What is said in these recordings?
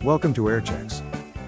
Welcome to Airchecks.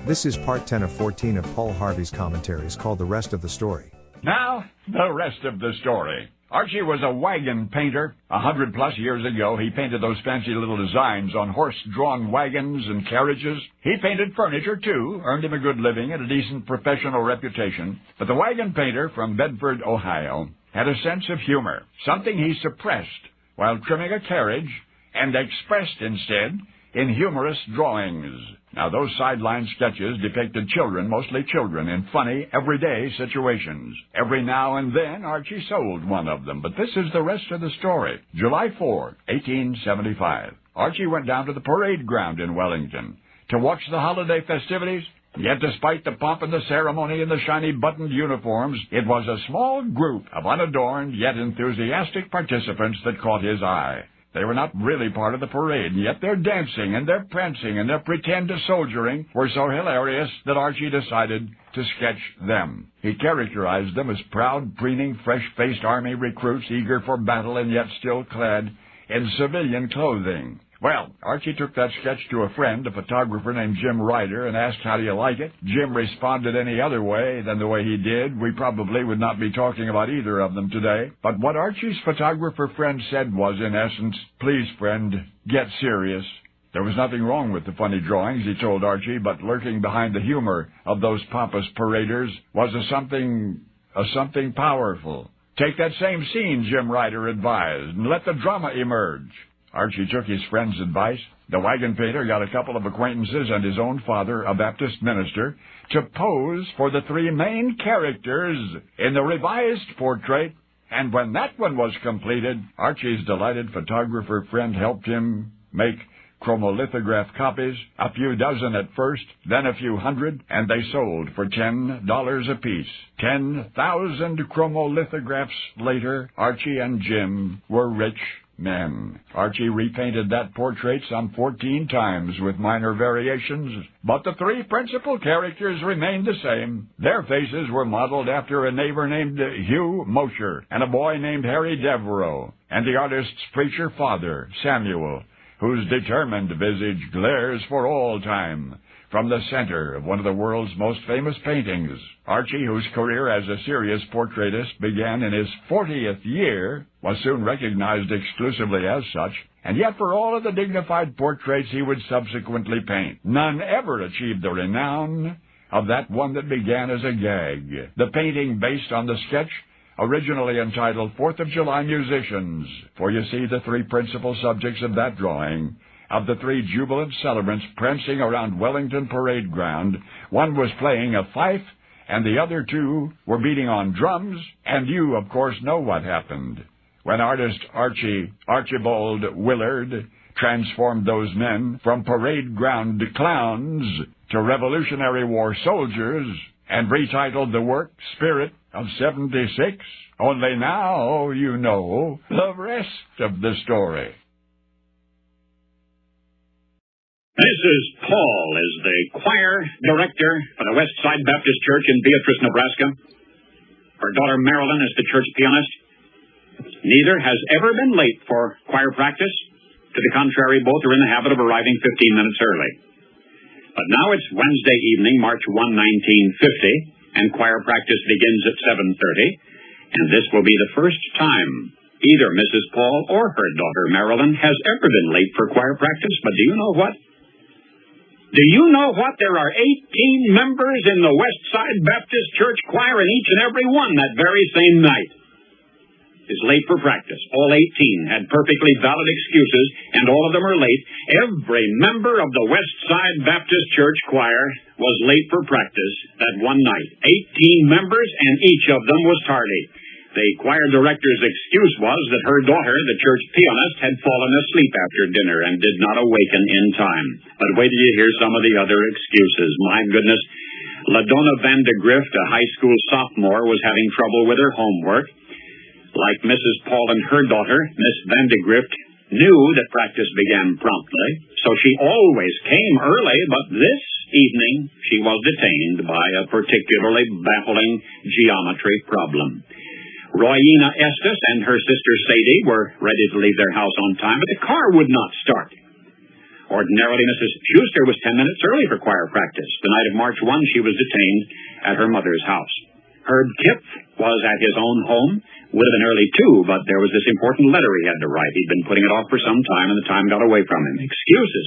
This is part 10 of 14 of Paul Harvey's commentaries called The Rest of the Story. Now, the rest of the story. Archie was a wagon painter. 100+ years ago, he painted those fancy little designs on horse-drawn wagons and carriages. He painted furniture, too, earned him a good living and a decent professional reputation. But the wagon painter from Bedford, Ohio, had a sense of humor, something he suppressed while trimming a carriage and expressed instead in humorous drawings. Now, those sideline sketches depicted children, mostly children, in funny, everyday situations. Every now and then, Archie sold one of them, but this is the rest of the story. July 4, 1875. Archie went down to the parade ground in Wellington to watch the holiday festivities. Yet despite the pomp and the ceremony and the shiny buttoned uniforms, it was a small group of unadorned yet enthusiastic participants that caught his eye. They were not really part of the parade, and yet their dancing and their prancing and their pretend soldiering were so hilarious that Archie decided to sketch them. He characterized them as proud, preening, fresh-faced army recruits eager for battle and yet still clad in civilian clothing. Well, Archie took that sketch to a friend, a photographer named Jim Ryder, and asked, "How do you like it?" Jim responded any other way than the way he did. We probably would not be talking about either of them today. But what Archie's photographer friend said was, in essence, "Please, friend, get serious." There was nothing wrong with the funny drawings, he told Archie, but lurking behind the humor of those pompous paraders was a something powerful. "Take that same scene," Jim Ryder advised, "and let the drama emerge." Archie took his friend's advice. The wagon painter got a couple of acquaintances and his own father, a Baptist minister, to pose for the three main characters in the revised portrait. And when that one was completed, Archie's delighted photographer friend helped him make chromolithograph copies, a few dozen at first, then a few hundred, and they sold for $10 apiece. 10,000 chromolithographs later, Archie and Jim were rich men. Archie repainted that portrait some 14 times with minor variations, but the three principal characters remained the same. Their faces were modeled after a neighbor named Hugh Mosher and a boy named Harry Devereaux, and the artist's preacher father, Samuel, whose determined visage glares for all time from the center of one of the world's most famous paintings. Archie, whose career as a serious portraitist began in his 40th year, was soon recognized exclusively as such, and yet for all of the dignified portraits he would subsequently paint, none ever achieved the renown of that one that began as a gag. The painting based on the sketch, originally entitled 4th of July Musicians, for you see the three principal subjects of that drawing, of the three jubilant celebrants prancing around Wellington Parade Ground, one was playing a fife, and the other two were beating on drums, and you, of course, know what happened. When artist Archibald Willard transformed those men from parade ground clowns to Revolutionary War soldiers and retitled the work Spirit of 76, only now you know the rest of the story. Mrs. Paul is the choir director for the West Side Baptist Church in Beatrice, Nebraska. Her daughter Marilyn is the church pianist. Neither has ever been late for choir practice. To the contrary, both are in the habit of arriving 15 minutes early. But now it's Wednesday evening, March 1, 1950, and choir practice begins at 7:30, and this will be the first time either Mrs. Paul or her daughter Marilyn has ever been late for choir practice. But do you know what? Do you know what? There are 18 members in the West Side Baptist Church choir, and each and every one that very same night is late for practice. All 18 had perfectly valid excuses, and all of them are late. Every member of the West Side Baptist Church choir was late for practice that one night. 18 members, and each of them was tardy. The choir director's excuse was that her daughter, the church pianist, had fallen asleep after dinner and did not awaken in time. But wait till you hear some of the other excuses. My goodness. LaDonna Vandegrift, a high school sophomore, was having trouble with her homework. Like Mrs. Paul and her daughter, Miss Vandegrift knew that practice began promptly, so she always came early, but this evening she was detained by a particularly baffling geometry problem. Royina Estes and her sister Sadie were ready to leave their house on time, but the car would not start. Ordinarily, Mrs. Schuster was 10 minutes early for choir practice. The night of March 1, she was detained at her mother's house. Herb Kipf was at his own home. Would have been early, too, but there was this important letter he had to write. He'd been putting it off for some time, and the time got away from him. Excuses.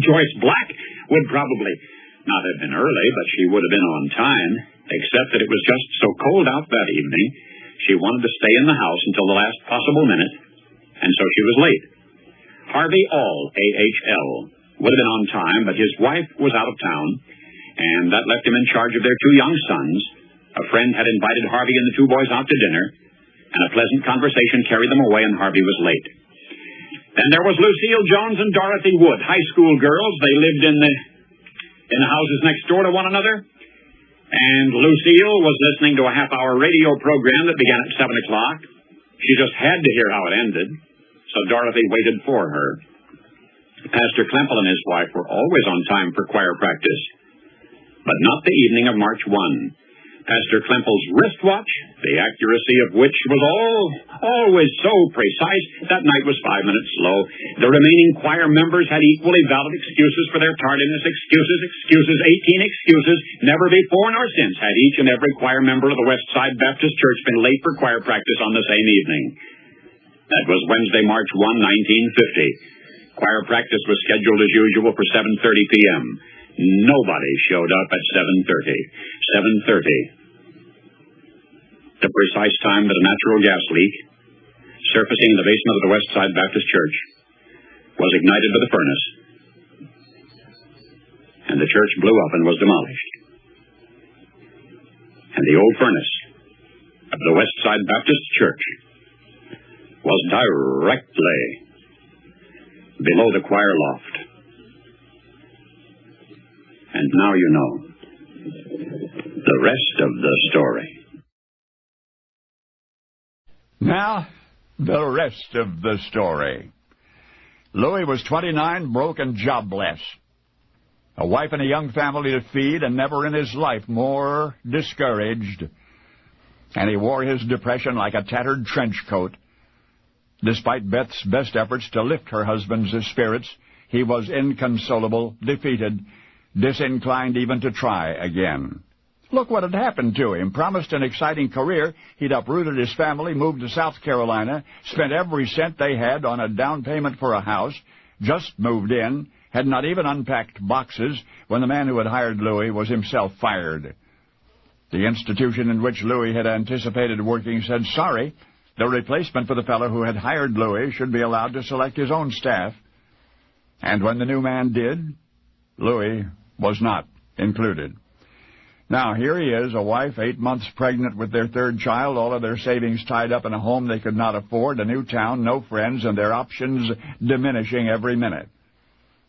Joyce Black would probably not have been early, but she would have been on time, except that it was just so cold out that evening, she wanted to stay in the house until the last possible minute, and so she was late. Harvey All, A-H-L, would have been on time, but his wife was out of town, and that left him in charge of their two young sons. A friend had invited Harvey and the two boys out to dinner, and a pleasant conversation carried them away, and Harvey was late. Then there was Lucille Jones and Dorothy Wood, high school girls. They lived in the houses next door to one another, and Lucille was listening to a half-hour radio program that began at 7 o'clock. She just had to hear how it ended. So Dorothy waited for her. Pastor Klemple and his wife were always on time for choir practice, but not the evening of March 1. Pastor Klemple's wristwatch, the accuracy of which was always so precise, that night was 5 minutes slow. The remaining choir members had equally valid excuses for their tardiness. Excuses, 18 excuses. Never before nor since had each and every choir member of the West Side Baptist Church been late for choir practice on the same evening. That was Wednesday, March 1, 1950. Choir practice was scheduled as usual for 7:30 p.m. Nobody showed up at 7:30. 7:30. The precise time that a natural gas leak, surfacing in the basement of the West Side Baptist Church, was ignited by the furnace, and the church blew up and was demolished. And the old furnace of the West Side Baptist Church was directly below the choir loft. And now you know the rest of the story. Now, the rest of the story. Louis was 29, broke and jobless. A wife and a young family to feed, and never in his life more discouraged. And he wore his depression like a tattered trench coat. Despite Beth's best efforts to lift her husband's spirits, he was inconsolable, defeated, disinclined even to try again. Look what had happened to him. Promised an exciting career, he'd uprooted his family, moved to South Carolina, spent every cent they had on a down payment for a house, just moved in, had not even unpacked boxes when the man who had hired Louis was himself fired. The institution in which Louis had anticipated working said, sorry, the replacement for the fellow who had hired Louis should be allowed to select his own staff. And when the new man did, Louis was not included. Now, here he is, a wife 8 months pregnant with their third child, all of their savings tied up in a home they could not afford, a new town, no friends, and their options diminishing every minute.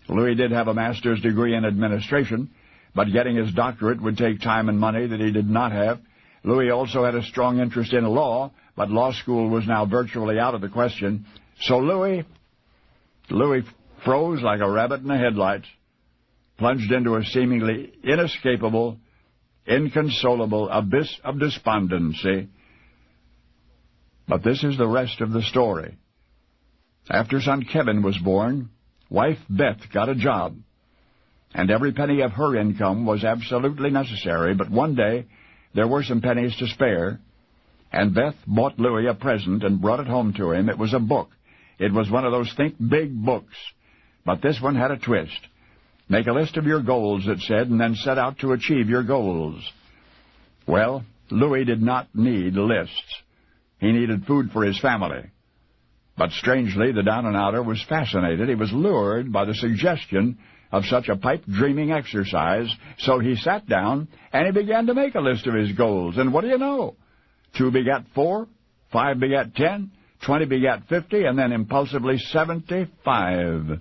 Louis did have a master's degree in administration, but getting his doctorate would take time and money that he did not have. Louis also had a strong interest in law, but law school was now virtually out of the question. So Louis froze like a rabbit in the headlights, plunged into a seemingly inescapable, inconsolable abyss of despondency. But this is the rest of the story. After son Kevin was born, wife Beth got a job, and every penny of her income was absolutely necessary. But one day, there were some pennies to spare, and Beth bought Louis a present and brought it home to him. It was a book. It was one of those think big books. But this one had a twist. Make a list of your goals, it said, and then set out to achieve your goals. Well, Louis did not need lists. He needed food for his family. But strangely, the down-and-outer was fascinated. He was lured by the suggestion of such a pipe-dreaming exercise, so he sat down and he began to make a list of his goals. And what do you know? 2 begat 4, 5 begat 10, 20 begat 50, and then impulsively 75.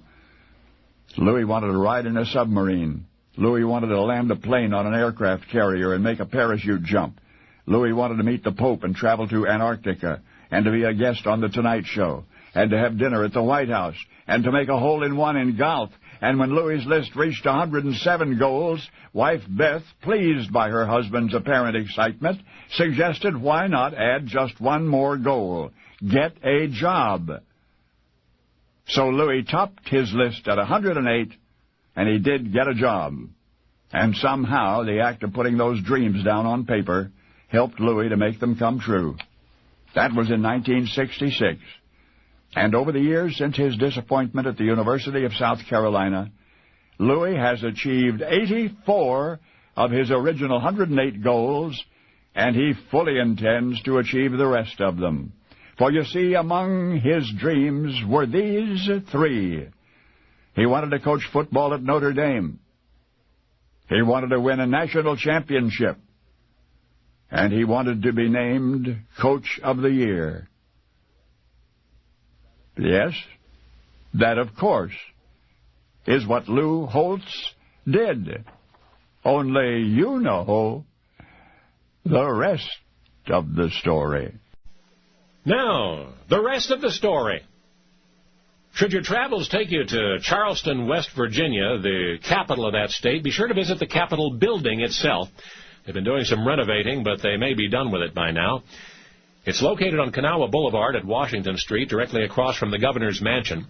Louis wanted to ride in a submarine. Louis wanted to land a plane on an aircraft carrier and make a parachute jump. Louis wanted to meet the Pope and travel to Antarctica, and to be a guest on The Tonight Show, and to have dinner at the White House, and to make a hole-in-one in golf. And when Louis's list reached 107 goals, wife Beth, pleased by her husband's apparent excitement, suggested why not add just one more goal: get a job. So Louis topped his list at 108, and he did get a job. And somehow the act of putting those dreams down on paper helped Louis to make them come true. That was in 1966. And over the years since his disappointment at the University of South Carolina, Louis has achieved 84 of his original 108 goals, and he fully intends to achieve the rest of them. For you see, among his dreams were these 3. He wanted to coach football at Notre Dame. He wanted to win a national championship. And he wanted to be named Coach of the Year. Yes, that, of course, is what Lou Holtz did. Only you know the rest of the story. Now, the rest of the story. Should your travels take you to Charleston, West Virginia, the capital of that state, be sure to visit the Capitol building itself. They've been doing some renovating, but they may be done with it by now. It's located on Kanawha Boulevard at Washington Street, directly across from the governor's mansion.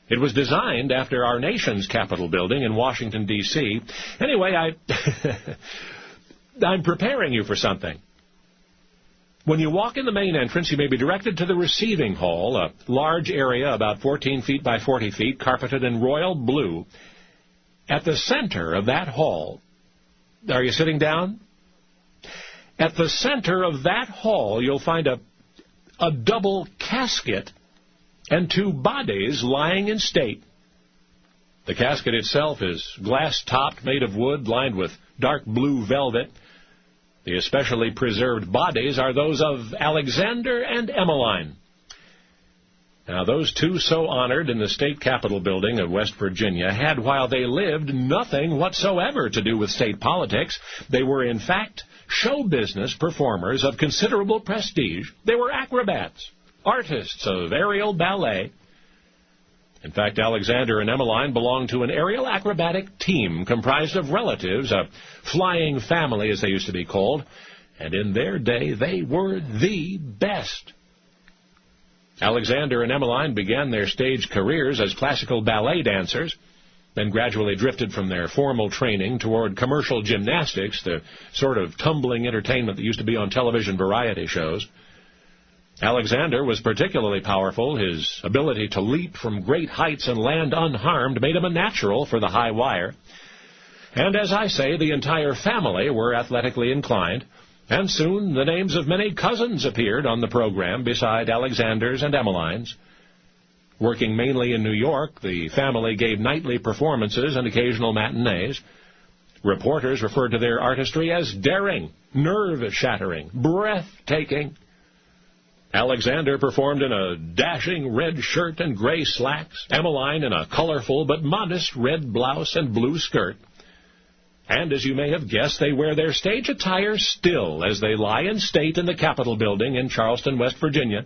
It was designed after our nation's Capitol building in Washington, D.C. Anyway, I'm preparing you for something. When you walk in the main entrance, you may be directed to the receiving hall, a large area about 14 feet by 40 feet, carpeted in royal blue. At the center of that hall, are you sitting down? At the center of that hall, you'll find a double casket and 2 bodies lying in state. The casket itself is glass-topped, made of wood, lined with dark blue velvet. The especially preserved bodies are those of Alexander and Emmeline. Now, those 2 so honored in the state capitol building of West Virginia had, while they lived, nothing whatsoever to do with state politics. They were, in fact, show business performers of considerable prestige. They were acrobats, artists of aerial ballet. In fact, Alexander and Emmeline belonged to an aerial acrobatic team comprised of relatives, a flying family, as they used to be called, and in their day they were the best. Alexander and Emmeline began their stage careers as classical ballet dancers, then gradually drifted from their formal training toward commercial gymnastics, the sort of tumbling entertainment that used to be on television variety shows. Alexander was particularly powerful. His ability to leap from great heights and land unharmed made him a natural for the high wire. And as I say, the entire family were athletically inclined, and soon the names of many cousins appeared on the program beside Alexander's and Emmeline's. Working mainly in New York, the family gave nightly performances and occasional matinees. Reporters referred to their artistry as daring, nerve-shattering, breathtaking. Alexander performed in a dashing red shirt and gray slacks, Emmeline in a colorful but modest red blouse and blue skirt. And as you may have guessed, they wear their stage attire still as they lie in state in the Capitol building in Charleston, West Virginia.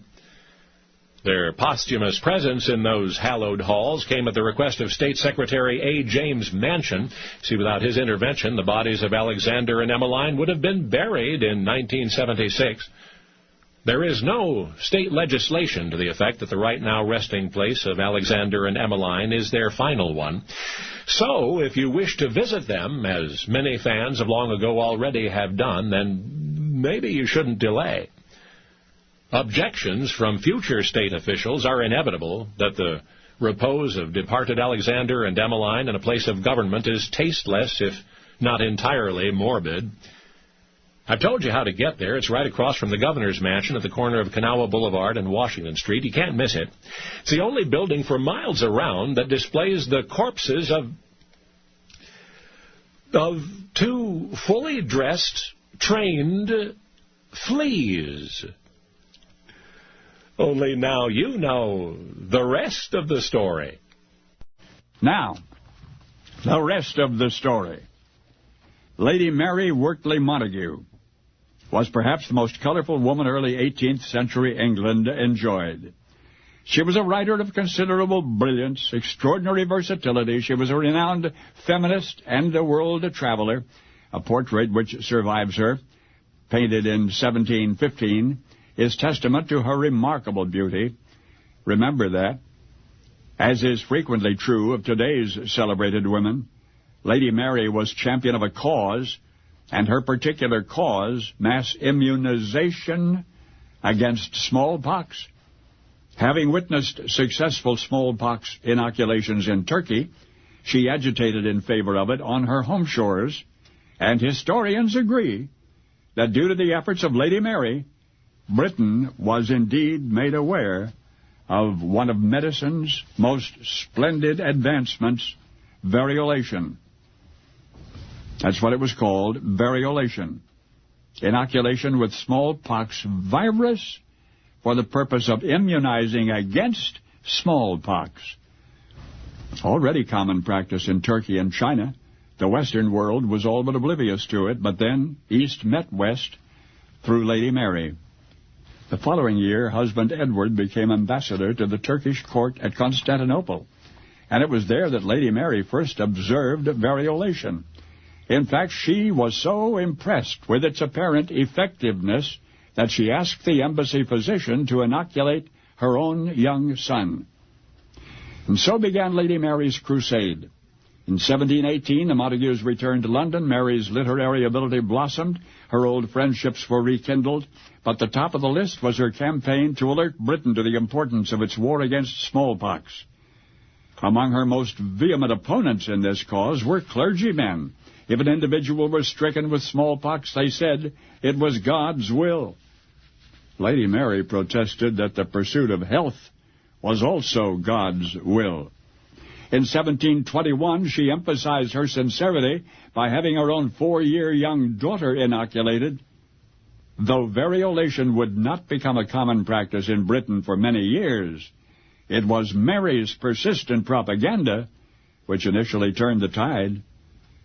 Their posthumous presence in those hallowed halls came at the request of State Secretary A. James Manchin. See, without his intervention, the bodies of Alexander and Emmeline would have been buried in 1976. There is no state legislation to the effect that the right now resting place of Alexander and Emmeline is their final one. So, if you wish to visit them, as many fans of long ago already have done, then maybe you shouldn't delay. Objections from future state officials are inevitable that the repose of departed Alexander and Emmeline in a place of government is tasteless, if not entirely morbid. I've told you how to get there. It's right across from the governor's mansion at the corner of Kanawha Boulevard and Washington Street. You can't miss it. It's the only building for miles around that displays the corpses of 2 fully dressed, trained fleas. Only now you know the rest of the story. Now, the rest of the story. Lady Mary Wortley Montagu was perhaps the most colorful woman early 18th century England enjoyed. She was a writer of considerable brilliance, extraordinary versatility. She was a renowned feminist and a world traveler. A portrait which survives her, painted in 1715, is testament to her remarkable beauty. Remember that. As is frequently true of today's celebrated women, Lady Mary was champion of a cause, and her particular cause, mass immunization against smallpox. Having witnessed successful smallpox inoculations in Turkey, she agitated in favor of it on her home shores, and historians agree that due to the efforts of Lady Mary, Britain was indeed made aware of one of medicine's most splendid advancements, variolation. That's what it was called, variolation. Inoculation with smallpox virus for the purpose of immunizing against smallpox. Already common practice in Turkey and China. The Western world was all but oblivious to it, but then East met West through Lady Mary. The following year, husband Edward became ambassador to the Turkish court at Constantinople, and it was there that Lady Mary first observed variolation. In fact, she was so impressed with its apparent effectiveness that she asked the embassy physician to inoculate her own young son. And so began Lady Mary's crusade. In 1718, the Montagues returned to London. Mary's literary ability blossomed. Her old friendships were rekindled. But the top of the list was her campaign to alert Britain to the importance of its war against smallpox. Among her most vehement opponents in this cause were clergymen. If an individual was stricken with smallpox, they said it was God's will. Lady Mary protested that the pursuit of health was also God's will. In 1721, she emphasized her sincerity by having her own 4-year young daughter inoculated. Though variolation would not become a common practice in Britain for many years, it was Mary's persistent propaganda which initially turned the tide,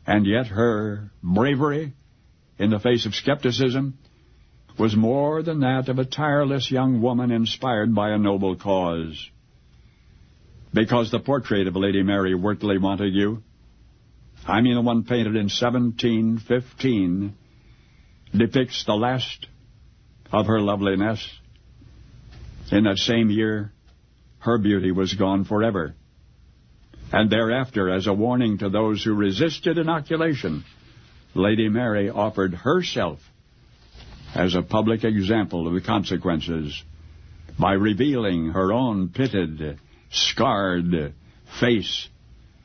and yet her bravery in the face of skepticism was more than that of a tireless young woman inspired by a noble cause. Because the portrait of Lady Mary Wortley Montagu, I mean the one painted in 1715, depicts the last of her loveliness. In that same year, her beauty was gone forever. And thereafter, as a warning to those who resisted inoculation, Lady Mary offered herself as a public example of the consequences by revealing her own pitted, scarred face,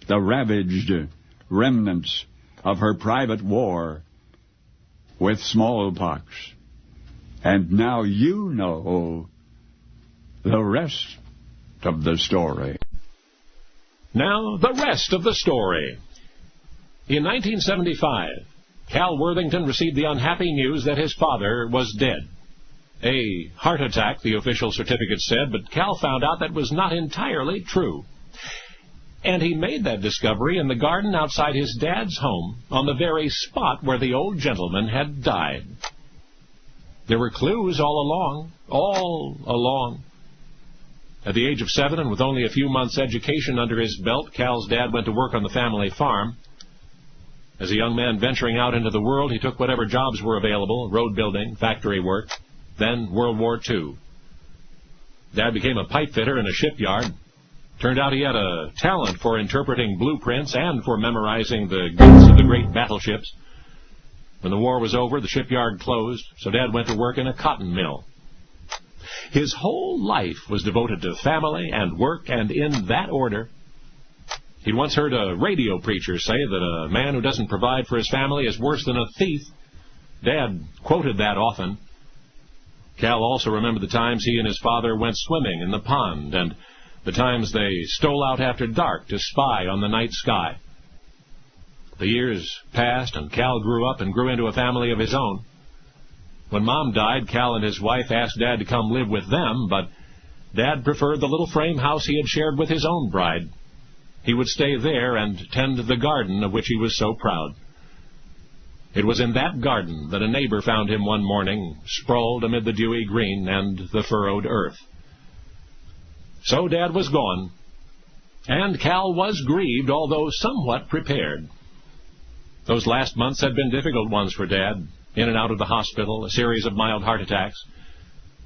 the ravaged remnants of her private war with smallpox. And now you know the rest of the story. Now, the rest of the story. In 1975, Cal Worthington received the unhappy news that his father was dead. A heart attack, the official certificate said, but Cal found out that was not entirely true. And he made that discovery in the garden outside his dad's home, on the very spot where the old gentleman had died. There were clues all along. At the age of 7, and with only a few months' education under his belt, Cal's dad went to work on the family farm. As a young man venturing out into the world, he took whatever jobs were available, road building, factory work, then World War II. Dad became a pipe fitter in a shipyard. Turned out he had a talent for interpreting blueprints and for memorizing the guns of the great battleships. When the war was over, the shipyard closed, so Dad went to work in a cotton mill. His whole life was devoted to family and work, and in that order. He'd once heard a radio preacher say that a man who doesn't provide for his family is worse than a thief. Dad quoted that often. Cal also remembered the times he and his father went swimming in the pond, and the times they stole out after dark to spy on the night sky. The years passed, and Cal grew up and grew into a family of his own. When Mom died, Cal and his wife asked Dad to come live with them, but Dad preferred the little frame house he had shared with his own bride. He would stay there and tend the garden of which he was so proud. It was in that garden that a neighbor found him one morning, sprawled amid the dewy green and the furrowed earth. So Dad was gone, and Cal was grieved, although somewhat prepared. Those last months had been difficult ones for Dad. In and out of the hospital, a series of mild heart attacks.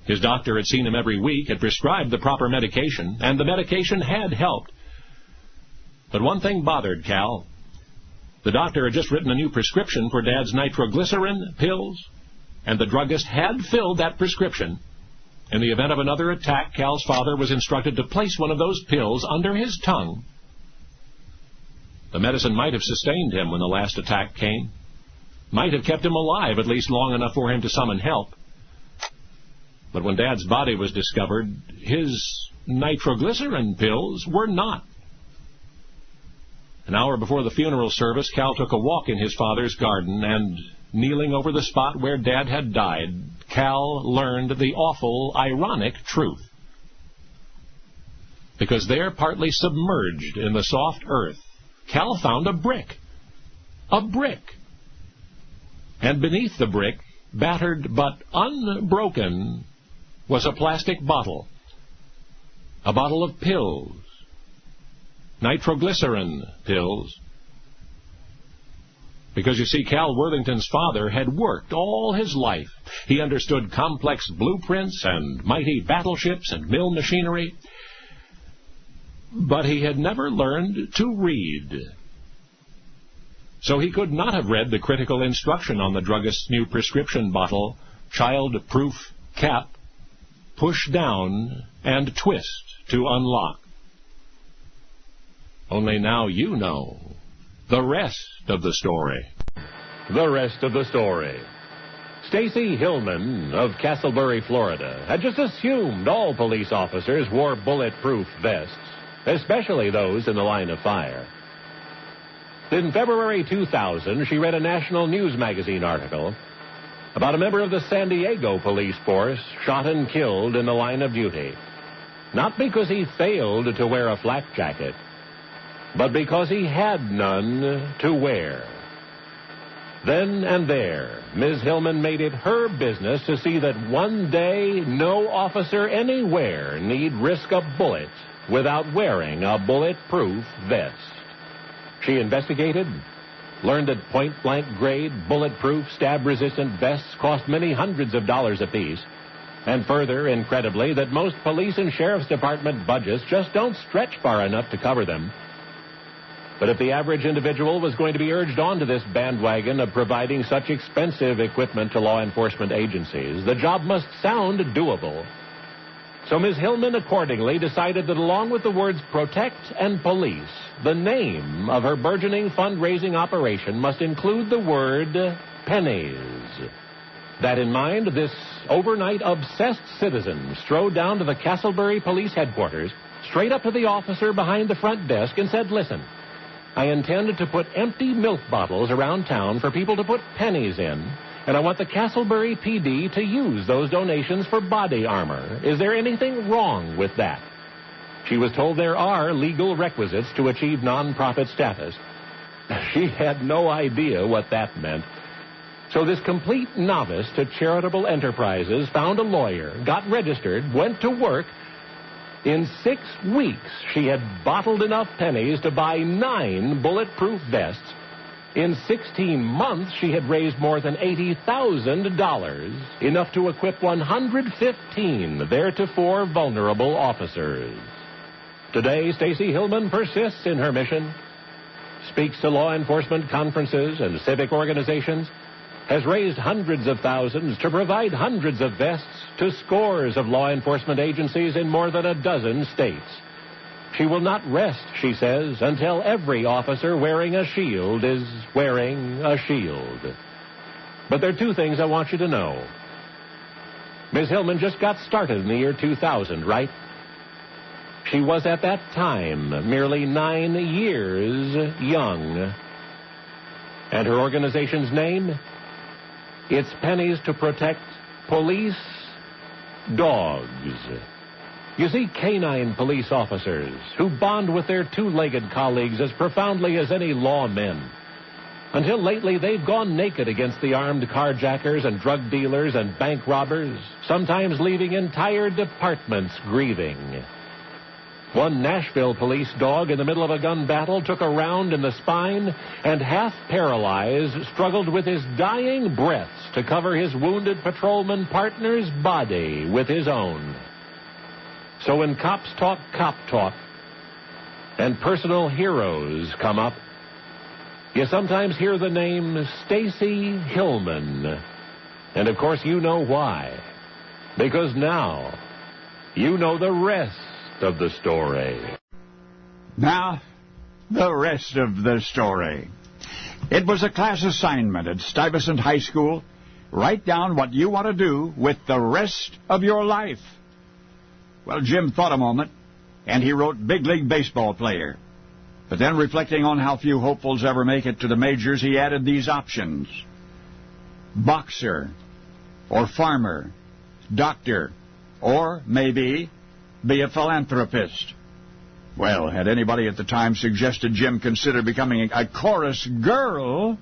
His doctor had seen him every week, had prescribed the proper medication, and the medication had helped. But one thing bothered Cal. The doctor had just written a new prescription for Dad's nitroglycerin pills, and the druggist had filled that prescription. In the event of another attack, Cal's father was instructed to place one of those pills under his tongue. The medicine might have sustained him when the last attack came, might have kept him alive at least long enough for him to summon help. But when Dad's body was discovered, his nitroglycerin pills were not. An hour before the funeral service, Cal took a walk in his father's garden, and kneeling over the spot where Dad had died, Cal learned the awful, ironic truth. Because there, partly submerged in the soft earth, Cal found a brick. A brick. And beneath the brick, battered but unbroken, was a plastic bottle. A bottle of pills. Nitroglycerin pills. Because, you see, Cal Worthington's father had worked all his life. He understood complex blueprints and mighty battleships and mill machinery. But he had never learned to read. So he could not have read the critical instruction on the druggist's new prescription bottle, child-proof cap, push down and twist to unlock. Only now you know the rest of the story. The rest of the story. Stacy Hillman of Castleberry, Florida, had just assumed all police officers wore bulletproof vests, especially those in the line of fire. In February 2000, she read a national news magazine article about a member of the San Diego police force shot and killed in the line of duty. Not because he failed to wear a flak jacket, but because he had none to wear. Then and there, Ms. Hillman made it her business to see that one day no officer anywhere need risk a bullet without wearing a bulletproof vest. She investigated, learned that point-blank grade, bulletproof, stab-resistant vests cost many hundreds of dollars apiece, and further, incredibly, that most police and sheriff's department budgets just don't stretch far enough to cover them. But if the average individual was going to be urged onto this bandwagon of providing such expensive equipment to law enforcement agencies, the job must sound doable. So Ms. Hillman accordingly decided that along with the words protect and police, the name of her burgeoning fundraising operation must include the word pennies. That in mind, this overnight obsessed citizen strode down to the Castleberry Police Headquarters, straight up to the officer behind the front desk and said, "Listen, I intended to put empty milk bottles around town for people to put pennies in, and I want the Castleberry PD to use those donations for body armor. Is there anything wrong with that?" She was told there are legal requisites to achieve nonprofit status. She had no idea what that meant. So this complete novice to charitable enterprises found a lawyer, got registered, went to work. In 6 weeks, she had bottled enough pennies to buy 9 bulletproof vests. In 16 months, she had raised more than $80,000, enough to equip 115 theretofore vulnerable officers. Today, Stacy Hillman persists in her mission, speaks to law enforcement conferences and civic organizations, has raised hundreds of thousands to provide hundreds of vests to scores of law enforcement agencies in more than a dozen states. She will not rest, she says, until every officer wearing a shield is wearing a shield. But there are 2 things I want you to know. Ms. Hillman just got started in the year 2000, right? She was at that time merely 9 years young. And her organization's name? It's Pennies to Protect Police Dogs. You see, canine police officers who bond with their 2-legged colleagues as profoundly as any lawmen. Until lately, they've gone naked against the armed carjackers and drug dealers and bank robbers, sometimes leaving entire departments grieving. One Nashville police dog in the middle of a gun battle took a round in the spine and, half paralyzed, struggled with his dying breaths to cover his wounded patrolman partner's body with his own. So when cops talk cop talk and personal heroes come up, you sometimes hear the name Stacy Hillman. And of course you know why. Because now you know the rest of the story. Now, the rest of the story. It was a class assignment at Stuyvesant High School. Write down what you want to do with the rest of your life. Well, Jim thought a moment, and he wrote big league baseball player. But then, reflecting on how few hopefuls ever make it to the majors, he added these options: boxer, or farmer, doctor, or maybe be a philanthropist. Well, had anybody at the time suggested Jim consider becoming a chorus girl,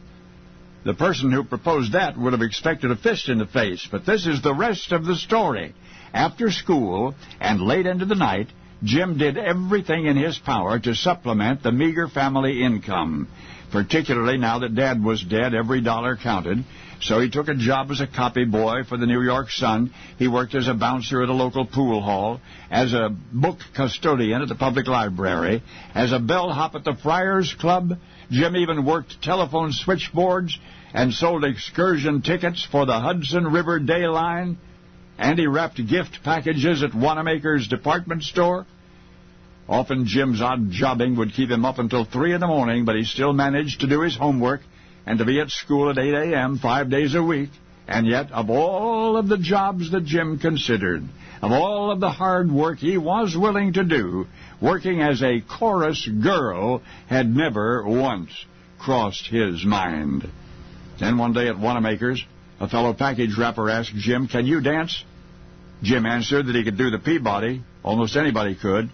the person who proposed that would have expected a fist in the face. But this is the rest of the story. After school and late into the night, Jim did everything in his power to supplement the meager family income. Particularly now that Dad was dead, every dollar counted. So he took a job as a copy boy for the New York Sun. He worked as a bouncer at a local pool hall, as a book custodian at the public library, as a bellhop at the Friars Club. Jim even worked telephone switchboards and sold excursion tickets for the Hudson River Day Line. And he wrapped gift packages at Wanamaker's department store. Often Jim's odd jobbing would keep him up until 3 in the morning, but he still managed to do his homework and to be at school at 8 a.m. 5 days a week. And yet, of all of the jobs that Jim considered, of all of the hard work he was willing to do, working as a chorus girl had never once crossed his mind. Then one day at Wanamaker's, a fellow package wrapper asked Jim, "Can you dance?" Jim answered that he could do the Peabody. Almost anybody could.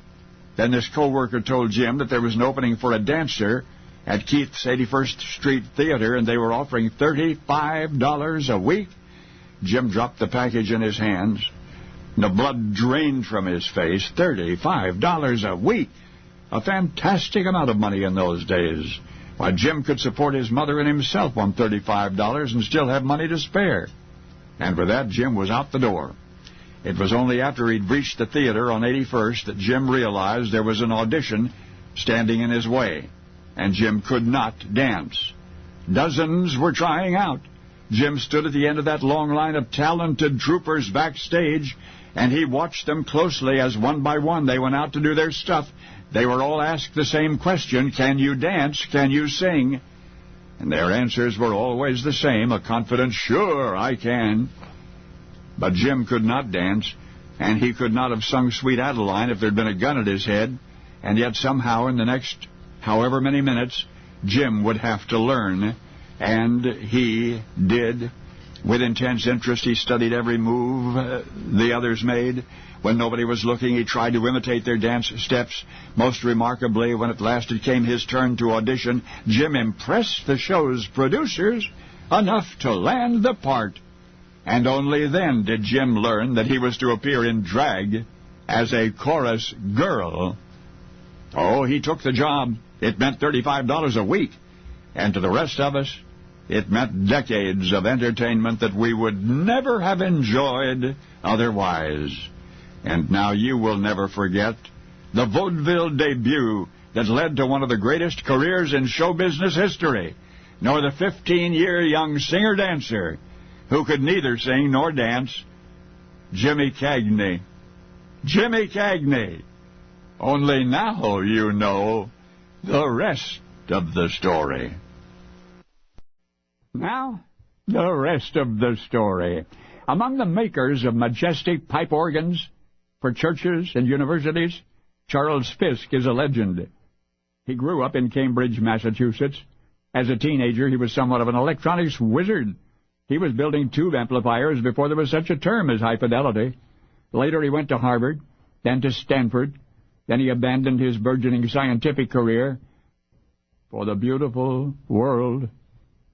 Then this co-worker told Jim that there was an opening for a dancer at Keith's 81st Street Theater, and they were offering $35 a week. Jim dropped the package in his hands. The blood drained from his face. $35 a week. A fantastic amount of money in those days. Why, Jim could support his mother and himself on $35 and still have money to spare. And with that, Jim was out the door. It was only after he'd reached the theater on 81st that Jim realized there was an audition standing in his way, and Jim could not dance. Dozens were trying out. Jim stood at the end of that long line of talented troopers backstage, and he watched them closely as one by one they went out to do their stuff. They were all asked the same question: can you dance? Can you sing? And their answers were always the same, a confident, "Sure, I can." But Jim could not dance, and he could not have sung Sweet Adeline if there'd been a gun at his head. And yet somehow in the next however many minutes, Jim would have to learn, and he did. With intense interest, he studied every move the others made. When nobody was looking, he tried to imitate their dance steps. Most remarkably, when at last it came his turn to audition, Jim impressed the show's producers enough to land the part. And only then did Jim learn that he was to appear in drag as a chorus girl. Oh, he took the job. It meant $35 a week. And to the rest of us, it meant decades of entertainment that we would never have enjoyed otherwise. And now you will never forget the vaudeville debut that led to one of the greatest careers in show business history, nor the 15-year young singer-dancer who could neither sing nor dance, Jimmy Cagney. Jimmy Cagney. Only now you know the rest of the story. Now, the rest of the story. Among the makers of majestic pipe organs for churches and universities, Charles Fisk is a legend. He grew up in Cambridge, Massachusetts. As a teenager, he was somewhat of an electronics wizard. He was building tube amplifiers before there was such a term as high fidelity. Later, he went to Harvard, then to Stanford. Then he abandoned his burgeoning scientific career for the beautiful world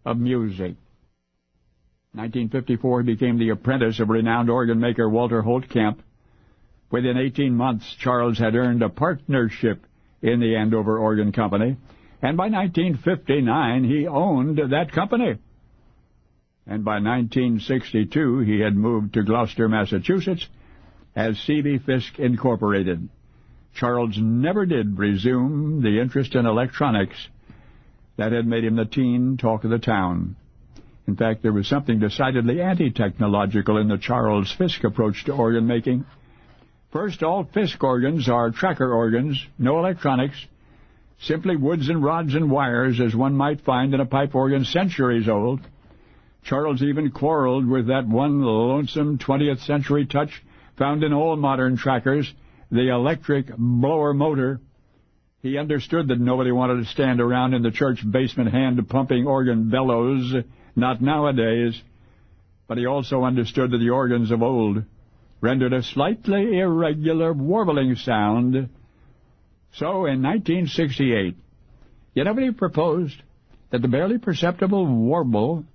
of music. In 1954, he became the apprentice of renowned organ maker Walter Holtkamp. Within 18 months, Charles had earned a partnership in the Andover Organ Company, and by 1959 he owned that company. And by 1962 he had moved to Gloucester, Massachusetts, as C.B. Fisk Incorporated. Charles never did resume the interest in electronics that had made him the teen talk of the town. In fact, there was something decidedly anti-technological in the Charles Fisk approach to organ making. First, all Fisk organs are tracker organs, no electronics, simply woods and rods and wires as one might find in a pipe organ centuries old. Charles even quarreled with that one lonesome 20th century touch found in all modern trackers, the electric blower motor. He understood that nobody wanted to stand around in the church basement hand-pumping organ bellows, not nowadays. But he also understood that the organs of old rendered a slightly irregular warbling sound. So, in 1968, he proposed that the barely perceptible warble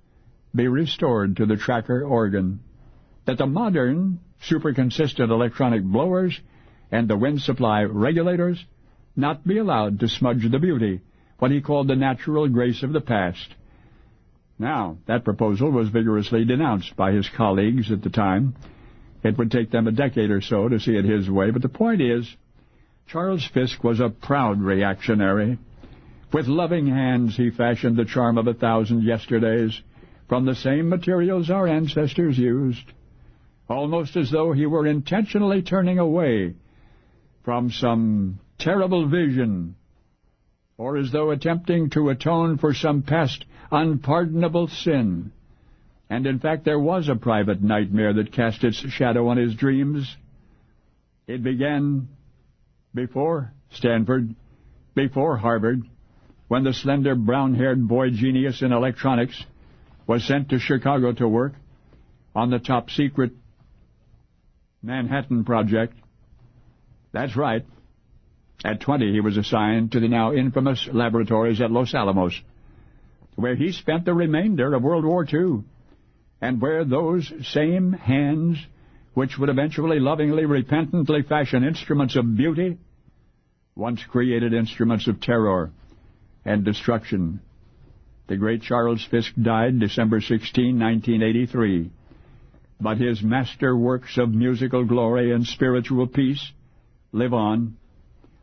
be restored to the tracker organ, that the modern, super-consistent electronic blowers and the wind supply regulators not be allowed to smudge the beauty, what he called the natural grace of the past. Now, that proposal was vigorously denounced by his colleagues at the time. It would take them a decade or so to see it his way, but the point is, Charles Fisk was a proud reactionary. With loving hands he fashioned the charm of 1,000 yesterdays from the same materials our ancestors used, almost as though he were intentionally turning away from some terrible vision, or as though attempting to atone for some past unpardonable sin. And in fact there was a private nightmare that cast its shadow on his dreams. It began before Stanford, before Harvard, when the slender brown-haired boy genius in electronics was sent to Chicago to work on the top-secret Manhattan Project. That's right. At 20, he was assigned to the now infamous laboratories at Los Alamos, where he spent the remainder of World War II, and where those same hands, which would eventually lovingly, repentantly fashion instruments of beauty, once created instruments of terror and destruction. The great Charles Fisk died December 16, 1983. But his masterworks of musical glory and spiritual peace live on.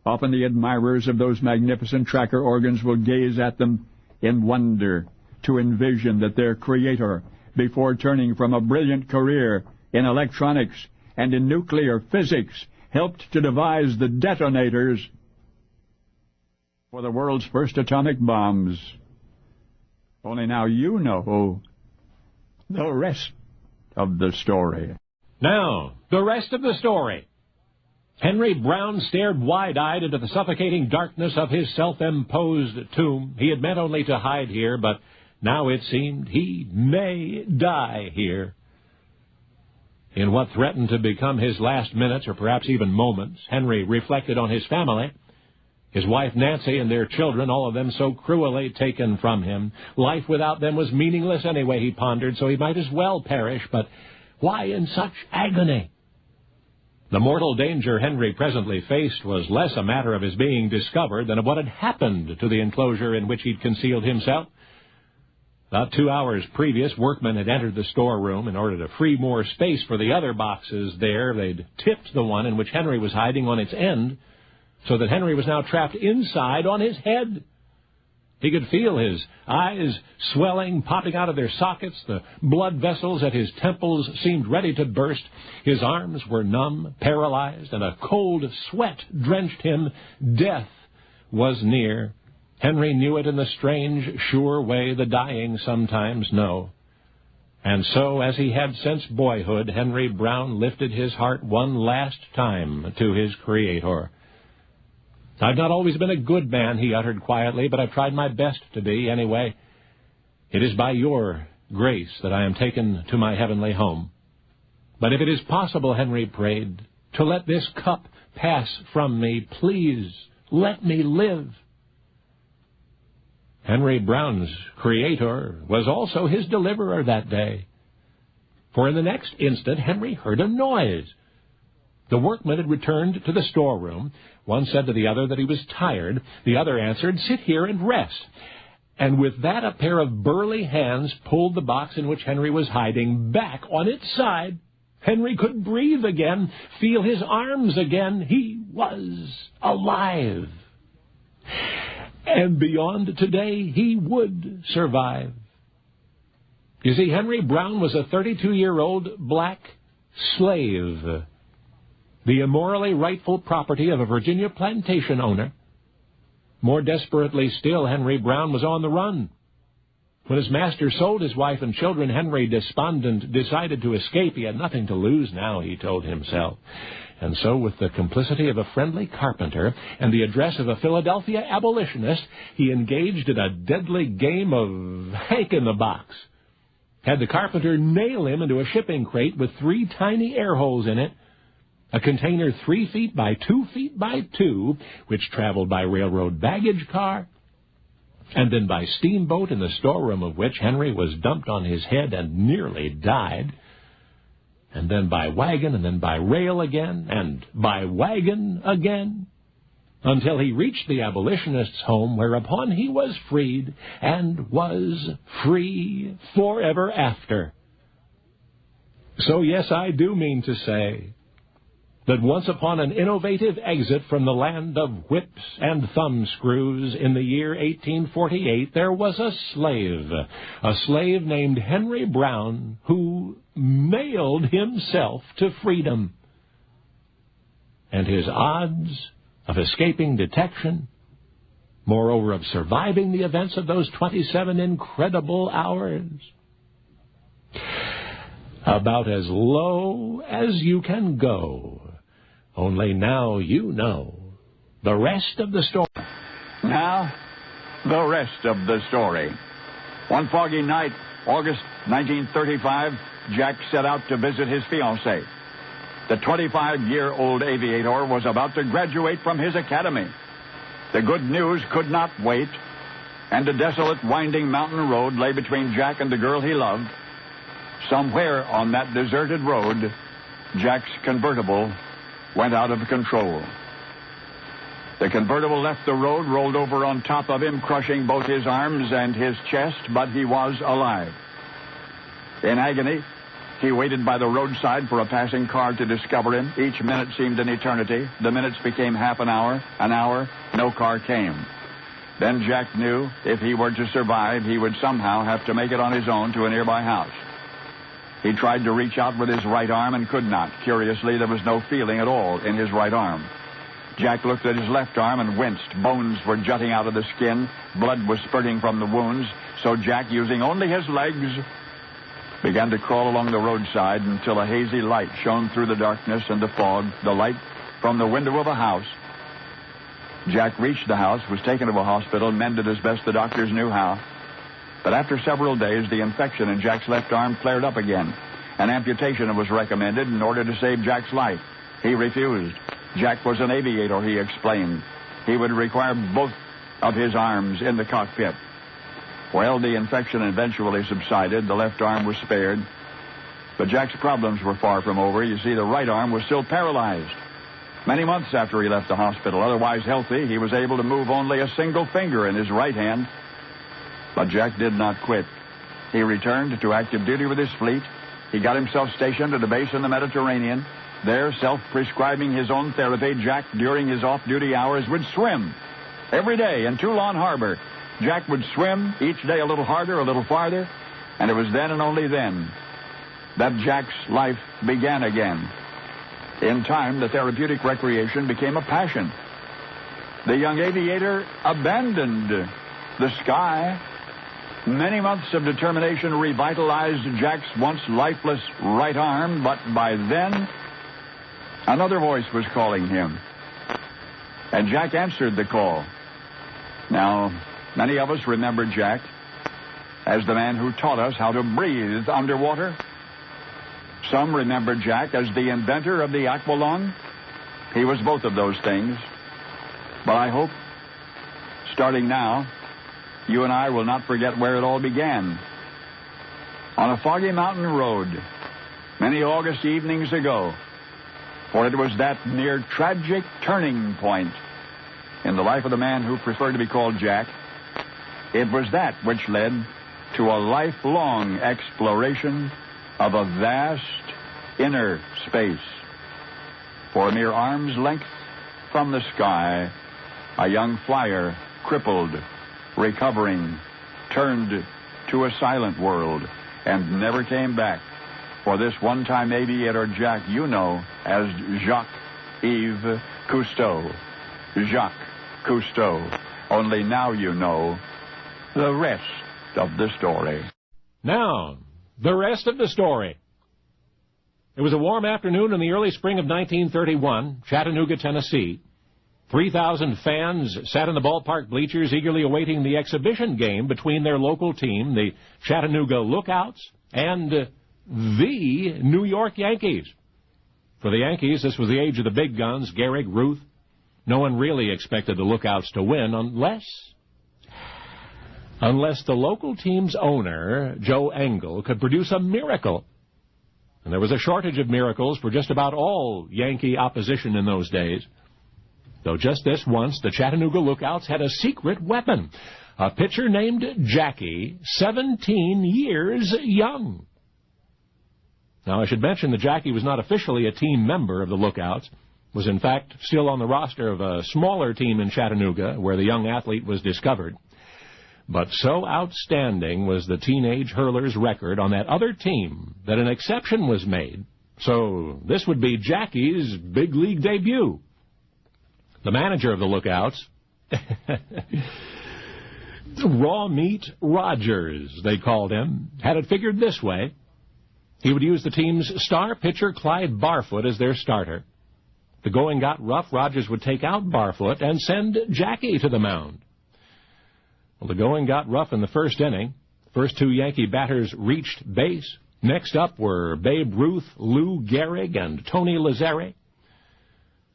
Often the admirers of those magnificent tracker organs will gaze at them in wonder to envision that their creator, before turning from a brilliant career in electronics and in nuclear physics, helped to devise the detonators for the world's first atomic bombs. Only now you know the rest of the story. Now, the rest of the story. Henry Brown stared wide-eyed into the suffocating darkness of his self-imposed tomb. He had meant only to hide here, but now it seemed he may die here. In what threatened to become his last minutes, or perhaps even moments, Henry reflected on his family, his wife Nancy and their children, all of them so cruelly taken from him. Life without them was meaningless anyway, he pondered, so he might as well perish, but why in such agony? The mortal danger Henry presently faced was less a matter of his being discovered than of what had happened to the enclosure in which he'd concealed himself. About 2 hours previous, workmen had entered the storeroom in order to free more space for the other boxes there. They'd tipped the one in which Henry was hiding on its end, so that Henry was now trapped inside on his head. He could feel his eyes swelling, popping out of their sockets. The blood vessels at his temples seemed ready to burst. His arms were numb, paralyzed, and a cold sweat drenched him. Death was near. Henry knew it in the strange, sure way the dying sometimes know. And so, as he had since boyhood, Henry Brown lifted his heart one last time to his Creator. "I've not always been a good man," he uttered quietly, "but I've tried my best to be, anyway. It is by your grace that I am taken to my heavenly home. But if it is possible," Henry prayed, "to let this cup pass from me, please let me live." Henry Brown's Creator was also his deliverer that day. For in the next instant, Henry heard a noise. The workmen had returned to the storeroom. One said to the other that he was tired. The other answered, "Sit here and rest." And with that, a pair of burly hands pulled the box in which Henry was hiding back on its side. Henry could breathe again, feel his arms again. He was alive. And beyond today, he would survive. You see, Henry Brown was a 32-year-old black slave, the immorally rightful property of a Virginia plantation owner. More desperately still, Henry Brown was on the run. When his master sold his wife and children, Henry, despondent, decided to escape. He had nothing to lose now, he told himself. And so, with the complicity of a friendly carpenter and the address of a Philadelphia abolitionist, he engaged in a deadly game of Hank-in-the-Box. Had the carpenter nail him into a shipping crate with 3 tiny air holes in it, a container 3 feet by 2 feet by 2, which traveled by railroad baggage car, and then by steamboat, in the storeroom of which Henry was dumped on his head and nearly died, and then by wagon, and then by rail again, and by wagon again, until he reached the abolitionist's home, whereupon he was freed, and was free forever after. So, yes, I do mean to say that once upon an innovative exit from the land of whips and thumbscrews in the year 1848, there was a slave named Henry Brown, who nailed himself to freedom. And his odds of escaping detection, moreover of surviving the events of those 27 incredible hours, about as low as you can go. Only now you know the rest of the story. Now, the rest of the story. One foggy night, August 1935, Jack set out to visit his fiancée. The 25-year-old aviator was about to graduate from his academy. The good news could not wait, and a desolate, winding mountain road lay between Jack and the girl he loved. Somewhere on that deserted road, Jack's convertible went out of control. The convertible left the road, rolled over on top of him, crushing both his arms and his chest, but he was alive. In agony, he waited by the roadside for a passing car to discover him. Each minute seemed an eternity. The minutes became half an hour, no car came. Then Jack knew if he were to survive, he would somehow have to make it on his own to a nearby house. He tried to reach out with his right arm and could not. Curiously, there was no feeling at all in his right arm. Jack looked at his left arm and winced. Bones were jutting out of the skin. Blood was spurting from the wounds. So Jack, using only his legs, began to crawl along the roadside until a hazy light shone through the darkness and the fog, the light from the window of a house. Jack reached the house, was taken to a hospital, mended as best the doctors knew how. But after several days, the infection in Jack's left arm flared up again. An amputation was recommended in order to save Jack's life. He refused. Jack was an aviator, he explained. He would require both of his arms in the cockpit. Well, the infection eventually subsided. The left arm was spared. But Jack's problems were far from over. You see, the right arm was still paralyzed. Many months after he left the hospital, otherwise healthy, he was able to move only a single finger in his right hand. But Jack did not quit. He returned to active duty with his fleet. He got himself stationed at a base in the Mediterranean. There, self-prescribing his own therapy, Jack, during his off-duty hours, would swim. Every day in Toulon Harbor, Jack would swim, each day a little harder, a little farther, and it was then and only then that Jack's life began again. In time, the therapeutic recreation became a passion. The young aviator abandoned the sky. Many months of determination revitalized Jack's once lifeless right arm, but by then, another voice was calling him. And Jack answered the call. Now, many of us remember Jack as the man who taught us how to breathe underwater. Some remember Jack as the inventor of the aqualung. He was both of those things. But I hope, starting now, you and I will not forget where it all began. On a foggy mountain road, many August evenings ago, For it was that near tragic turning point in the life of the man who preferred to be called Jack. It was that which led to a lifelong exploration of a vast inner space. For a mere arm's length from the sky, a young flyer, crippled, recovering, turned to a silent world and never came back. For this one-time aviator Jack you know as Jacques-Yves Cousteau. Jacques Cousteau. Only now you know the rest of the story. Now, the rest of the story. It was a warm afternoon in the early spring of 1931, Chattanooga, Tennessee. 3,000 fans sat in the ballpark bleachers eagerly awaiting the exhibition game between their local team, the Chattanooga Lookouts, and the New York Yankees. For the Yankees, this was the age of the big guns, Gehrig, Ruth. No one really expected the Lookouts to win unless the local team's owner, Joe Engel, could produce a miracle. And there was a shortage of miracles for just about all Yankee opposition in those days. Though just this once, the Chattanooga Lookouts had a secret weapon, a pitcher named Jackie, 17 years young. Now, I should mention that Jackie was not officially a team member of the Lookouts, was in fact still on the roster of a smaller team in Chattanooga where the young athlete was discovered. But so outstanding was the teenage hurler's record on that other team that an exception was made. So this would be Jackie's big league debut. The manager of the Lookouts, Raw Meat Rogers, they called him, had it figured this way. He would use the team's star pitcher Clyde Barfoot as their starter. The going got rough, Rogers would take out Barfoot and send Jackie to the mound. Well, the going got rough in the first inning. First two Yankee batters reached base. Next up were Babe Ruth, Lou Gehrig, and Tony Lazzeri.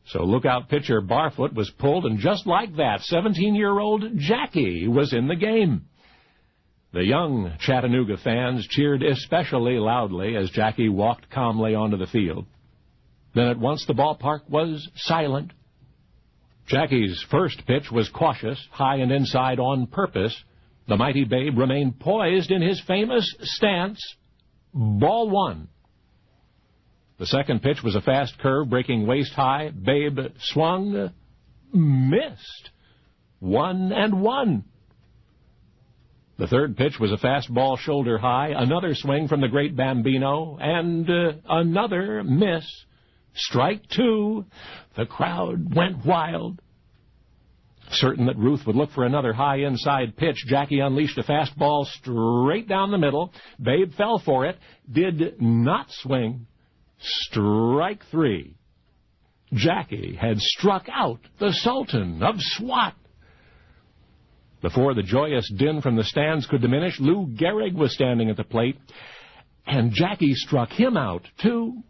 So lookout pitcher Barfoot was pulled, and just like that, 17-year-old Jackie was in the game. The young Chattanooga fans cheered especially loudly as Jackie walked calmly onto the field. Then at once the ballpark was silent. Jackie's first pitch was cautious, high and inside on purpose. The mighty Babe remained poised in his famous stance. Ball one. The second pitch was a fast curve breaking waist high. Babe swung, missed. 1-1. The third pitch was a fastball shoulder high. Another swing from the great Bambino, and another miss. Strike two. The crowd went wild. Certain that Ruth would look for another high inside pitch, Jackie unleashed a fastball straight down the middle. Babe fell for it, did not swing. Strike three. Jackie had struck out the Sultan of SWAT. Before the joyous din from the stands could diminish, Lou Gehrig was standing at the plate, and Jackie struck him out, too.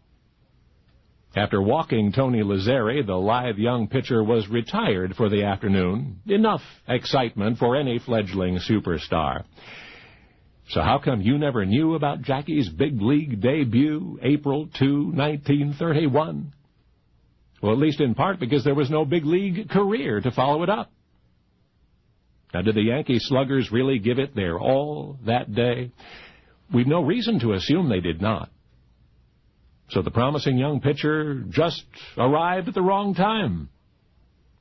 After walking Tony Lazzeri, the lithe young pitcher was retired for the afternoon. Enough excitement for any fledgling superstar. So how come you never knew about Jackie's big league debut, April 2, 1931? Well, at least in part because there was no big league career to follow it up. Now, did the Yankee sluggers really give it their all that day? We've no reason to assume they did not. So the promising young pitcher just arrived at the wrong time.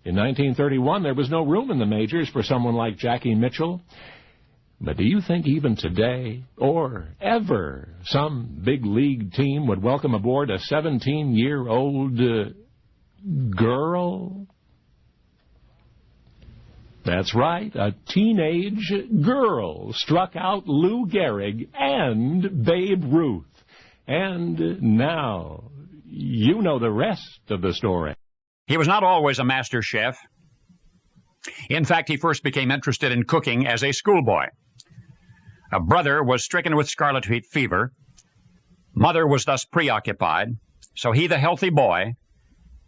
In 1931, there was no room in the majors for someone like Jackie Mitchell. But do you think even today, or ever, some big league team would welcome aboard a 17-year-old girl? That's right, a teenage girl struck out Lou Gehrig and Babe Ruth. And now, you know the rest of the story. He was not always a master chef. In fact, he first became interested in cooking as a schoolboy. A brother was stricken with scarlet fever. Mother was thus preoccupied, so he, the healthy boy,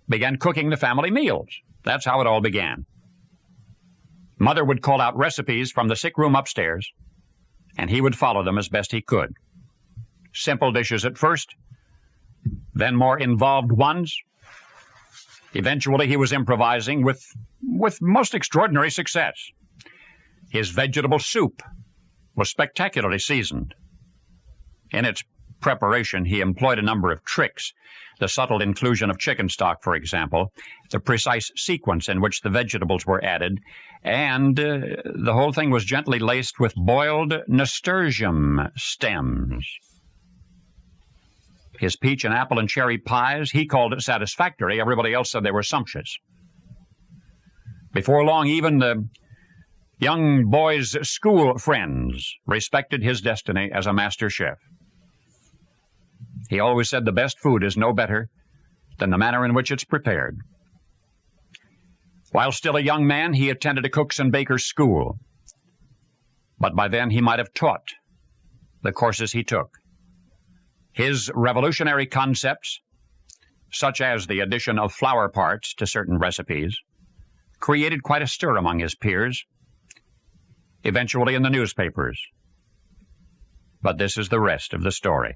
began cooking the family meals. That's how it all began. Mother would call out recipes from the sick room upstairs, and he would follow them as best he could. Simple dishes at first, then more involved ones, Eventually, he was improvising with most extraordinary success. His vegetable soup was spectacularly seasoned. In its preparation, he employed a number of tricks. The subtle inclusion of chicken stock, for example, the precise sequence in which the vegetables were added, and the whole thing was gently laced with boiled nasturtium stems. His peach and apple and cherry pies, he called it satisfactory. Everybody else said they were sumptuous. Before long, even the young boy's school friends respected his destiny as a master chef. He always said the best food is no better than the manner in which it's prepared. While still a young man, he attended a cook's and baker's school. But by then he might have taught the courses he took. His revolutionary concepts, such as the addition of flour parts to certain recipes, created quite a stir among his peers, eventually in the newspapers. But this is the rest of the story.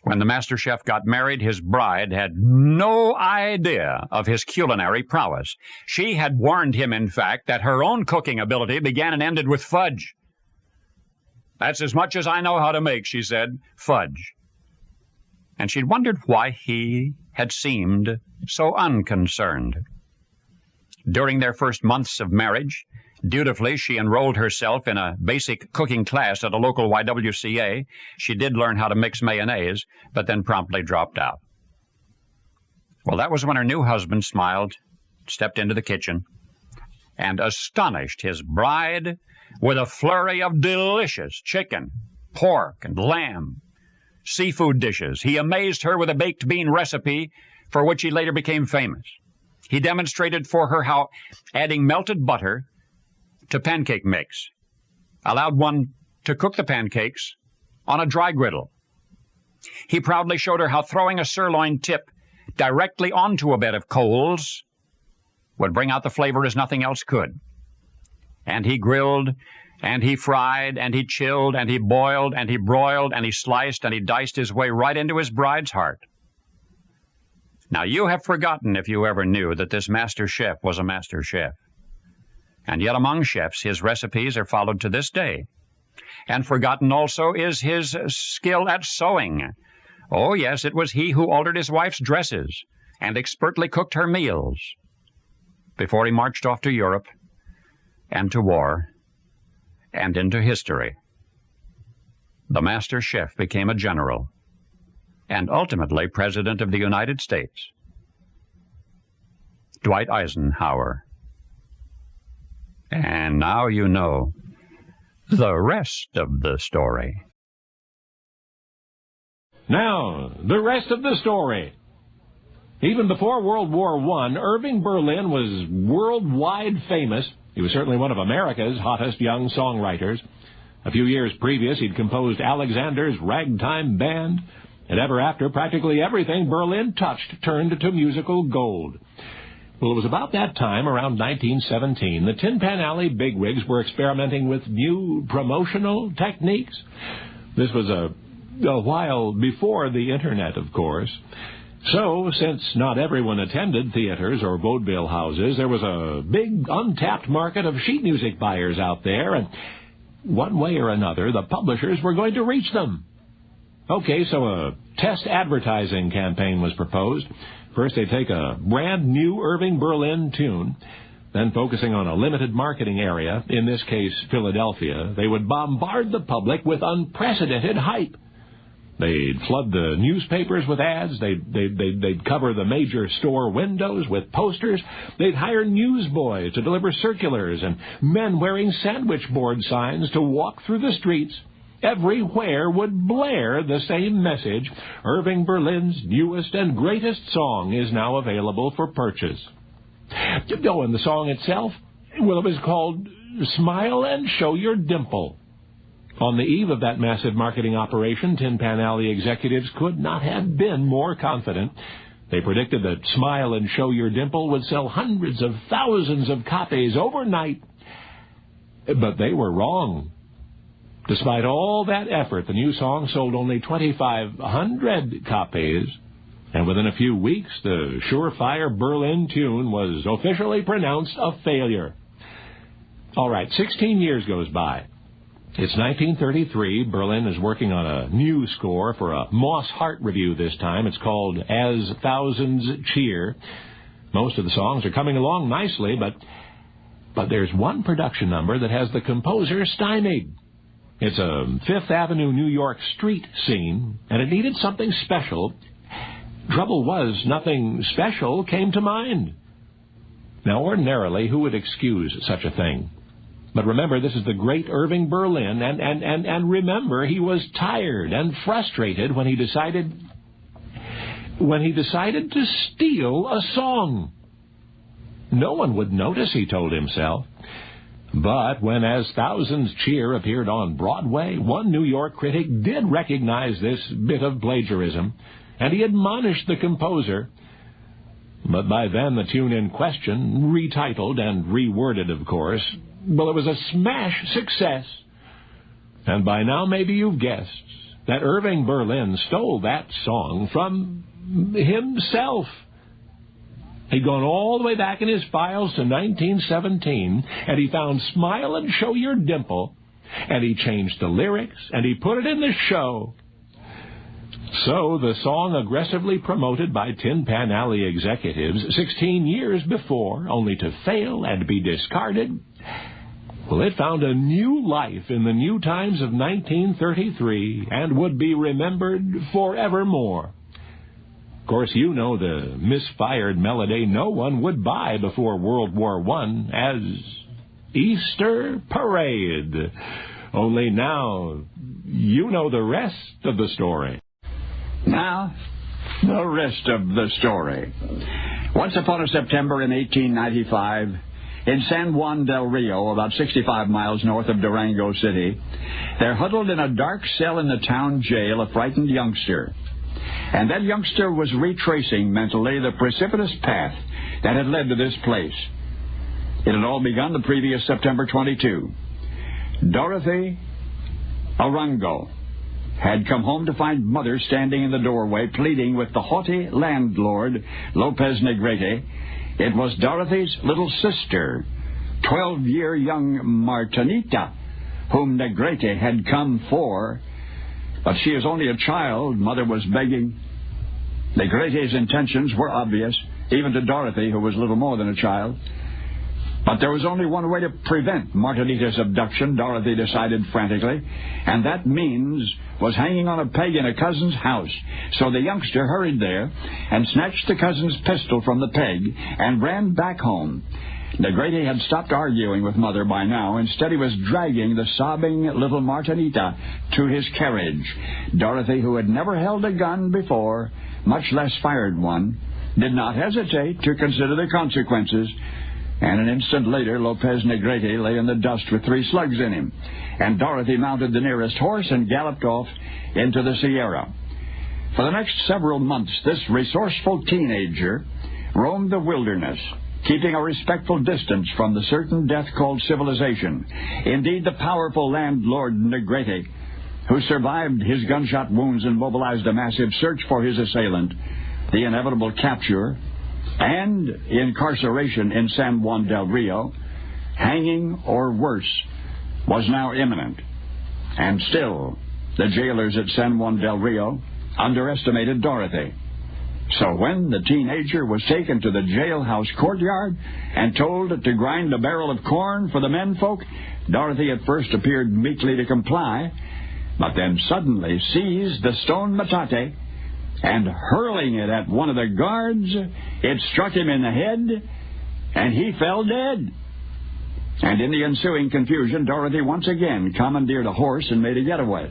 When the master chef got married, his bride had no idea of his culinary prowess. She had warned him, in fact, that her own cooking ability began and ended with fudge. "That's as much as I know how to make," she said, "fudge." And she'd wondered why he had seemed so unconcerned. During their first months of marriage, dutifully, she enrolled herself in a basic cooking class at a local YWCA. She did learn how to mix mayonnaise, but then promptly dropped out. Well, that was when her new husband smiled, stepped into the kitchen, and astonished his bride with a flurry of delicious chicken, pork, and lamb, seafood dishes. He amazed her with a baked bean recipe for which he later became famous. He demonstrated for her how adding melted butter to pancake mix allowed one to cook the pancakes on a dry griddle. He proudly showed her how throwing a sirloin tip directly onto a bed of coals would bring out the flavor as nothing else could. And he grilled, and he fried, and he chilled, and he boiled, and he broiled, and he sliced, and he diced his way right into his bride's heart. Now, you have forgotten, if you ever knew, that this master chef was a master chef. And yet among chefs, his recipes are followed to this day. And forgotten also is his skill at sewing. Oh, yes, it was he who altered his wife's dresses and expertly cooked her meals before he marched off to Europe and to war and into history. The master chef became a general and ultimately President of the United States. Dwight Eisenhower. And now you know the rest of the story. Now, the rest of the story. Even before World War I, Irving Berlin was worldwide famous. He was certainly one of America's hottest young songwriters. A few years previous, he'd composed Alexander's Ragtime Band, and ever after, practically everything Berlin touched turned to musical gold. Well, it was about that time, around 1917, the Tin Pan Alley bigwigs were experimenting with new promotional techniques. This was a while before the Internet, of course. So, since not everyone attended theaters or vaudeville houses, there was a big untapped market of sheet music buyers out there, and one way or another, the publishers were going to reach them. Okay, so a test advertising campaign was proposed. First, they take a brand new Irving Berlin tune, then focusing on a limited marketing area, in this case Philadelphia, they would bombard the public with unprecedented hype. They'd flood the newspapers with ads. They'd cover the major store windows with posters. They'd hire newsboys to deliver circulars and men wearing sandwich board signs to walk through the streets. Everywhere would blare the same message. Irving Berlin's newest and greatest song is now available for purchase. Oh, and the song itself? Well, it was called Smile and Show Your Dimple. On the eve of that massive marketing operation, Tin Pan Alley executives could not have been more confident. They predicted that Smile and Show Your Dimple would sell hundreds of thousands of copies overnight. But they were wrong. Despite all that effort, the new song sold only 2,500 copies, And within a few weeks, the surefire Berlin tune was officially pronounced a failure. All right, 16 years goes by. It's 1933. Berlin is working on a new score for a Moss Hart revue this time. It's called As Thousands Cheer. Most of the songs are coming along nicely, but there's one production number that has the composer stymied. It's a Fifth Avenue, New York street scene, and it needed something special. Trouble was, nothing special came to mind. Now, ordinarily, who would excuse such a thing? But remember, this is the great Irving Berlin, and remember, he was tired and frustrated when he decided to steal a song. No one would notice, he told himself. But when As Thousands Cheer appeared on Broadway, one New York critic did recognize this bit of plagiarism, and he admonished the composer. But by then the tune in question, retitled and reworded, of course, well, it was a smash success. And by now maybe you've guessed that Irving Berlin stole that song from himself. He'd gone all the way back in his files to 1917, and he found Smile and Show Your Dimple, and he changed the lyrics, and he put it in the show. So the song, aggressively promoted by Tin Pan Alley executives 16 years before, only to fail and be discarded, well, it found a new life in the New Times of 1933 and would be remembered forevermore. Of course, you know the misfired melody no one would buy before World War I as Easter Parade. Only now, you know the rest of the story. Now, the rest of the story. Once upon a September in 1895, in San Juan del Rio, about 65 miles north of Durango City, there huddled in a dark cell in the town jail a frightened youngster. And that youngster was retracing mentally the precipitous path that had led to this place. It had all begun the previous September 22. Dorothy Arango had come home to find Mother standing in the doorway pleading with the haughty landlord, Lopez Negrete. It was Dorothy's little sister, 12-year young Martinita, whom Negrete had come for. But she is only a child, Mother was begging. Negrete's intentions were obvious, even to Dorothy, who was little more than a child. But there was only one way to prevent Martinita's abduction, Dorothy decided frantically, and that means was hanging on a peg in a cousin's house. So the youngster hurried there and snatched the cousin's pistol from the peg and ran back home. Negrete had stopped arguing with Mother by now. Instead, he was dragging the sobbing little Martinita to his carriage. Dorothy, who had never held a gun before, much less fired one, did not hesitate to consider the consequences. And an instant later, Lopez Negrete lay in the dust with 3 slugs in him. And Dorothy mounted the nearest horse and galloped off into the Sierra. For the next several months, this resourceful teenager roamed the wilderness, keeping a respectful distance from the certain death called civilization. Indeed, the powerful landlord Negrete, who survived his gunshot wounds and mobilized a massive search for his assailant, the inevitable capture and incarceration in San Juan del Rio, hanging or worse, was now imminent. And still, the jailers at San Juan del Rio underestimated Dorothy. So when the teenager was taken to the jailhouse courtyard and told to grind a barrel of corn for the menfolk, Dorothy at first appeared meekly to comply, but then suddenly seized the stone metate and hurling it at one of the guards, it struck him in the head, and he fell dead. And in the ensuing confusion, Dorothy once again commandeered a horse and made a getaway.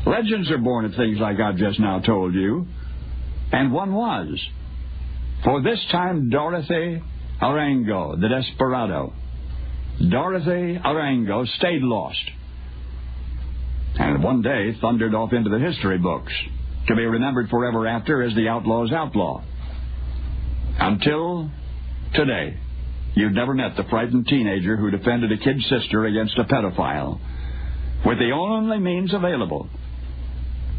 Legends are born of things like I've just now told you, and one was. For this time, Dorothy Arango, the desperado, Dorothy Arango stayed lost, and one day thundered off into the history books, to be remembered forever after as the outlaw's outlaw. Until today, you've never met the frightened teenager who defended a kid sister against a pedophile with the only means available,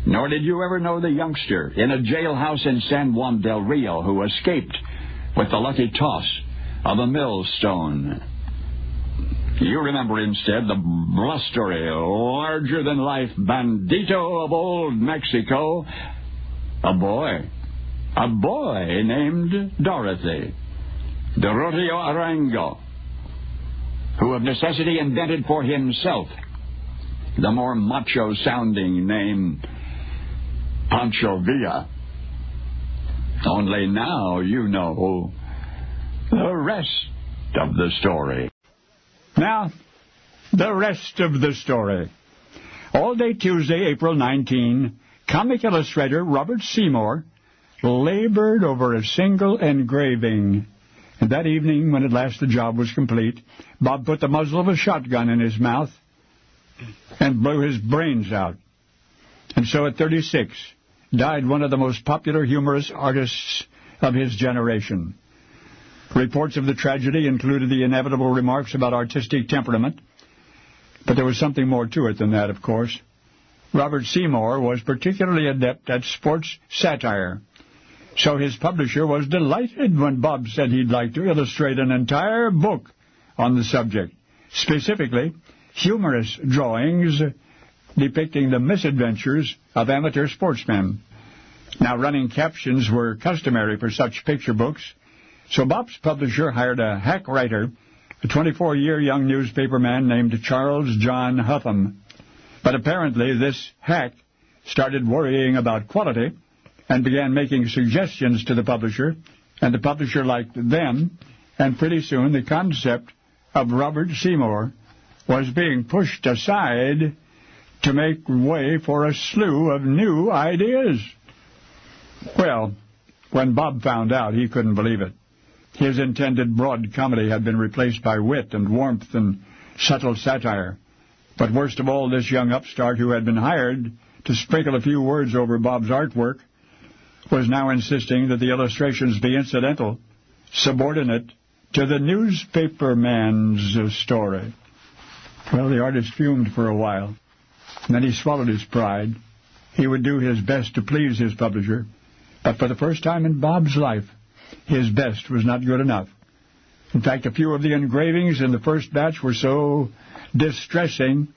Nor did you ever know the youngster in a jailhouse in San Juan del Rio who escaped with the lucky toss of a millstone. You remember instead the blustery, larger-than-life bandito of old Mexico, a boy named Dorothy, Doroteo Arango, who of necessity invented for himself the more macho-sounding name Pancho Villa. Only now you know the rest of the story. Now, the rest of the story. All day Tuesday, April 19, comic illustrator Robert Seymour labored over a single engraving. And that evening, when at last the job was complete, Bob put the muzzle of a shotgun in his mouth and blew his brains out. And so at 36, died one of the most popular humorous artists of his generation. Reports of the tragedy included the inevitable remarks about artistic temperament, but there was something more to it than that, of course. Robert Seymour was particularly adept at sports satire, so his publisher was delighted when Bob said he'd like to illustrate an entire book on the subject, specifically humorous drawings depicting the misadventures of amateur sportsmen. Now, running captions were customary for such picture books, so Bob's publisher hired a hack writer, a 24-year young newspaper man named Charles John Hupham. But apparently this hack started worrying about quality and began making suggestions to the publisher, and the publisher liked them, and pretty soon the concept of Robert Seymour was being pushed aside to make way for a slew of new ideas. Well, when Bob found out, he couldn't believe it. His intended broad comedy had been replaced by wit and warmth and subtle satire. But worst of all, this young upstart who had been hired to sprinkle a few words over Bob's artwork was now insisting that the illustrations be incidental, subordinate to the newspaper man's story. Well, the artist fumed for a while, and then he swallowed his pride. He would do his best to please his publisher, but for the first time in Bob's life, his best was not good enough. In fact, a few of the engravings in the first batch were so distressing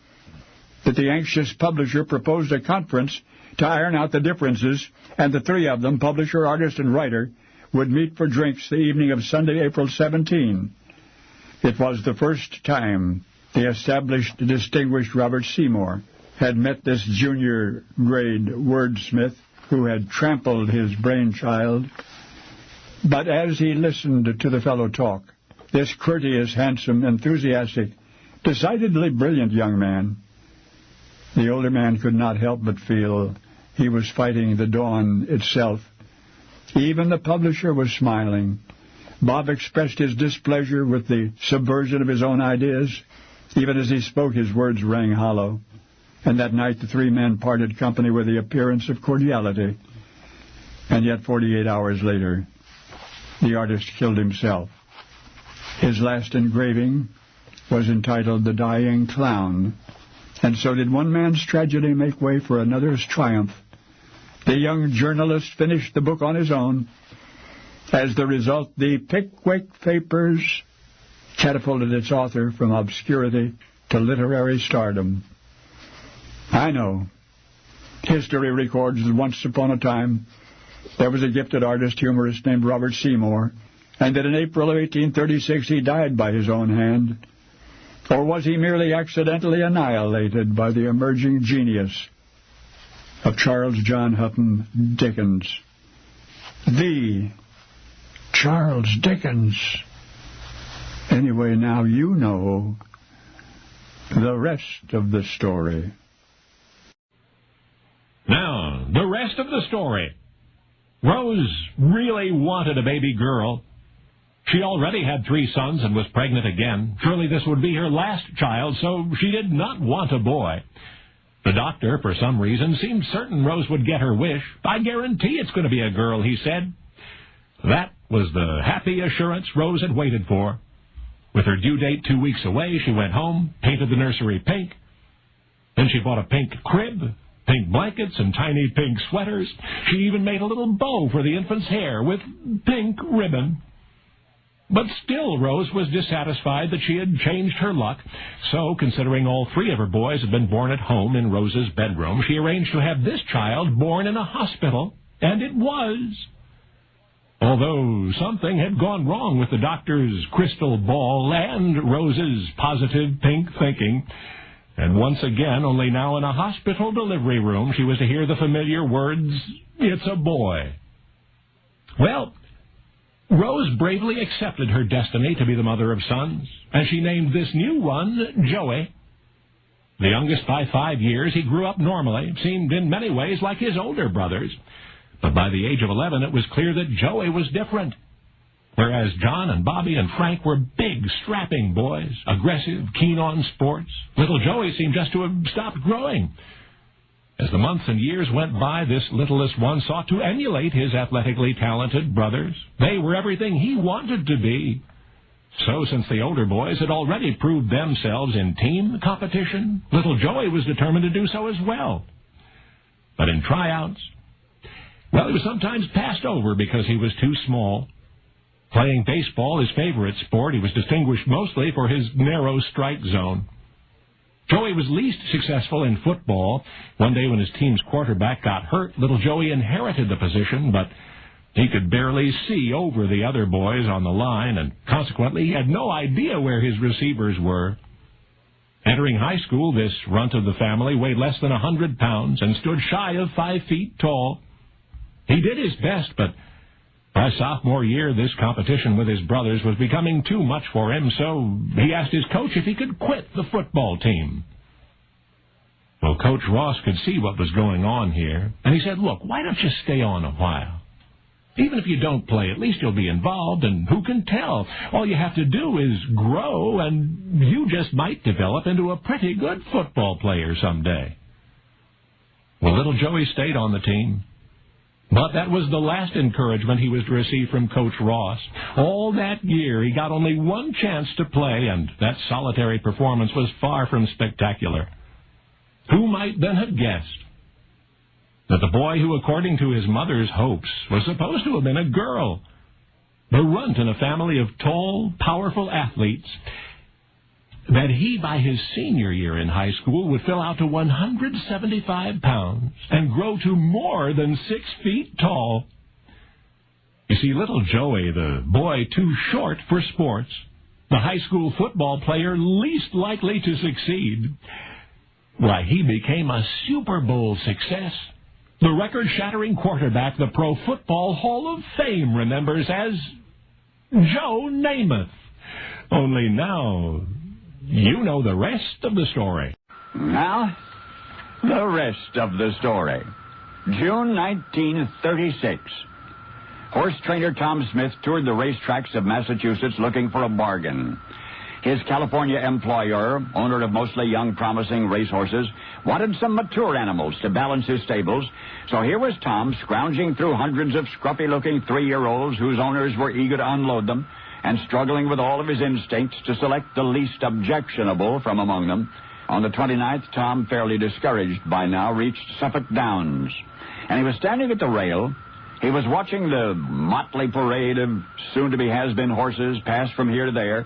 that the anxious publisher proposed a conference to iron out the differences, and the three of them, publisher, artist, and writer, would meet for drinks the evening of Sunday, April 17. It was the first time the established, distinguished Robert Seymour had met this junior-grade wordsmith who had trampled his brainchild. But as he listened to the fellow talk, this courteous, handsome, enthusiastic, decidedly brilliant young man, the older man could not help but feel he was fighting the dawn itself. Even the publisher was smiling. Bob expressed his displeasure with the subversion of his own ideas. Even as he spoke, his words rang hollow. And that night the three men parted company with the appearance of cordiality. And yet 48 hours later, the artist killed himself. His last engraving was entitled The Dying Clown. And so did one man's tragedy make way for another's triumph. The young journalist finished the book on his own. As the result, the Pickwick Papers catapulted its author from obscurity to literary stardom. I know. History records that once upon a time there was a gifted artist, humorist named Robert Seymour, and that in April of 1836 he died by his own hand. Or was he merely accidentally annihilated by the emerging genius of Charles John Hupham Dickens? The Charles Dickens. Anyway, now you know the rest of the story. Now, the rest of the story. Rose really wanted a baby girl. She already had 3 sons and was pregnant again. Surely this would be her last child, so she did not want a boy. The doctor, for some reason, seemed certain Rose would get her wish. I guarantee it's going to be a girl, he said. That was the happy assurance Rose had waited for. With her due date 2 weeks away, she went home, painted the nursery pink. Then she bought a pink crib, pink blankets and tiny pink sweaters. She even made a little bow for the infant's hair with pink ribbon. But still, Rose was dissatisfied that she had changed her luck. So, considering all three of her boys had been born at home in Rose's bedroom, she arranged to have this child born in a hospital. And it was. Although something had gone wrong with the doctor's crystal ball and Rose's positive pink thinking. And once again, only now in a hospital delivery room, she was to hear the familiar words, "It's a boy." Well, Rose bravely accepted her destiny to be the mother of sons, and she named this new one Joey. The youngest by 5 years, he grew up normally, seemed in many ways like his older brothers. But by the age of 11, it was clear that Joey was different. Whereas John and Bobby and Frank were big, strapping boys, aggressive, keen on sports, little Joey seemed just to have stopped growing. As the months and years went by, this littlest one sought to emulate his athletically talented brothers. They were everything he wanted to be. So, since the older boys had already proved themselves in team competition, little Joey was determined to do so as well. But in tryouts, well, he was sometimes passed over because he was too small. Playing baseball, his favorite sport, he was distinguished mostly for his narrow strike zone. Joey was least successful in football. One day when his team's quarterback got hurt, little Joey inherited the position, but he could barely see over the other boys on the line, and consequently he had no idea where his receivers were. Entering high school, this runt of the family weighed less than 100 pounds and stood shy of 5 feet tall. He did his best, but by sophomore year, this competition with his brothers was becoming too much for him, so he asked his coach if he could quit the football team. Well, Coach Ross could see what was going on here, and he said, "Look, why don't you stay on a while? Even if you don't play, at least you'll be involved, and who can tell? All you have to do is grow, and you just might develop into a pretty good football player someday." Well, little Joey stayed on the team. But that was the last encouragement he was to receive from Coach Ross. All that year, he got only one chance to play, and that solitary performance was far from spectacular. Who might then have guessed that the boy who, according to his mother's hopes, was supposed to have been a girl, the runt in a family of tall, powerful athletes, that he, by his senior year in high school, would fill out to 175 pounds and grow to more than 6 feet tall. You see, little Joey, the boy too short for sports, the high school football player least likely to succeed, why, he became a Super Bowl success. The record-shattering quarterback the Pro Football Hall of Fame remembers as Joe Namath. Only now, you know the rest of the story. Now, the rest of the story. June 1936. Horse trainer Tom Smith toured the racetracks of Massachusetts looking for a bargain. His California employer, owner of mostly young, promising racehorses, wanted some mature animals to balance his stables, so here was Tom scrounging through hundreds of scruffy-looking 3-year-olds whose owners were eager to unload them, and struggling with all of his instincts to select the least objectionable from among them. On the 29th, Tom, fairly discouraged by now, reached Suffolk Downs, and he was standing at the rail. He was watching the motley parade of soon-to-be has-been horses pass from here to there,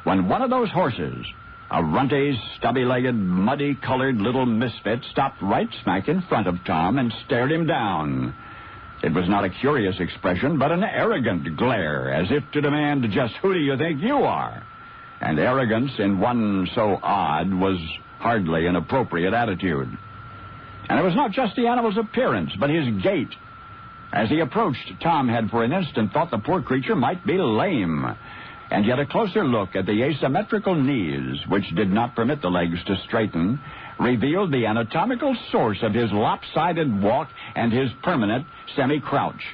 when one of those horses, a runty, stubby-legged, muddy-colored little misfit, stopped right smack in front of Tom and stared him down. It was not a curious expression, but an arrogant glare, as if to demand, just who do you think you are? And arrogance in one so odd was hardly an appropriate attitude. And it was not just the animal's appearance, but his gait. As he approached, Tom had for an instant thought the poor creature might be lame. And yet a closer look at the asymmetrical knees, which did not permit the legs to straighten, revealed the anatomical source of his lopsided walk and his permanent semi-crouch.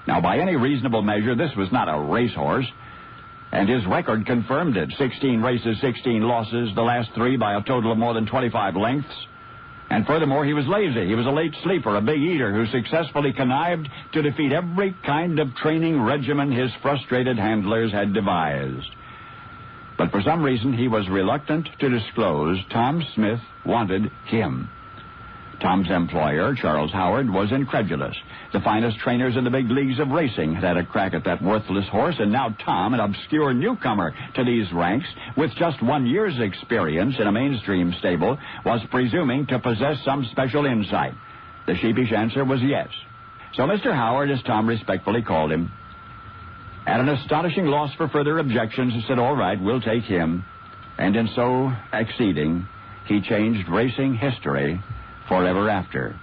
Now, by any reasonable measure, this was not a racehorse, and his record confirmed it. 16 races, 16 losses, the last 3 by a total of more than 25 lengths. And furthermore, he was lazy. He was a late sleeper, a big eater who successfully connived to defeat every kind of training regimen his frustrated handlers had devised. But for some reason, he was reluctant to disclose Tom Smith wanted him. Tom's employer, Charles Howard, was incredulous. The finest trainers in the big leagues of racing had had a crack at that worthless horse, and now Tom, an obscure newcomer to these ranks, with just 1 year's experience in a mainstream stable, was presuming to possess some special insight. The sheepish answer was yes. So Mr. Howard, as Tom respectfully called him, at an astonishing loss for further objections, said, "All right, we'll take him." And in so acceding, he changed racing history forever after.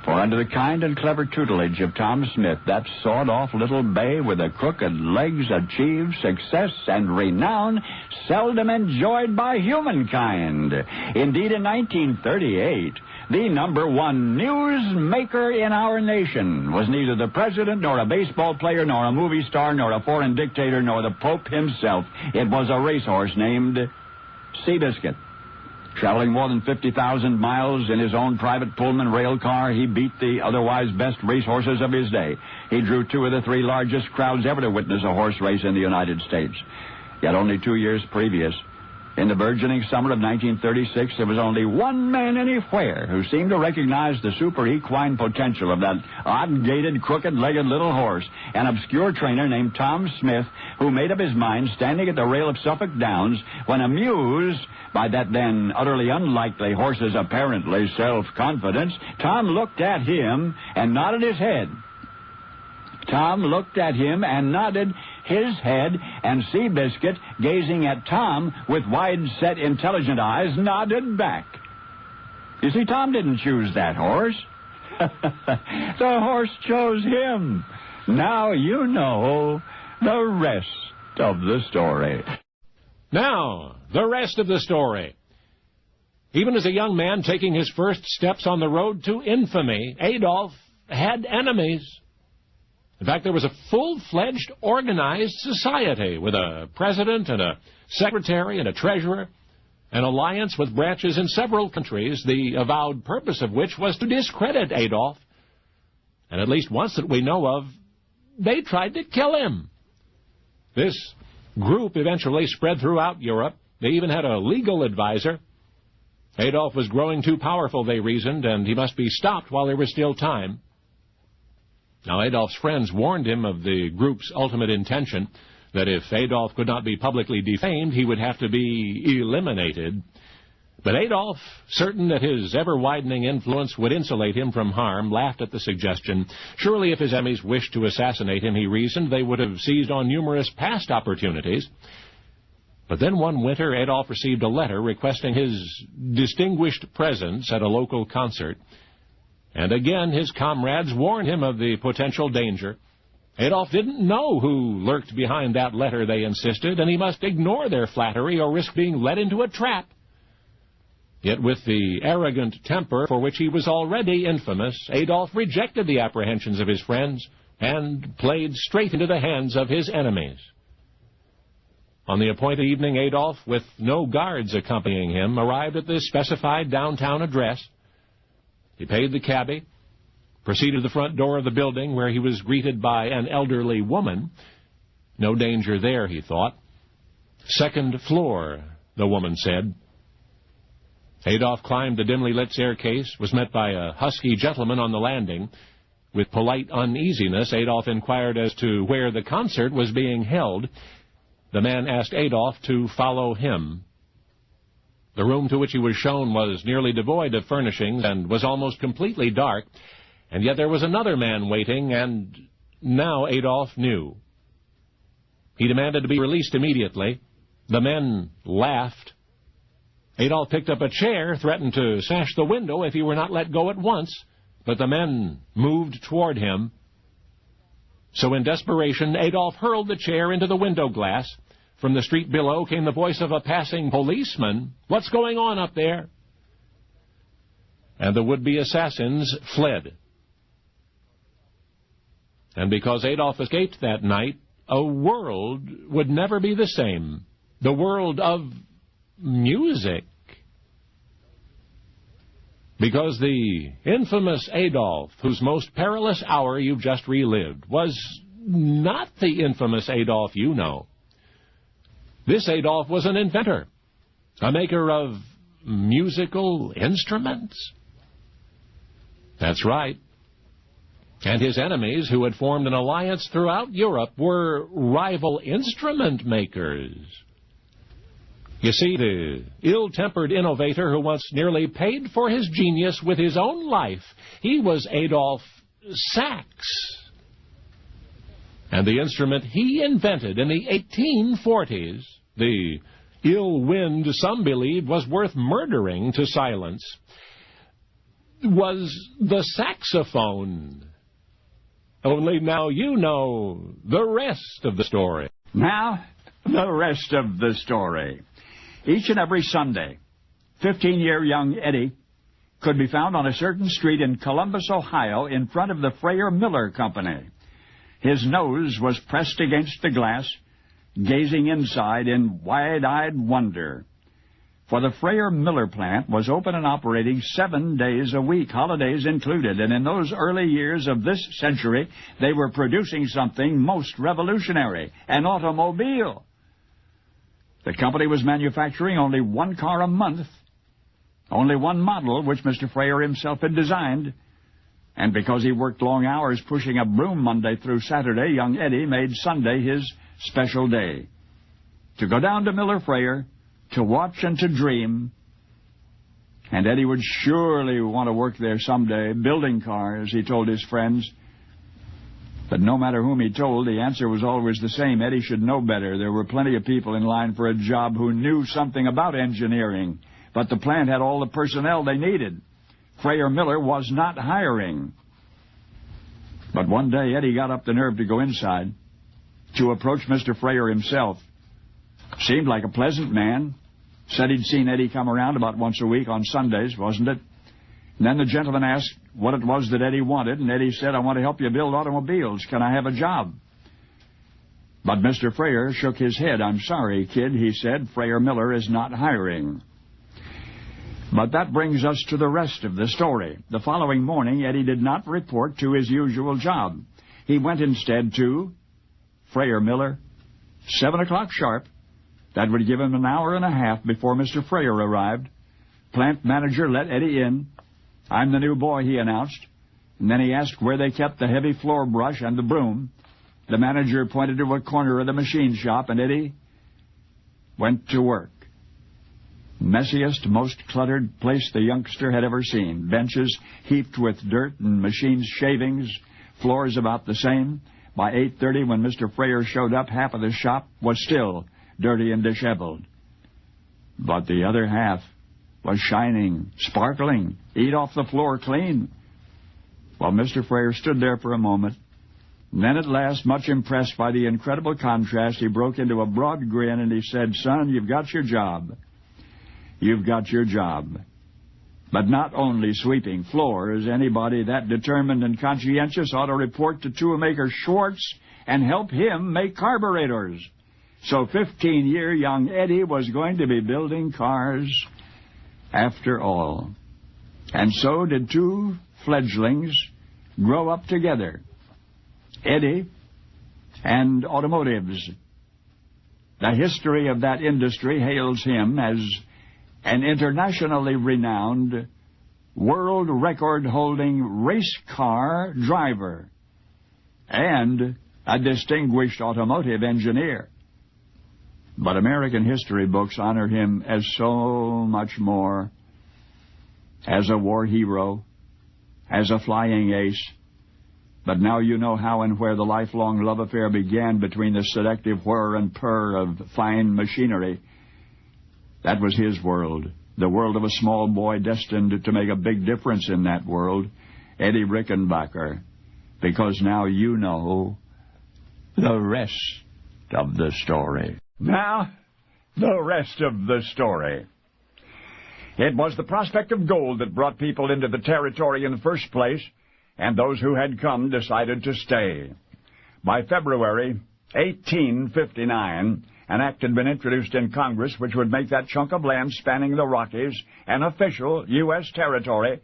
For under the kind and clever tutelage of Tom Smith, that sawed-off little bay with the crooked legs achieved success and renown seldom enjoyed by humankind. Indeed, in 1938, the #1 newsmaker in our nation was neither the president, nor a baseball player, nor a movie star, nor a foreign dictator, nor the Pope himself. It was a racehorse named Seabiscuit. Traveling more than 50,000 miles in his own private Pullman rail car, he beat the otherwise best racehorses of his day. He drew 2 of the 3 largest crowds ever to witness a horse race in the United States. Yet only 2 years previous, in the burgeoning summer of 1936, there was only one man anywhere who seemed to recognize the super equine potential of that odd-gaited, crooked-legged little horse, an obscure trainer named Tom Smith, who made up his mind standing at the rail of Suffolk Downs when, amused by that then utterly unlikely horse's apparently self-confidence, Tom looked at him and nodded his head. Tom looked at him and nodded his head, and Seabiscuit, gazing at Tom with wide-set, intelligent eyes, nodded back. You see, Tom didn't choose that horse. The horse chose him. Now you know the rest of the story. Now, the rest of the story. Even as a young man taking his first steps on the road to infamy, Adolf had enemies. In fact, there was a full-fledged organized society with a president and a secretary and a treasurer, an alliance with branches in several countries, the avowed purpose of which was to discredit Adolf. And at least once that we know of, they tried to kill him. This group eventually spread throughout Europe. They even had a legal advisor. Adolf was growing too powerful, they reasoned, and he must be stopped while there was still time. Now, Adolf's friends warned him of the group's ultimate intention, that if Adolf could not be publicly defamed, he would have to be eliminated. But Adolf, certain that his ever-widening influence would insulate him from harm, laughed at the suggestion. Surely if his enemies wished to assassinate him, he reasoned, they would have seized on numerous past opportunities. But then one winter, Adolf received a letter requesting his distinguished presence at a local concert. And again, his comrades warned him of the potential danger. Adolf didn't know who lurked behind that letter, they insisted, and he must ignore their flattery or risk being led into a trap. Yet with the arrogant temper for which he was already infamous, Adolf rejected the apprehensions of his friends and played straight into the hands of his enemies. On the appointed evening, Adolf, with no guards accompanying him, arrived at the specified downtown address. He paid the cabbie, proceeded to the front door of the building, where he was greeted by an elderly woman. No danger there, he thought. "Second floor," the woman said. Adolf climbed the dimly lit staircase, was met by a husky gentleman on the landing. With polite uneasiness, Adolf inquired as to where the concert was being held. The man asked Adolf to follow him. The room to which he was shown was nearly devoid of furnishings and was almost completely dark, and yet there was another man waiting, and now Adolf knew. He demanded to be released immediately. The men laughed. Adolf picked up a chair, threatened to smash the window if he were not let go at once, but the men moved toward him. So in desperation, Adolf hurled the chair into the window glass. From the street below came the voice of a passing policeman. "What's going on up there?" And the would-be assassins fled. And because Adolf escaped that night, a world would never be the same. The world of music. Because the infamous Adolf, whose most perilous hour you've just relived, was not the infamous Adolf you know. This Adolf was an inventor, a maker of musical instruments. That's right. And his enemies, who had formed an alliance throughout Europe, were rival instrument makers. You see, the ill-tempered innovator who once nearly paid for his genius with his own life, he was Adolphe Sax. And the instrument he invented in the 1840s, the ill wind some believed was worth murdering to silence, was the saxophone. Only now you know the rest of the story. Now, the rest of the story. Each and every Sunday, 15-year young Eddie could be found on a certain street in Columbus, Ohio, in front of the Freyer Miller Company. His nose was pressed against the glass, gazing inside in wide-eyed wonder. For the Freyer Miller plant was open and operating 7 days a week, holidays included, and in those early years of this century, they were producing something most revolutionary, an automobile. The company was manufacturing only one car a month, only one model, which Mr. Freyer himself had designed. And because he worked long hours pushing a broom Monday through Saturday, young Eddie made Sunday his special day. To go down to Miller Freyer, to watch and to dream. And Eddie would surely want to work there someday, building cars, he told his friends. But no matter whom he told, the answer was always the same. Eddie should know better. There were plenty of people in line for a job who knew something about engineering, but the plant had all the personnel they needed. Freyer Miller was not hiring. But one day, Eddie got up the nerve to go inside, to approach Mr. Freyer himself. Seemed like a pleasant man. Said he'd seen Eddie come around about once a week on Sundays, wasn't it? And then the gentleman asked what it was that Eddie wanted, and Eddie said, "I want to help you build automobiles. Can I have a job?" But Mr. Freyer shook his head. "I'm sorry, kid," he said. "Freyer Miller is not hiring." But that brings us to the rest of the story. The following morning, Eddie did not report to his usual job. He went instead to Freyer Miller, 7 o'clock sharp. That would give him an hour and a half before Mr. Freyer arrived. Plant manager let Eddie in. "I'm the new boy," he announced. And then he asked where they kept the heavy floor brush and the broom. The manager pointed to a corner of the machine shop, and Eddie went to work. Messiest, most cluttered place the youngster had ever seen. Benches heaped with dirt and machines' shavings, floors about the same. By 8:30, when Mr. Freyer showed up, half of the shop was still dirty and disheveled. But the other half was shining, sparkling, eat off the floor clean. Well, Mr. Freyer stood there for a moment. And then at last, much impressed by the incredible contrast, he broke into a broad grin and he said, "Son, you've got your job. You've got your job. But not only sweeping floors. Anybody that determined and conscientious ought to report to toolmaker Schwartz and help him make carburetors." So 15-year young Eddie was going to be building cars after all. And so did two fledglings grow up together, Eddie and automotives. The history of that industry hails him as an internationally renowned, world record-holding race car driver and a distinguished automotive engineer. But American history books honor him as so much more, as a war hero, as a flying ace. But now you know how and where the lifelong love affair began between the seductive whir and purr of fine machinery. That was his world, the world of a small boy destined to make a big difference in that world, Eddie Rickenbacker. Because now you know the rest of the story. Now, the rest of the story. It was the prospect of gold that brought people into the territory in the first place, and those who had come decided to stay. By February 1859, an act had been introduced in Congress which would make that chunk of land spanning the Rockies an official U.S. territory.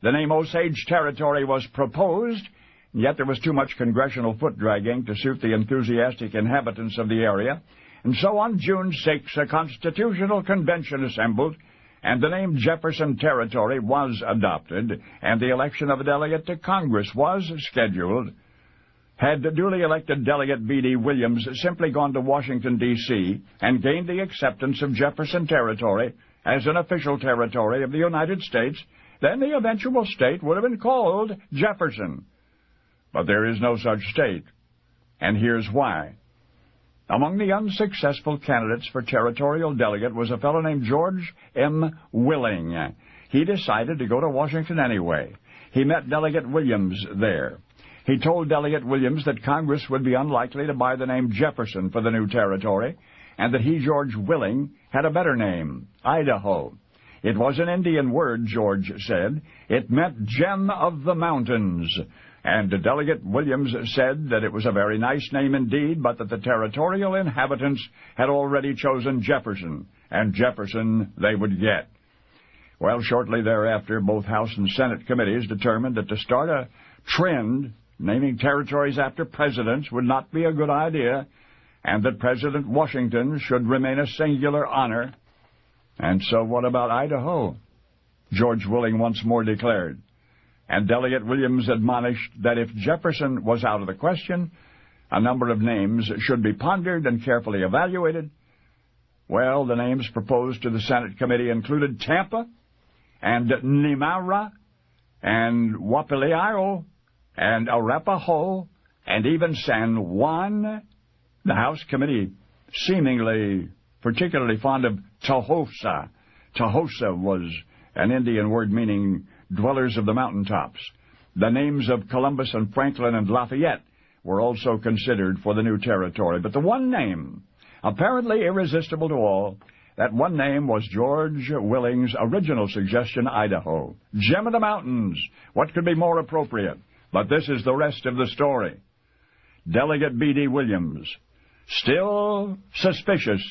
The name Osage Territory was proposed, yet there was too much congressional foot-dragging to suit the enthusiastic inhabitants of the area. And so on June 6, a constitutional convention assembled and the name Jefferson Territory was adopted, and the election of a delegate to Congress was scheduled, had the duly elected delegate B.D. Williams simply gone to Washington, D.C., and gained the acceptance of Jefferson Territory as an official territory of the United States, then the eventual state would have been called Jefferson. But there is no such state, and here's why. Among the unsuccessful candidates for territorial delegate was a fellow named George M. Willing. He decided to go to Washington anyway. He met Delegate Williams there. He told Delegate Williams that Congress would be unlikely to buy the name Jefferson for the new territory, and that he, George Willing, had a better name, Idaho. It was an Indian word, George said. It meant gem of the mountains. And Delegate Williams said that it was a very nice name indeed, but that the territorial inhabitants had already chosen Jefferson, and Jefferson they would get. Well, shortly thereafter, both House and Senate committees determined that to start a trend naming territories after presidents would not be a good idea, and that President Washington should remain a singular honor. And so what about Idaho? George Willing once more declared. And Delegate Williams admonished that if Jefferson was out of the question, a number of names should be pondered and carefully evaluated. Well, the names proposed to the Senate committee included Tampa, and Nimara, and Wapeleo, and Arapahoe, and even San Juan. The House committee seemingly particularly fond of Tahosa. Tahosa was an Indian word meaning dwellers of the mountaintops. The names of Columbus and Franklin and Lafayette were also considered for the new territory. But the one name, apparently irresistible to all, that one name was George Willing's original suggestion, Idaho. Gem of the mountains. What could be more appropriate? But this is the rest of the story. Delegate B.D. Williams, still suspicious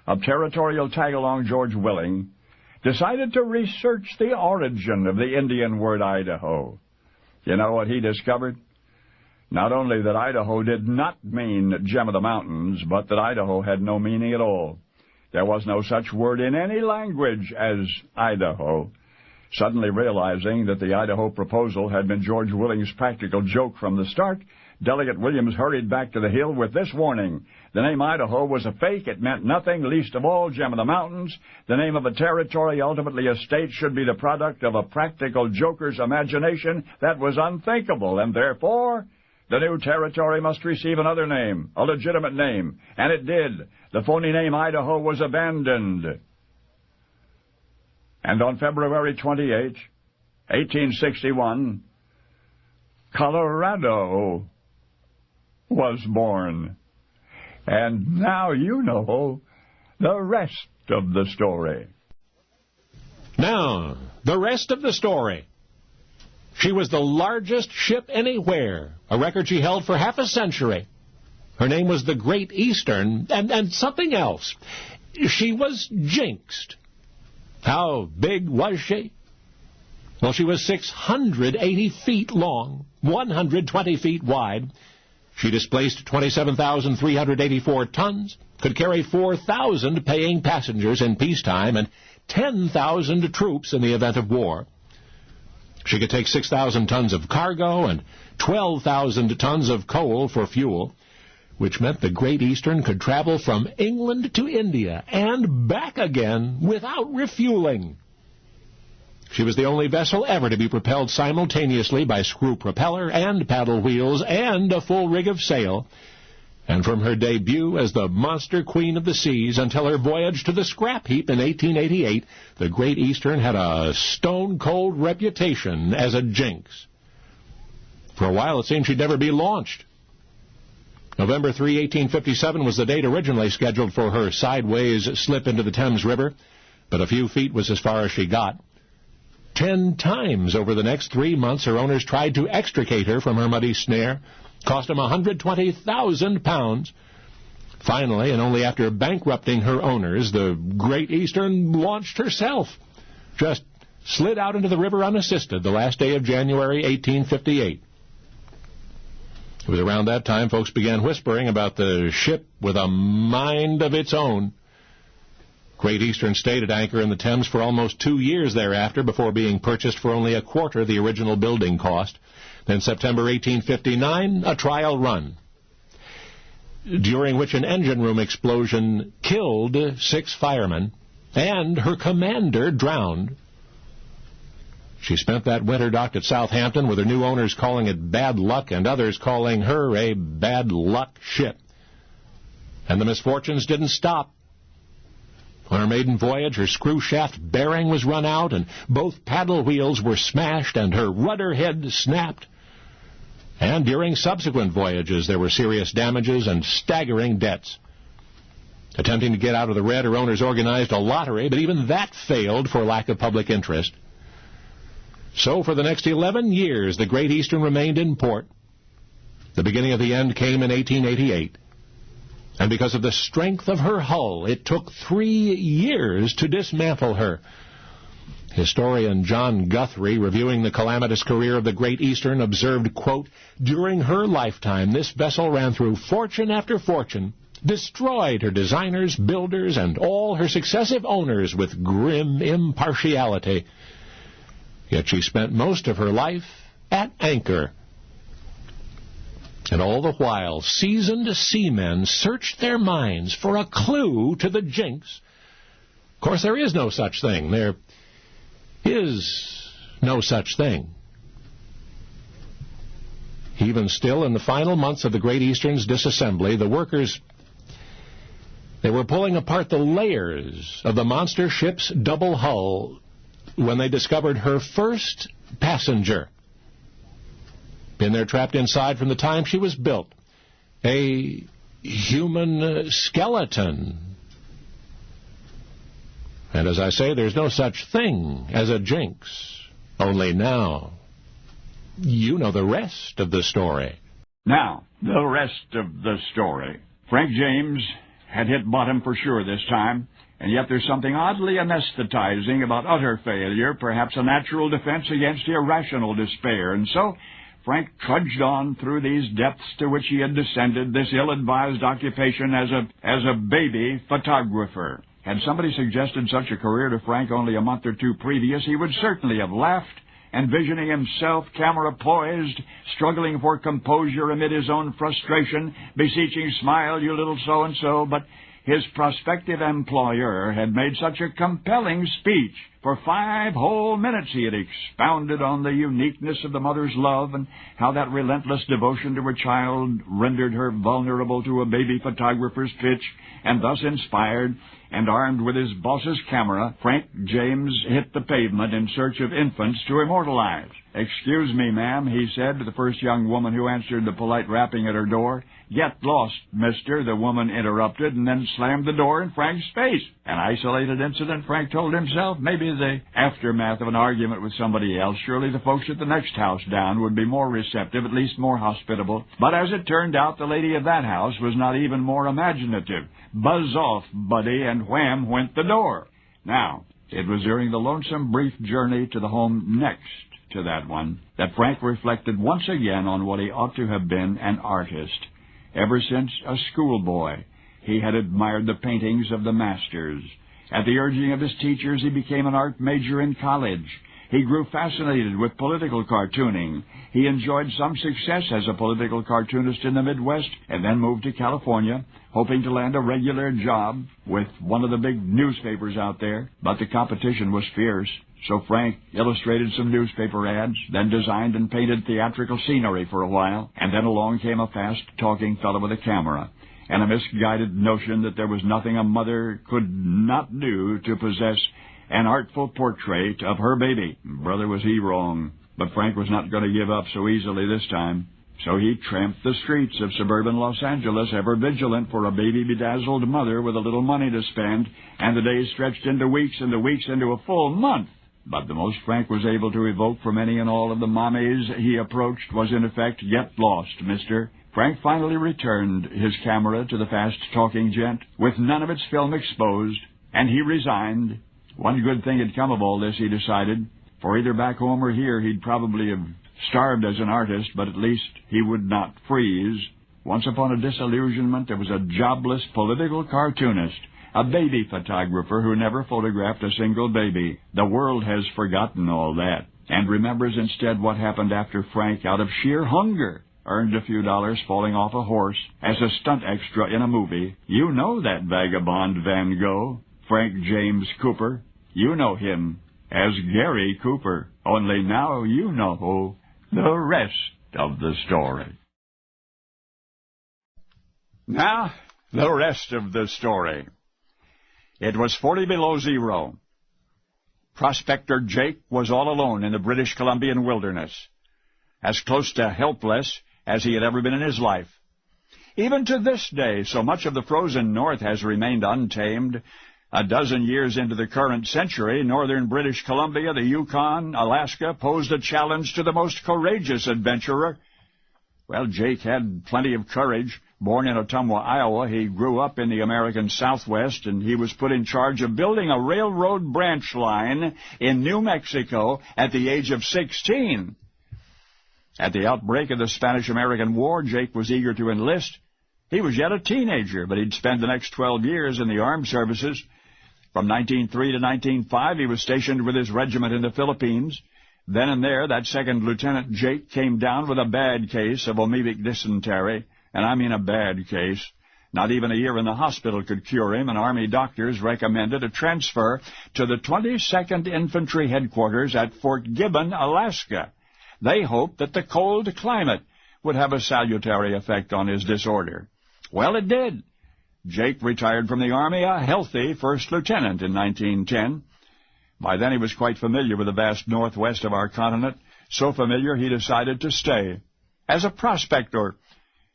of territorial tag-along George Willing, decided to research the origin of the Indian word Idaho. You know what he discovered? Not only that Idaho did not mean gem of the mountains, but that Idaho had no meaning at all. There was no such word in any language as Idaho. Suddenly realizing that the Idaho proposal had been George Willing's practical joke from the start, Delegate Williams hurried back to the Hill with this warning. The name Idaho was a fake. It meant nothing, least of all gem of the mountains. The name of a territory, ultimately a state, should be the product of a practical joker's imagination that was unthinkable, and therefore the new territory must receive another name, a legitimate name. And it did. The phony name Idaho was abandoned. And on February 28, 1861, Colorado was born. And now you know the rest of the story. Now, the rest of the story. She was the largest ship anywhere, a record she held for half a century. Her name was the Great Eastern, and something else. She was jinxed. How big was she? Well, she was 680 feet long, 120 feet wide. She displaced 27,384 tons, could carry 4,000 paying passengers in peacetime, and 10,000 troops in the event of war. She could take 6,000 tons of cargo and 12,000 tons of coal for fuel, which meant the Great Eastern could travel from England to India and back again without refueling. She was the only vessel ever to be propelled simultaneously by screw propeller and paddle wheels and a full rig of sail. And from her debut as the monster queen of the seas until her voyage to the scrap heap in 1888, the Great Eastern had a stone-cold reputation as a jinx. For a while, it seemed she'd never be launched. November 3, 1857 was the date originally scheduled for her sideways slip into the Thames River, but a few feet was as far as she got. 10 times over the next 3 months, her owners tried to extricate her from her muddy snare, cost them £120,000. Finally, and only after bankrupting her owners, the Great Eastern launched herself. Just slid out into the river unassisted the last day of January 1858. It was around that time folks began whispering about the ship with a mind of its own. Great Eastern stayed at anchor in the Thames for almost 2 years thereafter before being purchased for only a quarter the original building cost. Then September 1859, a trial run, during which an engine room explosion killed 6 firemen and her commander drowned. She spent that winter docked at Southampton with her new owners calling it bad luck and others calling her a bad luck ship. And the misfortunes didn't stop. On her maiden voyage, her screw shaft bearing was run out, and both paddle wheels were smashed, and her rudder head snapped. And during subsequent voyages, there were serious damages and staggering debts. Attempting to get out of the red, her owners organized a lottery, but even that failed for lack of public interest. So for the next 11 years, the Great Eastern remained in port. The beginning of the end came in 1888. And because of the strength of her hull, it took 3 years to dismantle her. Historian John Guthrie, reviewing the calamitous career of the Great Eastern, observed, quote, "During her lifetime, this vessel ran through fortune after fortune, destroyed her designers, builders, and all her successive owners with grim impartiality. Yet she spent most of her life at anchor." And all the while, seasoned seamen searched their minds for a clue to the jinx. Of course, there is no such thing. There is no such thing. Even still, in the final months of the Great Eastern's disassembly, the workers, they were pulling apart the layers of the monster ship's double hull when they discovered her first passenger. Been there trapped inside from the time she was built. A human skeleton. And as I say, there's no such thing as a jinx. Only now, you know the rest of the story. Now, the rest of the story. Frank James had hit bottom for sure this time, and yet there's something oddly anesthetizing about utter failure, perhaps a natural defense against irrational despair. And so Frank trudged on through these depths to which he had descended, this ill-advised occupation as a baby photographer. Had somebody suggested such a career to Frank only a month or two previous, he would certainly have laughed, envisioning himself, camera poised, struggling for composure amid his own frustration, beseeching, "Smile, you little so-and-so," but his prospective employer had made such a compelling speech. For 5 whole minutes he had expounded on the uniqueness of the mother's love and how that relentless devotion to her child rendered her vulnerable to a baby photographer's pitch, and thus inspired and armed with his boss's camera, Frank James hit the pavement in search of infants to immortalize. "Excuse me, ma'am," he said to the first young woman who answered the polite rapping at her door. "Get lost, mister," the woman interrupted, and then slammed the door in Frank's face. An isolated incident, Frank told himself, maybe the aftermath of an argument with somebody else. Surely the folks at the next house down would be more receptive, at least more hospitable. But as it turned out, the lady of that house was not even more imaginative. "Buzz off, buddy," and wham went the door. Now, it was during the lonesome brief journey to the home next to that one that Frank reflected once again on what he ought to have been, an artist. Ever since a schoolboy, he had admired the paintings of the masters. At the urging of his teachers, he became an art major in college. He grew fascinated with political cartooning. He enjoyed some success as a political cartoonist in the Midwest and then moved to California, hoping to land a regular job with one of the big newspapers out there. But the competition was fierce. So Frank illustrated some newspaper ads, then designed and painted theatrical scenery for a while, and then along came a fast-talking fellow with a camera, and a misguided notion that there was nothing a mother could not do to possess an artful portrait of her baby. Brother, was he wrong. But Frank was not going to give up so easily this time. So he tramped the streets of suburban Los Angeles, ever vigilant for a baby-bedazzled mother with a little money to spend, and the days stretched into weeks and the weeks into a full month. But the most Frank was able to evoke from any and all of the mommies he approached was, in effect, "Get lost, mister." Frank finally returned his camera to the fast-talking gent, with none of its film exposed, and he resigned. One good thing had come of all this, he decided, for either back home or here he'd probably have starved as an artist, but at least he would not freeze. Once upon a disillusionment, there was a jobless political cartoonist, a baby photographer who never photographed a single baby. The world has forgotten all that and remembers instead what happened after Frank, out of sheer hunger, earned a few dollars falling off a horse as a stunt extra in a movie. You know that vagabond Van Gogh, Frank James Cooper. You know him as Gary Cooper. Only now you know the rest of the story. Now, the rest of the story. It was 40 below zero. Prospector Jake was all alone in the British Columbian wilderness, as close to helpless as he had ever been in his life. Even to this day, so much of the frozen north has remained untamed. A dozen years into the current century, northern British Columbia, the Yukon, Alaska, posed a challenge to the most courageous adventurer. Well, Jake had plenty of courage. Born in Ottumwa, Iowa, he grew up in the American Southwest, and he was put in charge of building a railroad branch line in New Mexico at the age of 16. At the outbreak of the Spanish-American War, Jake was eager to enlist. He was yet a teenager, but he'd spend the next 12 years in the armed services. From 1903 to 1905, he was stationed with his regiment in the Philippines. Then and there, that second Lieutenant Jake came down with a bad case of amoebic dysentery. And I mean a bad case. Not even a year in the hospital could cure him, and Army doctors recommended a transfer to the 22nd Infantry Headquarters at Fort Gibbon, Alaska. They hoped that the cold climate would have a salutary effect on his disorder. Well, it did. Jake retired from the Army a healthy first lieutenant in 1910. By then he was quite familiar with the vast northwest of our continent, so familiar he decided to stay as a prospector.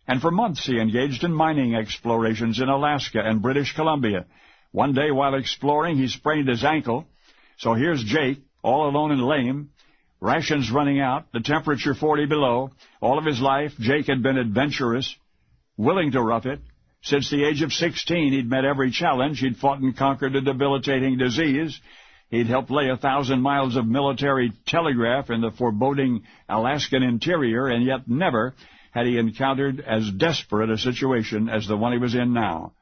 And for months he engaged in mining explorations in Alaska and British Columbia. One day while exploring, he sprained his ankle. So here's Jake, all alone and lame, rations running out, the temperature 40 below. All of his life, Jake had been adventurous, willing to rough it. Since the age of 16, he'd met every challenge. He'd fought and conquered a debilitating disease. He'd helped lay 1,000 miles of military telegraph in the foreboding Alaskan interior, and yet never had he encountered as desperate a situation as the one he was in now.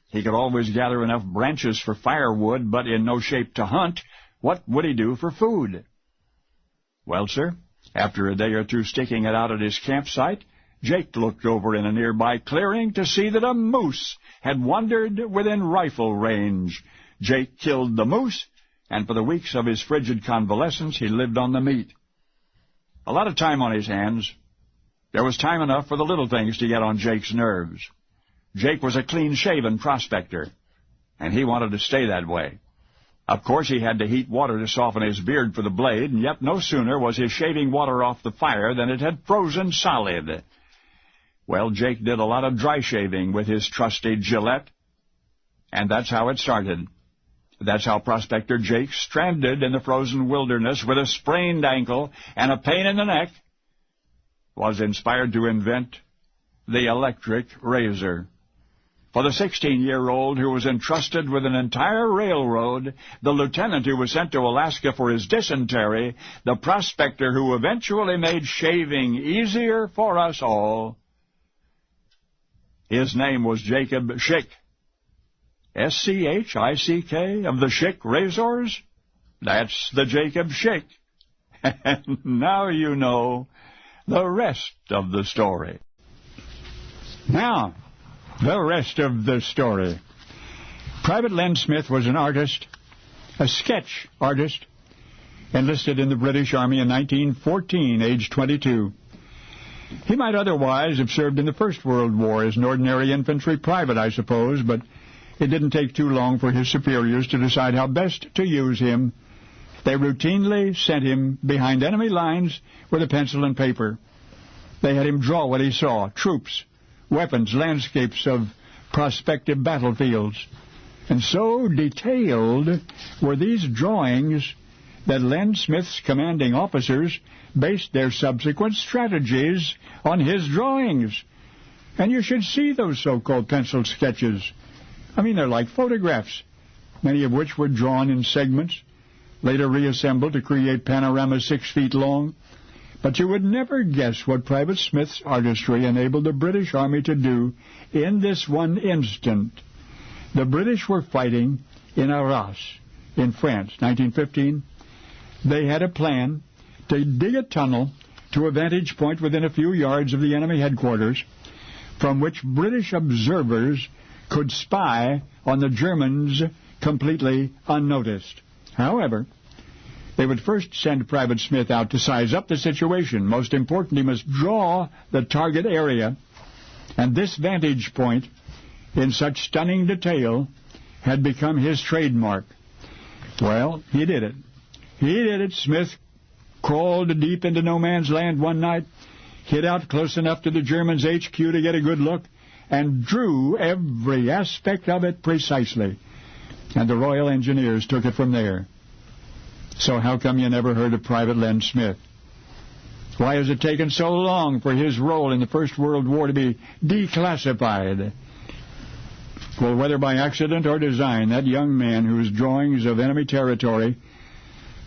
He could always gather enough branches for firewood, but in no shape to hunt. What would he do for food? Well, sir, after a day or two sticking it out at his campsite, Jake looked over in a nearby clearing to see that a moose had wandered within rifle range. Jake killed the moose, and for the weeks of his frigid convalescence, he lived on the meat. A lot of time on his hands. There was time enough for the little things to get on Jake's nerves. Jake was a clean-shaven prospector, and he wanted to stay that way. Of course, he had to heat water to soften his beard for the blade, and yet no sooner was his shaving water off the fire than it had frozen solid. Well, Jake did a lot of dry shaving with his trusty Gillette, and that's how it started. That's how Prospector Jake, stranded in the frozen wilderness with a sprained ankle and a pain in the neck, was inspired to invent the electric razor. For the 16-year-old who was entrusted with an entire railroad, the lieutenant who was sent to Alaska for his dysentery, the prospector who eventually made shaving easier for us all, his name was Jacob Schick. S-C-H-I-C-K, of the Schick Razors? That's the Jacob Schick. And now you know the rest of the story. Now, the rest of the story. Private Len Smith was an artist, a sketch artist, enlisted in the British Army in 1914, age 22. He might otherwise have served in the First World War as an ordinary infantry private, I suppose, but it didn't take too long for his superiors to decide how best to use him. They routinely sent him behind enemy lines with a pencil and paper. They had him draw what he saw, troops, weapons, landscapes of prospective battlefields. And so detailed were these drawings that Len Smith's commanding officers based their subsequent strategies on his drawings. And you should see those so-called pencil sketches. I mean, they're like photographs, many of which were drawn in segments, later reassembled to create panoramas 6 feet long. But you would never guess what Private Smith's artistry enabled the British Army to do in this one instant. The British were fighting in Arras, in France, 1915. They had a plan to dig a tunnel to a vantage point within a few yards of the enemy headquarters, from which British observers could spy on the Germans completely unnoticed. However, they would first send Private Smith out to size up the situation. Most important, he must draw the target area, and this vantage point, in such stunning detail, had become his trademark. Well, he did it. He did it. Smith crawled deep into no man's land one night, hid out close enough to the Germans' HQ to get a good look, and drew every aspect of it precisely. And the Royal Engineers took it from there. So how come you never heard of Private Len Smith? Why has it taken so long for his role in the First World War to be declassified? Well, whether by accident or design, that young man whose drawings of enemy territory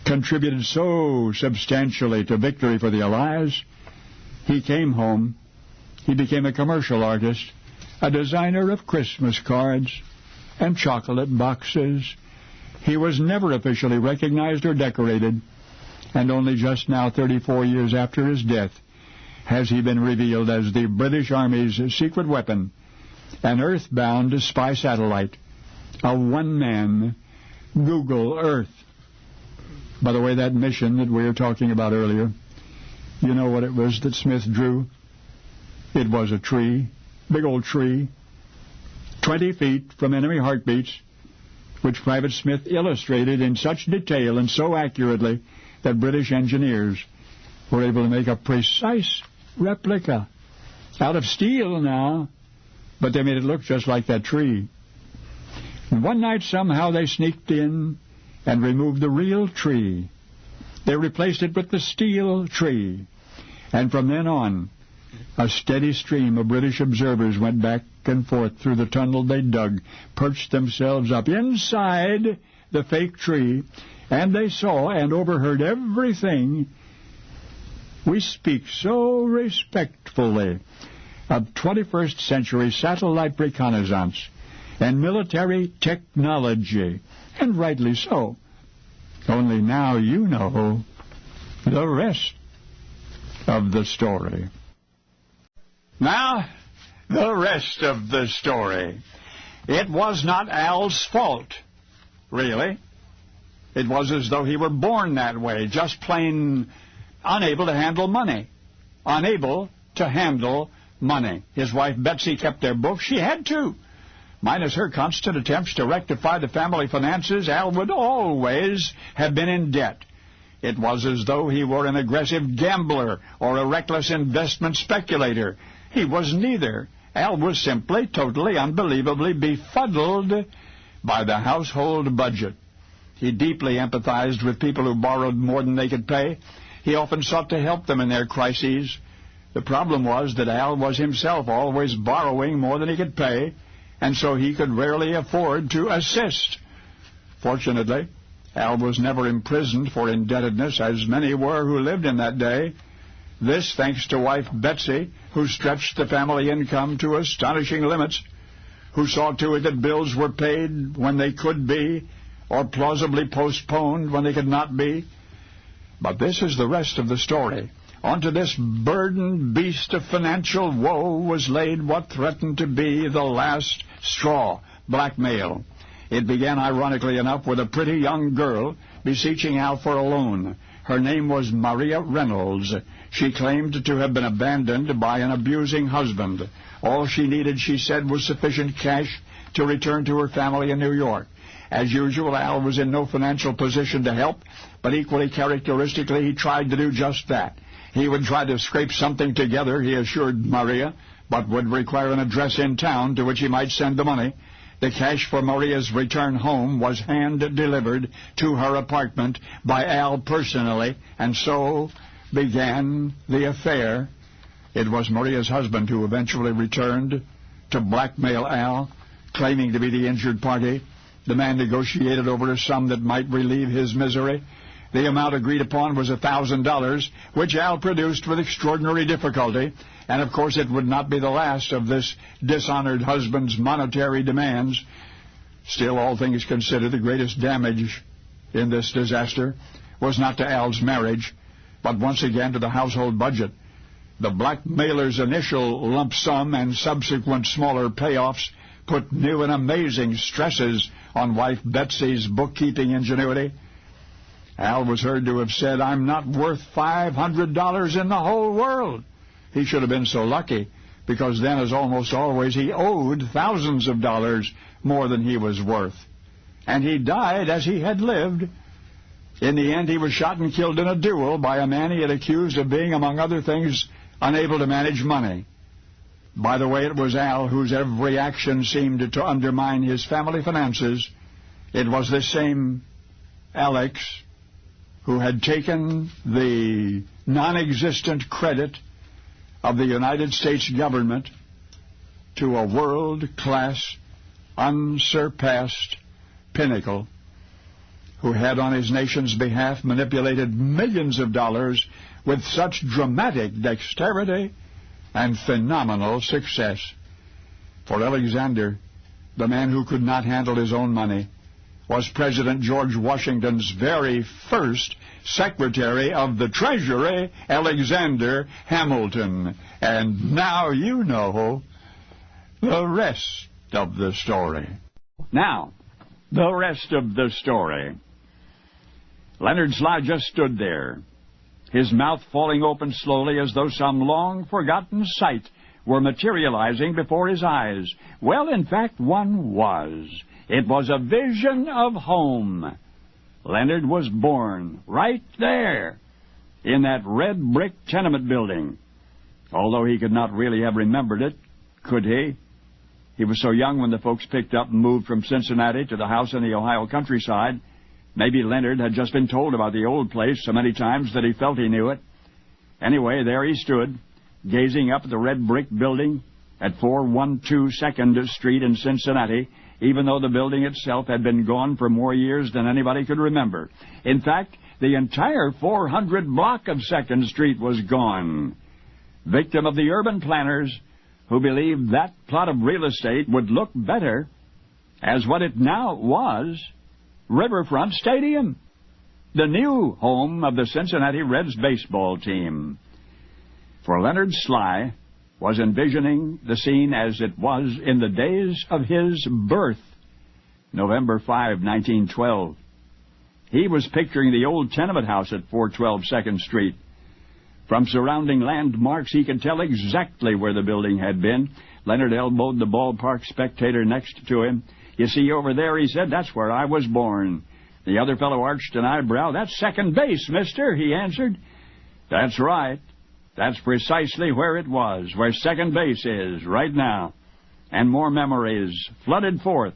contributed so substantially to victory for the Allies, he came home. He became a commercial artist, a designer of Christmas cards and chocolate boxes. He was never officially recognized or decorated, and only just now, 34 years after his death, has he been revealed as the British Army's secret weapon, an earthbound spy satellite, a one-man Google Earth. By the way, that mission that we were talking about earlier, you know what it was that Smith drew? It was a tree, big old tree, 20 feet from enemy heartbeats, which Private Smith illustrated in such detail and so accurately that British engineers were able to make a precise replica out of steel now, but they made it look just like that tree. And one night somehow they sneaked in and removed the real tree. They replaced it with the steel tree. And from then on, a steady stream of British observers went back and forth through the tunnel they dug, perched themselves up inside the fake tree, and they saw and overheard everything. We speak so respectfully of 21st century satellite reconnaissance and military technology, and rightly so. Only now you know the rest of the story. Now, the rest of the story. It was not Al's fault, really. It was as though he were born that way, just plain unable to handle money. Unable to handle money. His wife Betsy kept their books. She had to. Minus her constant attempts to rectify the family finances, Al would always have been in debt. It was as though he were an aggressive gambler or a reckless investment speculator. He was neither. Al was simply, totally, unbelievably befuddled by the household budget. He deeply empathized with people who borrowed more than they could pay. He often sought to help them in their crises. The problem was that Al was himself always borrowing more than he could pay, and so he could rarely afford to assist. Fortunately, Al was never imprisoned for indebtedness, as many were who lived in that day. This thanks to wife Betsy, who stretched the family income to astonishing limits, who saw to it that bills were paid when they could be, or plausibly postponed when they could not be. But this is the rest of the story. Onto this burdened beast of financial woe was laid what threatened to be the last straw, blackmail. It began, ironically enough, with a pretty young girl beseeching Al for a loan. Her name was Maria Reynolds. She claimed to have been abandoned by an abusing husband. All she needed, she said, was sufficient cash to return to her family in New York. As usual, Al was in no financial position to help, but equally characteristically, he tried to do just that. He would try to scrape something together, he assured Maria, but would require an address in town to which he might send the money. The cash for Maria's return home was hand-delivered to her apartment by Al personally, and so began the affair. It was Maria's husband who eventually returned to blackmail Al, claiming to be the injured party. The man negotiated over a sum that might relieve his misery. The amount agreed upon was $1,000, which Al produced with extraordinary difficulty. And, of course, it would not be the last of this dishonored husband's monetary demands. Still, all things considered, the greatest damage in this disaster was not to Al's marriage, but once again to the household budget. The blackmailer's initial lump sum and subsequent smaller payoffs put new and amazing stresses on wife Betsy's bookkeeping ingenuity. Al was heard to have said, "I'm not worth $500 in the whole world." He should have been so lucky, because then, as almost always, he owed thousands of dollars more than he was worth. And he died as he had lived. In the end, he was shot and killed in a duel by a man he had accused of being, among other things, unable to manage money. By the way, it was Al whose every action seemed to undermine his family finances. It was this same Alex who had taken the non-existent credit of the United States government to a world-class, unsurpassed pinnacle, who had on his nation's behalf manipulated millions of dollars with such dramatic dexterity and phenomenal success. For Alexander, the man who could not handle his own money, was President George Washington's very first Secretary of the Treasury, Alexander Hamilton. And now you know the rest of the story. Now, the rest of the story. Leonard Sly just stood there, his mouth falling open slowly as though some long-forgotten sight were materializing before his eyes. Well, in fact, one was. It was a vision of home. Leonard was born right there in that red brick tenement building. Although he could not really have remembered it, could he? He was so young when the folks picked up and moved from Cincinnati to the house in the Ohio countryside. Maybe Leonard had just been told about the old place so many times that he felt he knew it. Anyway, there he stood, gazing up at the red brick building at 412 2nd Street in Cincinnati, even though the building itself had been gone for more years than anybody could remember. In fact, the entire 400 block of 2nd Street was gone. Victim of the urban planners who believed that plot of real estate would look better as what it now was, Riverfront Stadium, the new home of the Cincinnati Reds baseball team. For Leonard Sly was envisioning the scene as it was in the days of his birth, November 5, 1912. He was picturing the old tenement house at 412 2nd Street. From surrounding landmarks, he could tell exactly where the building had been. Leonard elbowed the ballpark spectator next to him. "You see over there," he said, "that's where I was born." The other fellow arched an eyebrow. "That's second base, mister," he answered. "That's right. That's precisely where it was, where second base is right now." And more memories flooded forth.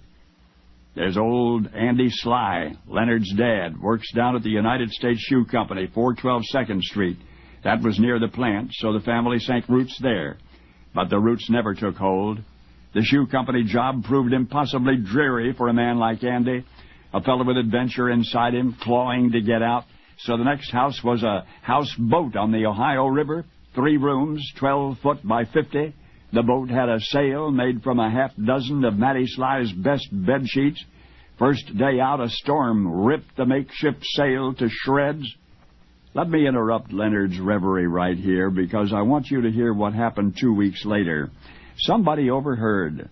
There's old Andy Sly, Leonard's dad, works down at the United States Shoe Company, 412 2nd Street. That was near the plant, so the family sank roots there. But the roots never took hold. The shoe company job proved impossibly dreary for a man like Andy, a fellow with adventure inside him, clawing to get out. So the next house was a houseboat on the Ohio River, 3 rooms, 12 foot by 50. The boat had a sail made from a half dozen of Matty Sly's best bed sheets. First day out, a storm ripped the makeshift sail to shreds. Let me interrupt Leonard's reverie right here, because I want you to hear what happened 2 weeks later. Somebody overheard,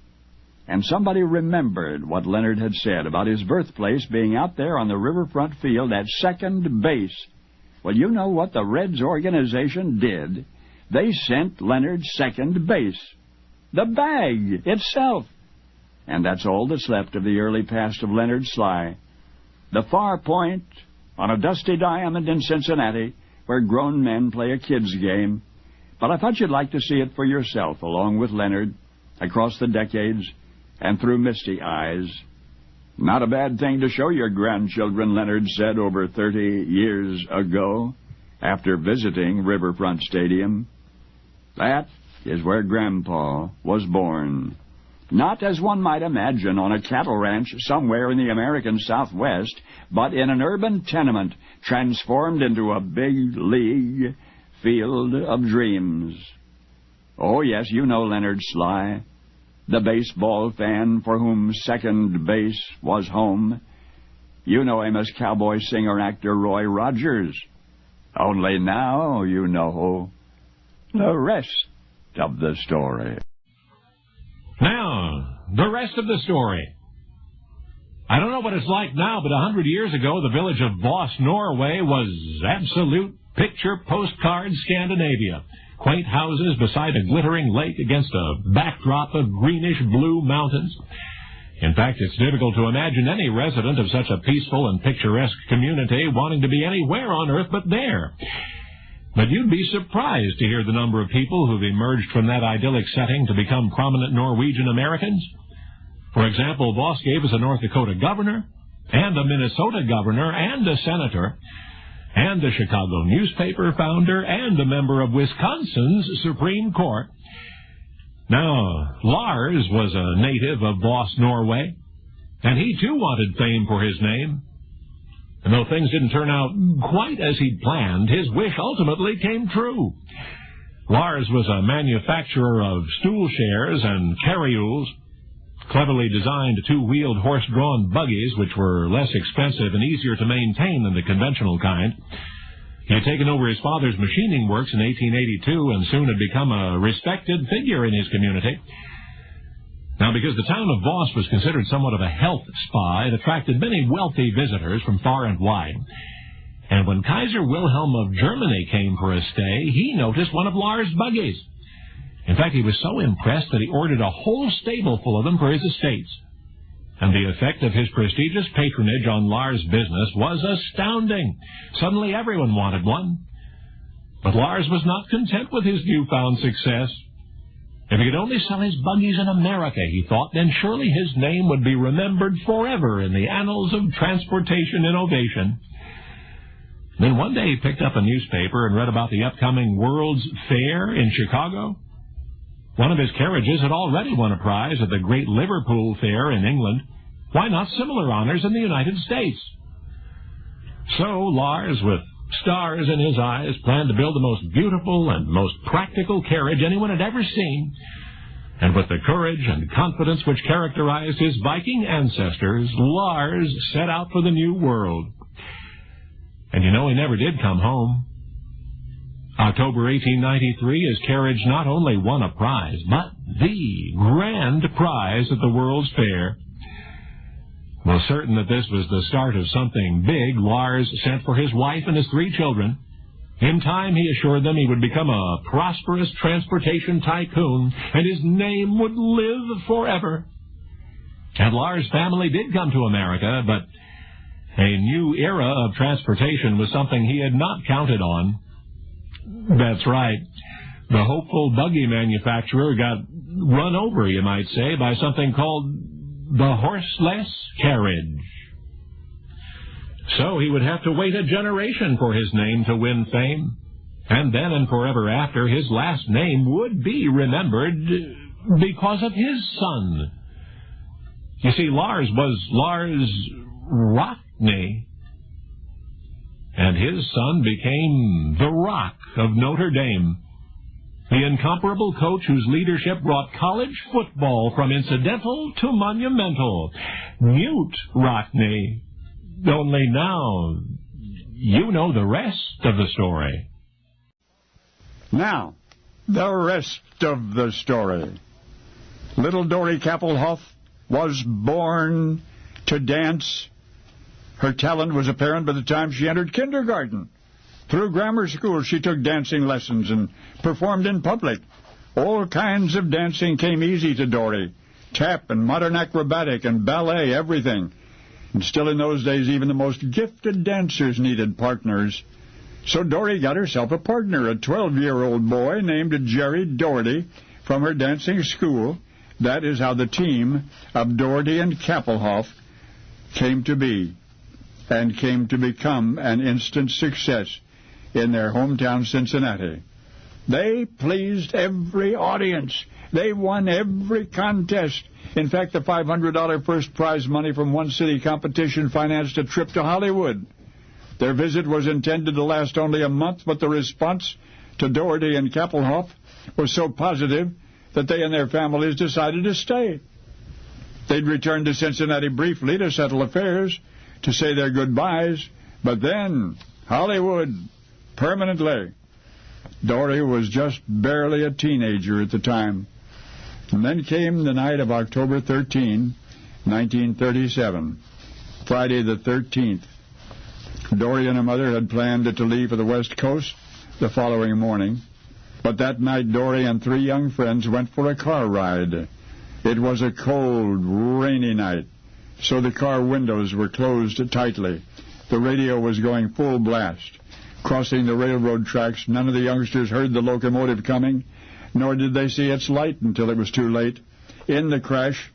and somebody remembered what Leonard had said about his birthplace being out there on the riverfront field at second base. Well, you know what the Reds organization did. They sent Leonard second base. The bag itself. And that's all that's left of the early past of Leonard Sly. The far point on a dusty diamond in Cincinnati, where grown men play a kid's game. But I thought you'd like to see it for yourself, along with Leonard, across the decades and through misty eyes. Not a bad thing to show your grandchildren, Leonard said over 30 years ago, after visiting Riverfront Stadium. That is where Grandpa was born. Not, as one might imagine, on a cattle ranch somewhere in the American Southwest, but in an urban tenement transformed into a big league field of dreams. Oh, yes, you know Leonard Sly. the baseball fan for whom second base was home. You know him as cowboy singer-actor Roy Rogers. Only now you know the rest of the story. Now, the rest of the story. I don't know what it's like now, but 100 years ago, the village of Voss, Norway, was absolute picture postcard Scandinavia. Quaint houses beside a glittering lake against a backdrop of greenish-blue mountains. In fact, it's difficult to imagine any resident of such a peaceful and picturesque community wanting to be anywhere on Earth but there. But you'd be surprised to hear the number of people who've emerged from that idyllic setting to become prominent Norwegian Americans. For example, Voss gave us a North Dakota governor, and a Minnesota governor, and a senator, and a Chicago newspaper founder, and a member of Wisconsin's Supreme Court. Now, Lars was a native of Voss, Norway, and he too wanted fame for his name. And though things didn't turn out quite as he'd planned, his wish ultimately came true. Lars was a manufacturer of stool chairs and carryules, cleverly designed two-wheeled horse-drawn buggies, which were less expensive and easier to maintain than the conventional kind. He had taken over his father's machining works in 1882 and soon had become a respected figure in his community. Now, because the town of Voss was considered somewhat of a health spa, it attracted many wealthy visitors from far and wide. And when Kaiser Wilhelm of Germany came for a stay, he noticed one of Lars' buggies. In fact, he was so impressed that he ordered a whole stable full of them for his estates. And the effect of his prestigious patronage on Lars' business was astounding. Suddenly everyone wanted one. But Lars was not content with his newfound success. If he could only sell his buggies in America, he thought, then surely his name would be remembered forever in the annals of transportation innovation. Then one day he picked up a newspaper and read about the upcoming World's Fair in Chicago. One of his carriages had already won a prize at the Great Liverpool Fair in England. Why not similar honors in the United States? So Lars, with stars in his eyes, planned to build the most beautiful and most practical carriage anyone had ever seen. And with the courage and confidence which characterized his Viking ancestors, Lars set out for the New World. And you know, he never did come home. October 1893, his carriage not only won a prize, but the grand prize at the World's Fair. Well, certain that this was the start of something big, Lars sent for his wife and his 3 children. In time, he assured them he would become a prosperous transportation tycoon, and his name would live forever. And Lars' family did come to America, but a new era of transportation was something he had not counted on. That's right. The hopeful buggy manufacturer got run over, you might say, by something called the horseless carriage. So he would have to wait a generation for his name to win fame. And then and forever after, his last name would be remembered because of his son. You see, Lars was Lars Rockney. And his son became the Rock of Notre Dame, the incomparable coach whose leadership brought college football from incidental to monumental. Newt Rockney. Only now, you know the rest of the story. Now, the rest of the story. Little Dory Kappelhoff was born to dance. Her talent was apparent by the time she entered kindergarten. Through grammar school, she took dancing lessons and performed in public. All kinds of dancing came easy to Dory. Tap and modern acrobatic and ballet, everything. And still in those days, even the most gifted dancers needed partners. So Dory got herself a partner, a 12-year-old boy named Jerry Doherty from her dancing school. That is how the team of Doherty and Kappelhoff came to be and came to become an instant success in their hometown Cincinnati. They pleased every audience. They won every contest. In fact, the $500 first prize money from one city competition financed a trip to Hollywood. Their visit was intended to last only a month, but the response to Doherty and Kappelhoff was so positive, that they and their families decided to stay. They'd return to Cincinnati briefly to settle affairs, to say their goodbyes, but then Hollywood, permanently. Dory was just barely a teenager at the time. And then came the night of October 13, 1937, Friday the 13th. Dory and her mother had planned to leave for the West Coast the following morning, but that night Dory and 3 young friends went for a car ride. It was a cold, rainy night, so the car windows were closed tightly. The radio was going full blast. Crossing the railroad tracks, none of the youngsters heard the locomotive coming, nor did they see its light until it was too late. In the crash,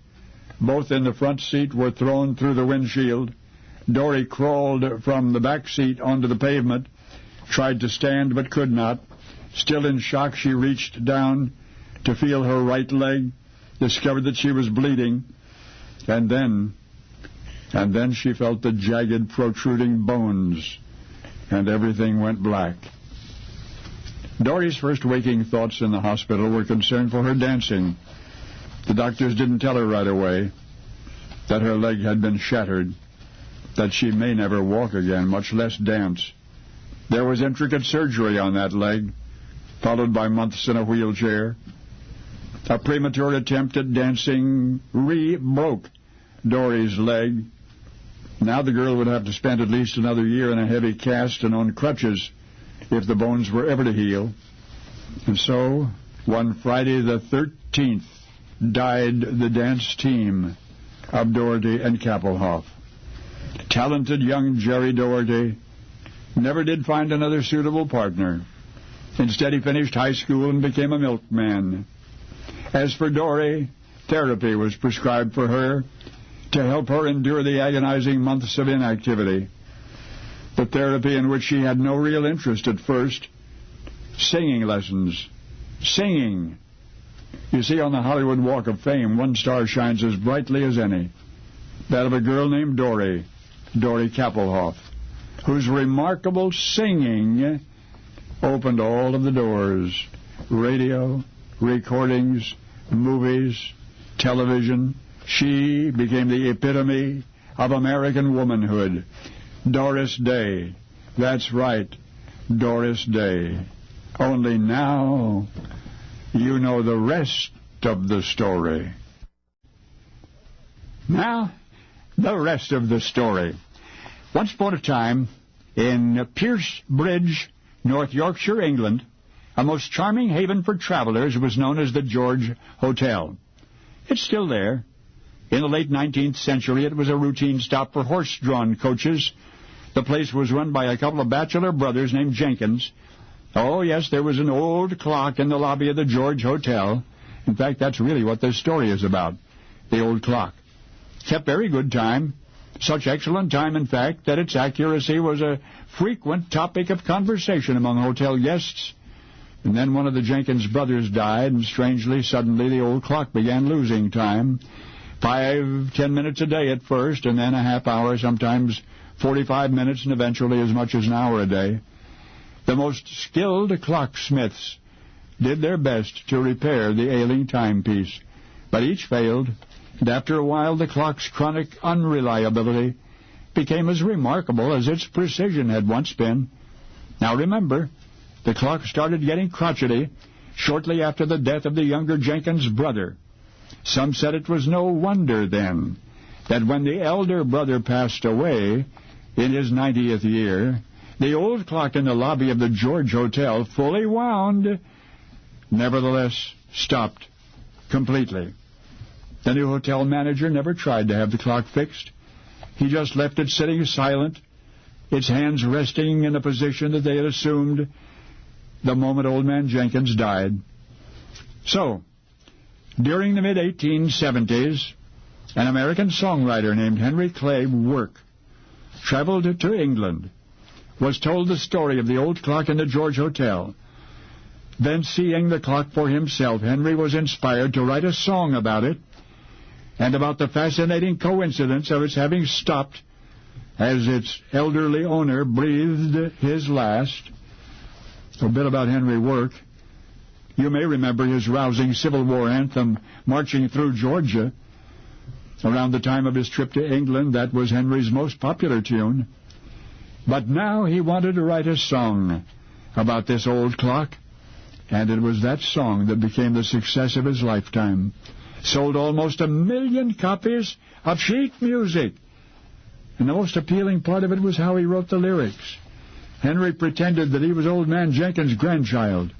both in the front seat were thrown through the windshield. Dory crawled from the back seat onto the pavement, tried to stand but could not. Still in shock, she reached down to feel her right leg, discovered that she was bleeding, and then she felt the jagged, protruding bones, and everything went black. Dory's first waking thoughts in the hospital were concern for her dancing. The doctors didn't tell her right away that her leg had been shattered, that she may never walk again, much less dance. There was intricate surgery on that leg, followed by months in a wheelchair. A premature attempt at dancing broke Dory's leg. Now the girl would have to spend at least another year in a heavy cast and on crutches if the bones were ever to heal. And so, one Friday the 13th, died the dance team of Doherty and Kappelhoff. Talented young Jerry Doherty never did find another suitable partner. Instead, he finished high school and became a milkman. As for Dory, therapy was prescribed for her to help her endure the agonizing months of inactivity. The therapy in which she had no real interest at first. Singing lessons. Singing. You see, on the Hollywood Walk of Fame, one star shines as brightly as any. That of a girl named Dory Kappelhoff, whose remarkable singing opened all of the doors. Radio, recordings, movies, television. She became the epitome of American womanhood. Doris Day. That's right, Doris Day. Only now you know the rest of the story. Now, the rest of the story. Once upon a time, in Pierce Bridge, North Yorkshire, England, a most charming haven for travelers was known as the George Hotel. It's still there. In the late 19th century, it was a routine stop for horse-drawn coaches. The place was run by a couple of bachelor brothers named Jenkins. Oh, yes, there was an old clock in the lobby of the George Hotel. In fact, that's really what this story is about, the old clock. Kept very good time, such excellent time, in fact, that its accuracy was a frequent topic of conversation among hotel guests. And then one of the Jenkins brothers died, and strangely, suddenly, the old clock began losing time. 5-10 minutes a day at first, and then a half hour, sometimes 45 minutes, and eventually as much as an hour a day. The most skilled clocksmiths did their best to repair the ailing timepiece, but each failed, and after a while the clock's chronic unreliability became as remarkable as its precision had once been. Now remember, the clock started getting crotchety shortly after the death of the younger Jenkins brother. Some said it was no wonder, then, that when the elder brother passed away in his 90th year, the old clock in the lobby of the George Hotel, fully wound, nevertheless stopped completely. The new hotel manager never tried to have the clock fixed. He just left it sitting silent, its hands resting in the position that they had assumed the moment old man Jenkins died. So, during the mid-1870s, an American songwriter named Henry Clay Work traveled to England, was told the story of the old clock in the George Hotel. Then, seeing the clock for himself, Henry was inspired to write a song about it and about the fascinating coincidence of its having stopped as its elderly owner breathed his last. A bit about Henry Work. You may remember his rousing Civil War anthem, Marching Through Georgia. Around the time of his trip to England, that was Henry's most popular tune. But now he wanted to write a song about this old clock, and it was that song that became the success of his lifetime. Sold almost 1 million copies of sheet music. And the most appealing part of it was how he wrote the lyrics. Henry pretended that he was Old Man Jenkins' grandchild,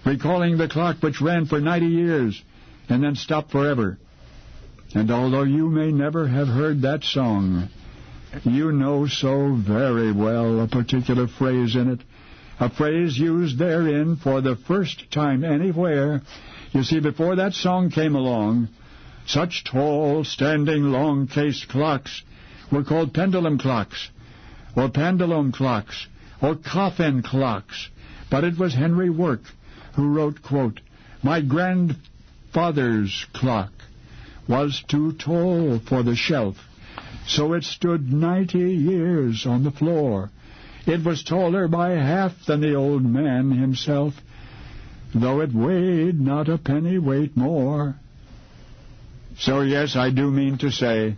recalling the clock which ran for 90 years and then stopped forever. And although you may never have heard that song, you know so very well a particular phrase in it, a phrase used therein for the first time anywhere. You see, before that song came along, such tall, standing, long-cased clocks were called pendulum clocks, or pendulum clocks, or coffin clocks. But it was Henry Work who wrote, quote, "My grandfather's clock was too tall for the shelf, so it stood 90 years on the floor. It was taller by half than the old man himself, though it weighed not a pennyweight more." So yes, I do mean to say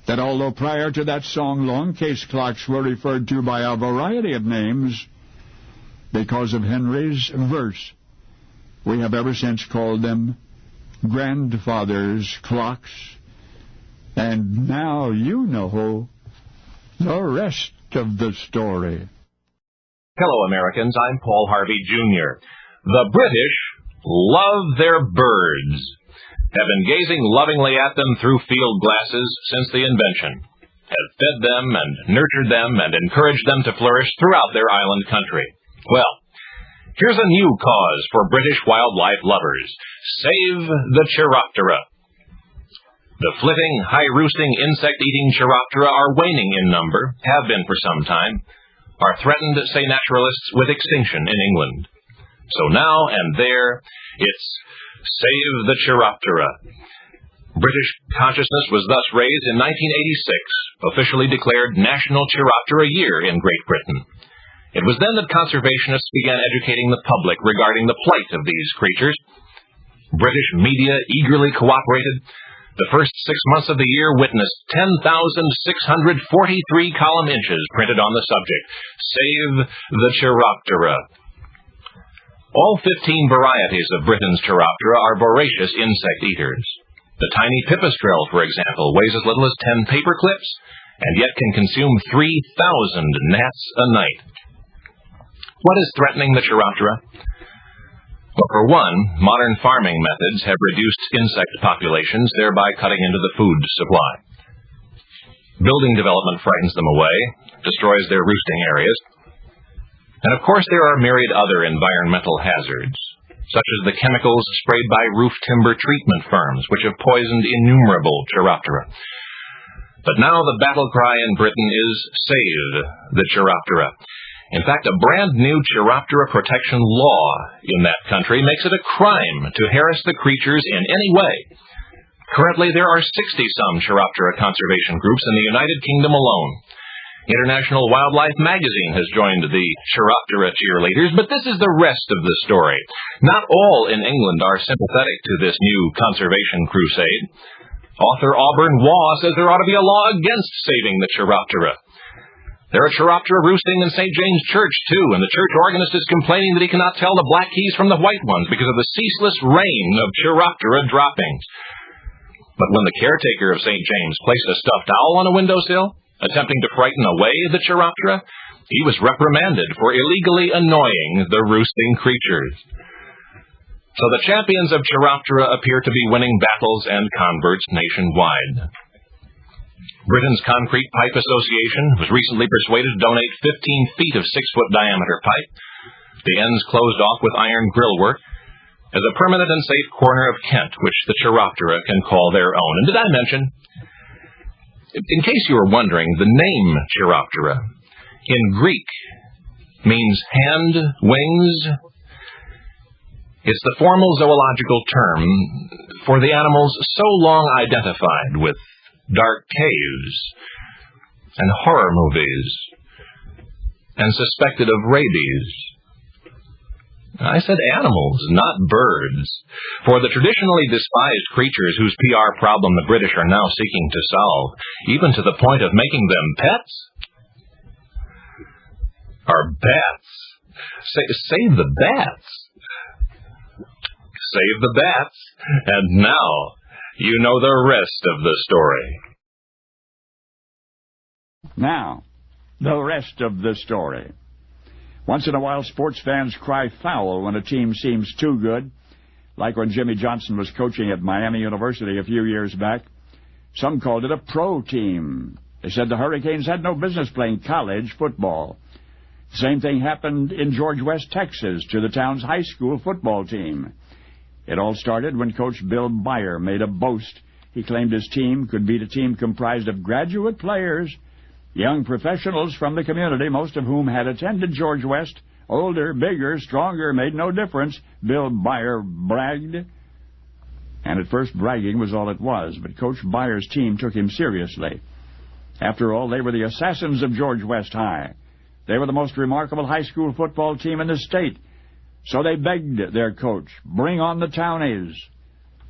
that although prior to that song long case clocks were referred to by a variety of names, because of Henry's verse, we have ever since called them grandfather's clocks. And now you know the rest of the story. Hello, Americans. I'm Paul Harvey, Jr. The British love their birds, have been gazing lovingly at them through field glasses since the invention, have fed them and nurtured them and encouraged them to flourish throughout their island country. Well, here's a new cause for British wildlife lovers. Save the Chiroptera. The flitting, high-roosting, insect-eating Chiroptera are waning in number, have been for some time, are threatened, say naturalists, with extinction in England. So now and there, it's Save the Chiroptera. British consciousness was thus raised in 1986, officially declared National Chiroptera Year in Great Britain. It was then that conservationists began educating the public regarding the plight of these creatures. British media eagerly cooperated. The first 6 months of the year witnessed 10,643 column inches printed on the subject. Save the Chiroptera. All 15 varieties of Britain's Chiroptera are voracious insect eaters. The tiny pipistrelle, for example, weighs as little as 10 paper clips, and yet can consume 3,000 gnats a night. What is threatening the Chiroptera? Well, for one, modern farming methods have reduced insect populations, thereby cutting into the food supply. Building development frightens them away, destroys their roosting areas. And of course there are myriad other environmental hazards, such as the chemicals sprayed by roof timber treatment firms, which have poisoned innumerable Chiroptera. But now the battle cry in Britain is Save the Chiroptera. In fact, a brand new Chiroptera protection law in that country makes it a crime to harass the creatures in any way. Currently, there are 60-some Chiroptera conservation groups in the United Kingdom alone. International Wildlife Magazine has joined the Chiroptera cheerleaders, but this is the rest of the story. Not all in England are sympathetic to this new conservation crusade. Author Auburn Waugh says there ought to be a law against saving the Chiroptera. There are Chiroptera roosting in St. James Church, too, and the church organist is complaining that he cannot tell the black keys from the white ones because of the ceaseless rain of Chiroptera droppings. But when the caretaker of St. James placed a stuffed owl on a windowsill, attempting to frighten away the Chiroptera, he was reprimanded for illegally annoying the roosting creatures. So the champions of Chiroptera appear to be winning battles and converts nationwide. Britain's Concrete Pipe Association was recently persuaded to donate 15 feet of 6-foot diameter pipe, the ends closed off with iron grillwork, as a permanent and safe corner of Kent, which the Chiroptera can call their own. And did I mention, in case you were wondering, the name Chiroptera in Greek means hand, wings. It's the formal zoological term for the animals so long identified with dark caves and horror movies and suspected of rabies. I said animals, not birds. For the traditionally despised creatures whose PR problem the British are now seeking to solve, even to the point of making them pets, are bats. Save the bats. Save the bats. And now, you know the rest of the story. Now, the rest of the story. Once in a while, sports fans cry foul when a team seems too good, like when Jimmy Johnson was coaching at Miami University a few years back. Some called it a pro team. They said the Hurricanes had no business playing college football. The same thing happened in George West, Texas, to the town's high school football team. It all started when Coach Bill Beyer made a boast. He claimed his team could beat a team comprised of graduate players, young professionals from the community, most of whom had attended George West. Older, bigger, stronger, made no difference, Bill Beyer bragged. And at first, bragging was all it was, but Coach Beyer's team took him seriously. After all, they were the assassins of George West High. They were the most remarkable high school football team in the state. So they begged their coach, bring on the townies.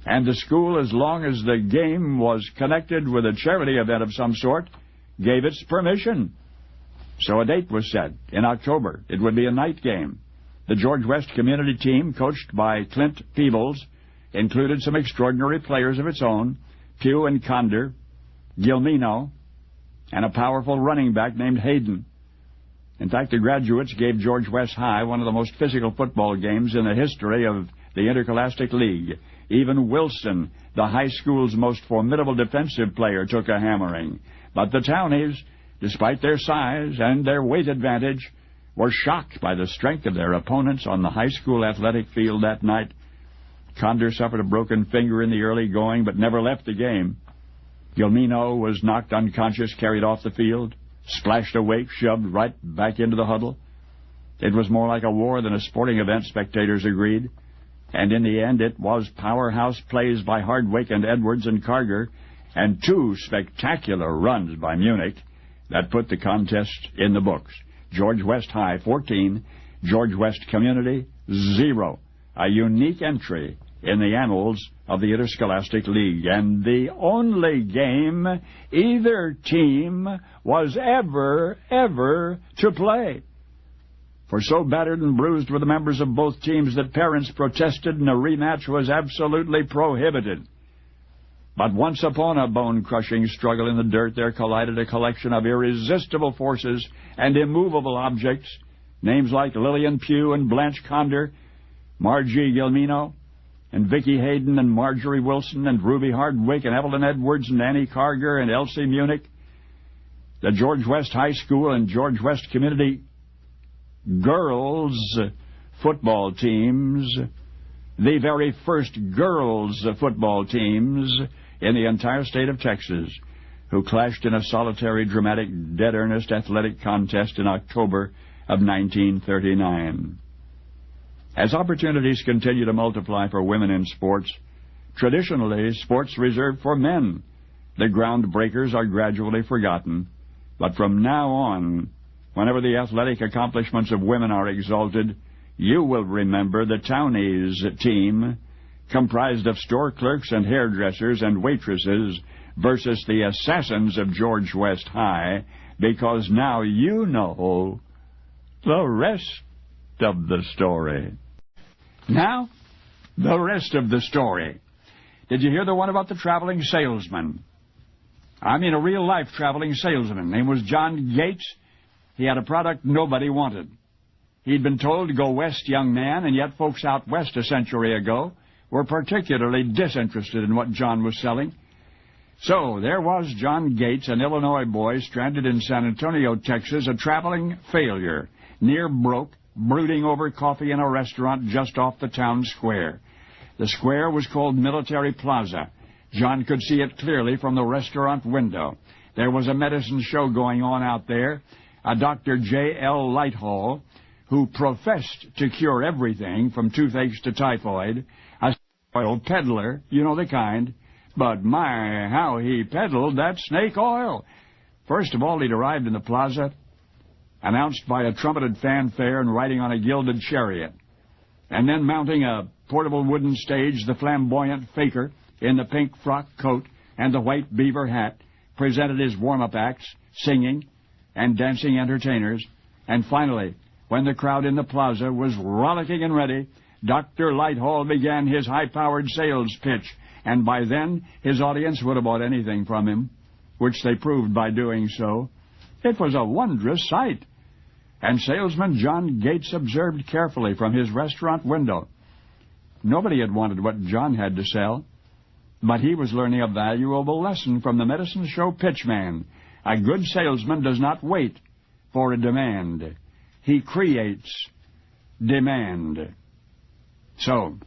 And the school, as long as the game was connected with a charity event of some sort, gave its permission. So a date was set. In October, it would be a night game. The George West community team, coached by Clint Peebles, included some extraordinary players of its own, Pugh and Conder, Gilmino, and a powerful running back named Hayden. In fact, the graduates gave George West High one of the most physical football games in the history of the Interscholastic League. Even Wilson, the high school's most formidable defensive player, took a hammering. But the townies, despite their size and their weight advantage, were shocked by the strength of their opponents on the high school athletic field that night. Conder suffered a broken finger in the early going, but never left the game. Gilmino was knocked unconscious, carried off the field, splashed awake, shoved right back into the huddle. It was more like a war than a sporting event, spectators agreed. And in the end, it was powerhouse plays by Hardwick and Edwards and Carger, and 2 spectacular runs by Munich that put the contest in the books. George West High, 14. George West Community, 0. A unique entry in the annals of the Interscholastic League, and the only game either team was ever to play. For so battered and bruised were the members of both teams that parents protested and a rematch was absolutely prohibited. But once upon a bone-crushing struggle in the dirt, there collided a collection of irresistible forces and immovable objects, names like Lillian Pugh and Blanche Conder, Margie Gilmino, and Vicki Hayden and Marjorie Wilson and Ruby Hardwick and Evelyn Edwards and Annie Carger and Elsie Munich. The George West High School and George West Community girls football teams, the very first girls football teams in the entire state of Texas, who clashed in a solitary, dramatic, dead-earnest athletic contest in October of 1939. As opportunities continue to multiply for women in sports, traditionally sports reserved for men, the groundbreakers are gradually forgotten. But from now on, whenever the athletic accomplishments of women are exalted, you will remember the townies team, comprised of store clerks and hairdressers and waitresses, versus the assassins of George West High, because now you know the rest of the story. Now, the rest of the story. Did you hear the one about the traveling salesman? I mean a real-life traveling salesman. Name was John Gates. He had a product nobody wanted. He'd been told to go west, young man, and yet folks out west a century ago were particularly disinterested in what John was selling. So there was John Gates, an Illinois boy stranded in San Antonio, Texas, a traveling failure, near broke, brooding over coffee in a restaurant just off the town square. The square was called Military Plaza. John could see it clearly from the restaurant window. There was a medicine show going on out there. A Dr. J.L. Lighthall, who professed to cure everything from toothaches to typhoid, a oil peddler, you know the kind. But my, how he peddled that snake oil. First of all, he'd arrived in the plaza, announced by a trumpeted fanfare and riding on a gilded chariot. and then mounting a portable wooden stage, the flamboyant faker in the pink frock coat and the white beaver hat presented his warm-up acts, singing and dancing entertainers, and finally, when the crowd in the plaza was rollicking and ready, Dr. Lighthall began his high-powered sales pitch, and by then his audience would have bought anything from him, which they proved by doing so. It was a wondrous sight, and salesman John Gates observed carefully from his restaurant window. Nobody had wanted what John had to sell, but he was learning a valuable lesson from the medicine show pitchman. A good salesman does not wait for a demand. He creates demand. So,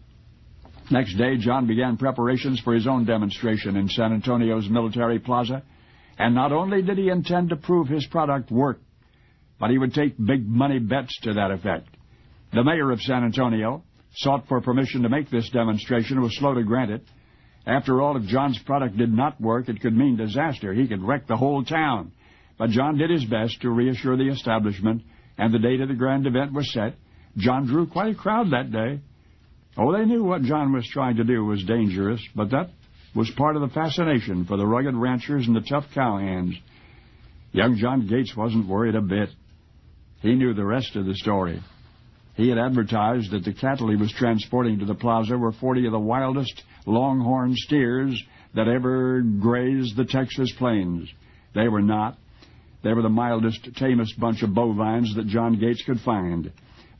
next day, John began preparations for his own demonstration in San Antonio's Military Plaza, and not only did he intend to prove his product worked, but he would take big money bets to that effect. The mayor of San Antonio sought for permission to make this demonstration and was slow to grant it. After all, if John's product did not work, it could mean disaster. He could wreck the whole town. But John did his best to reassure the establishment, and the date of the grand event was set. John drew quite a crowd that day. Oh, they knew what John was trying to do was dangerous, but that was part of the fascination for the rugged ranchers and the tough cowhands. Young John Gates wasn't worried a bit. He knew the rest of the story. He had advertised that the cattle he was transporting to the plaza were 40 of the wildest longhorn steers that ever grazed the Texas plains. They were not. They were the mildest, tamest bunch of bovines that John Gates could find.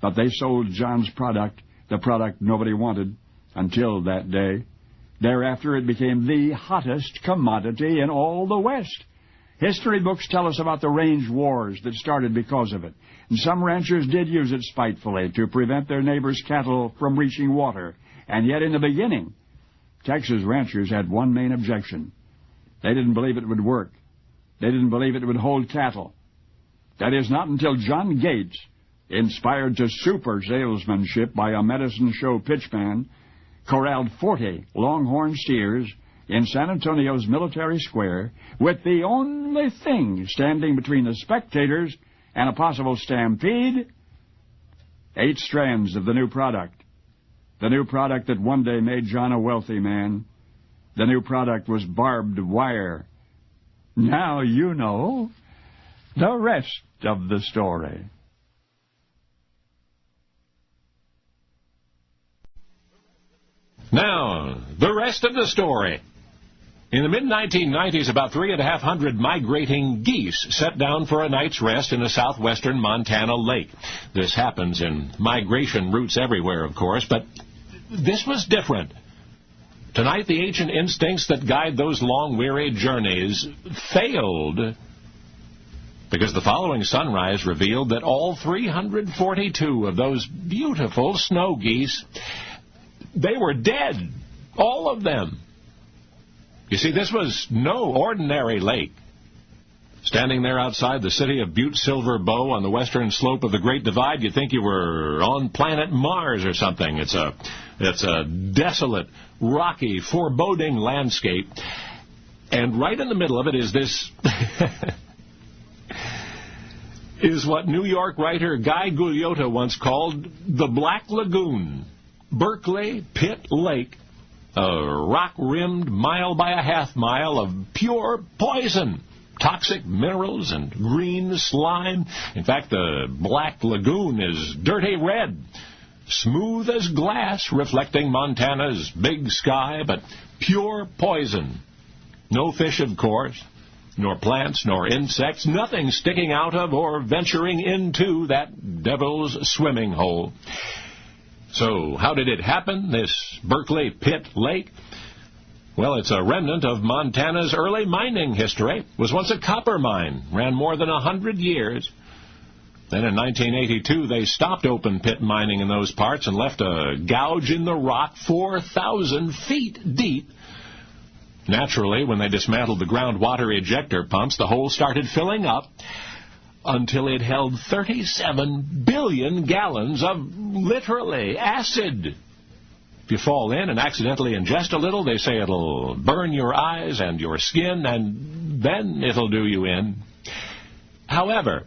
But they sold John's product, the product nobody wanted, until that day. Thereafter, it became the hottest commodity in all the West. History books tell us about the range wars that started because of it. And some ranchers did use it spitefully to prevent their neighbors' cattle from reaching water. And yet, in the beginning, Texas ranchers had one main objection. They didn't believe it would work. They didn't believe it would hold cattle. That is, not until John Gates, inspired to super salesmanship by a medicine show pitchman, corralled 40 longhorn steers in San Antonio's Military Square, with the only thing standing between the spectators and a possible stampede, 8 strands of the new product. The new product that one day made John a wealthy man. The new product was barbed wire. Now you know the rest of the story. Now, the rest of the story. In the mid-1990s, about 3,500 migrating geese set down for a night's rest in a southwestern Montana lake. This happens in migration routes everywhere, of course, but this was different. Tonight, the ancient instincts that guide those long, weary journeys failed, because the following sunrise revealed that all 342 of those beautiful snow geese, they were dead, all of them. You see, this was no ordinary lake. Standing there outside the city of Butte Silver Bow on the western slope of the Great Divide, you'd think you were on planet Mars or something. It's a desolate, rocky, foreboding landscape. And right in the middle of it is this... is what New York writer Guy Gugliotta once called the Black Lagoon. Berkeley Pit Lake, a rock-rimmed mile by a half mile of pure poison, toxic minerals and green slime. In fact, the Black Lagoon is dirty red, smooth as glass, reflecting Montana's big sky, but pure poison. No fish, of course, nor plants, nor insects, nothing sticking out of or venturing into that devil's swimming hole. So, how did it happen, this Berkeley Pit Lake? Well, it's a remnant of Montana's early mining history. It was once a copper mine, ran more than 100 years. Then in 1982, they stopped open pit mining in those parts and left a gouge in the rock 4,000 feet deep. Naturally, when they dismantled the groundwater ejector pumps, the hole started filling up, until it held 37 billion gallons of, literally, acid. If you fall in and accidentally ingest a little, they say it'll burn your eyes and your skin, and then it'll do you in. However,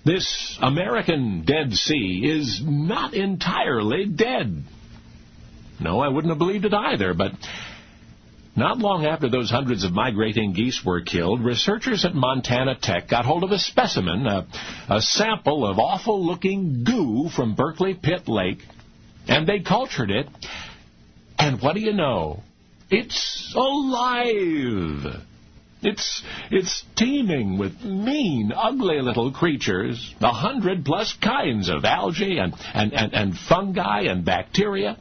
This American Dead Sea is not entirely dead. No, I wouldn't have believed it either, but not long after those hundreds of migrating geese were killed, researchers at Montana Tech got hold of a specimen, a sample of awful-looking goo from Berkeley Pit Lake, and they cultured it, and what do you know? It's alive! It's teeming with mean, ugly little creatures, 100+ kinds of algae and fungi and bacteria.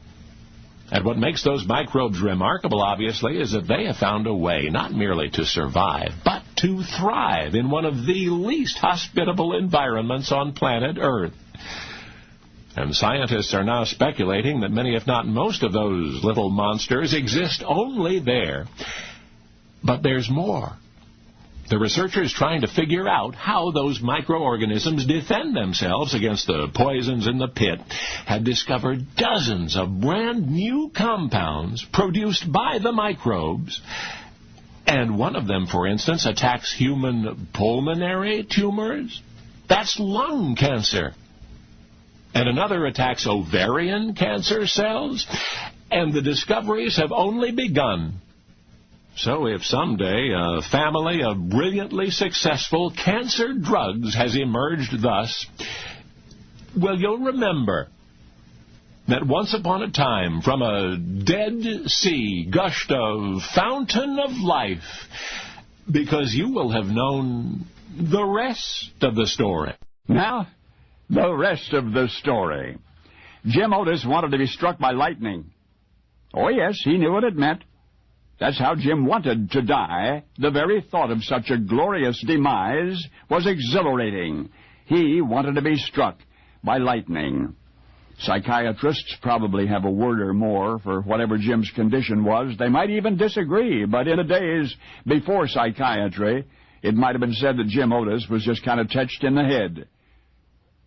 And what makes those microbes remarkable, obviously, is that they have found a way not merely to survive, but to thrive in one of the least hospitable environments on planet Earth. And scientists are now speculating that many, if not most, of those little monsters exist only there. But there's more. The researchers trying to figure out how those microorganisms defend themselves against the poisons in the pit had discovered dozens of brand new compounds produced by the microbes. And one of them, for instance, attacks human pulmonary tumors. That's lung cancer. And another attacks ovarian cancer cells. And the discoveries have only begun. So if someday a family of brilliantly successful cancer drugs has emerged thus, well, you'll remember that once upon a time from a dead sea gushed a fountain of life, because you will have known the rest of the story. Now, the rest of the story. Jim Otis wanted to be struck by lightning. Oh, yes, he knew what it meant. That's how Jim wanted to die. The very thought of such a glorious demise was exhilarating. He wanted to be struck by lightning. Psychiatrists probably have a word or more for whatever Jim's condition was. They might even disagree, but in the days before psychiatry, it might have been said that Jim Otis was just kind of touched in the head.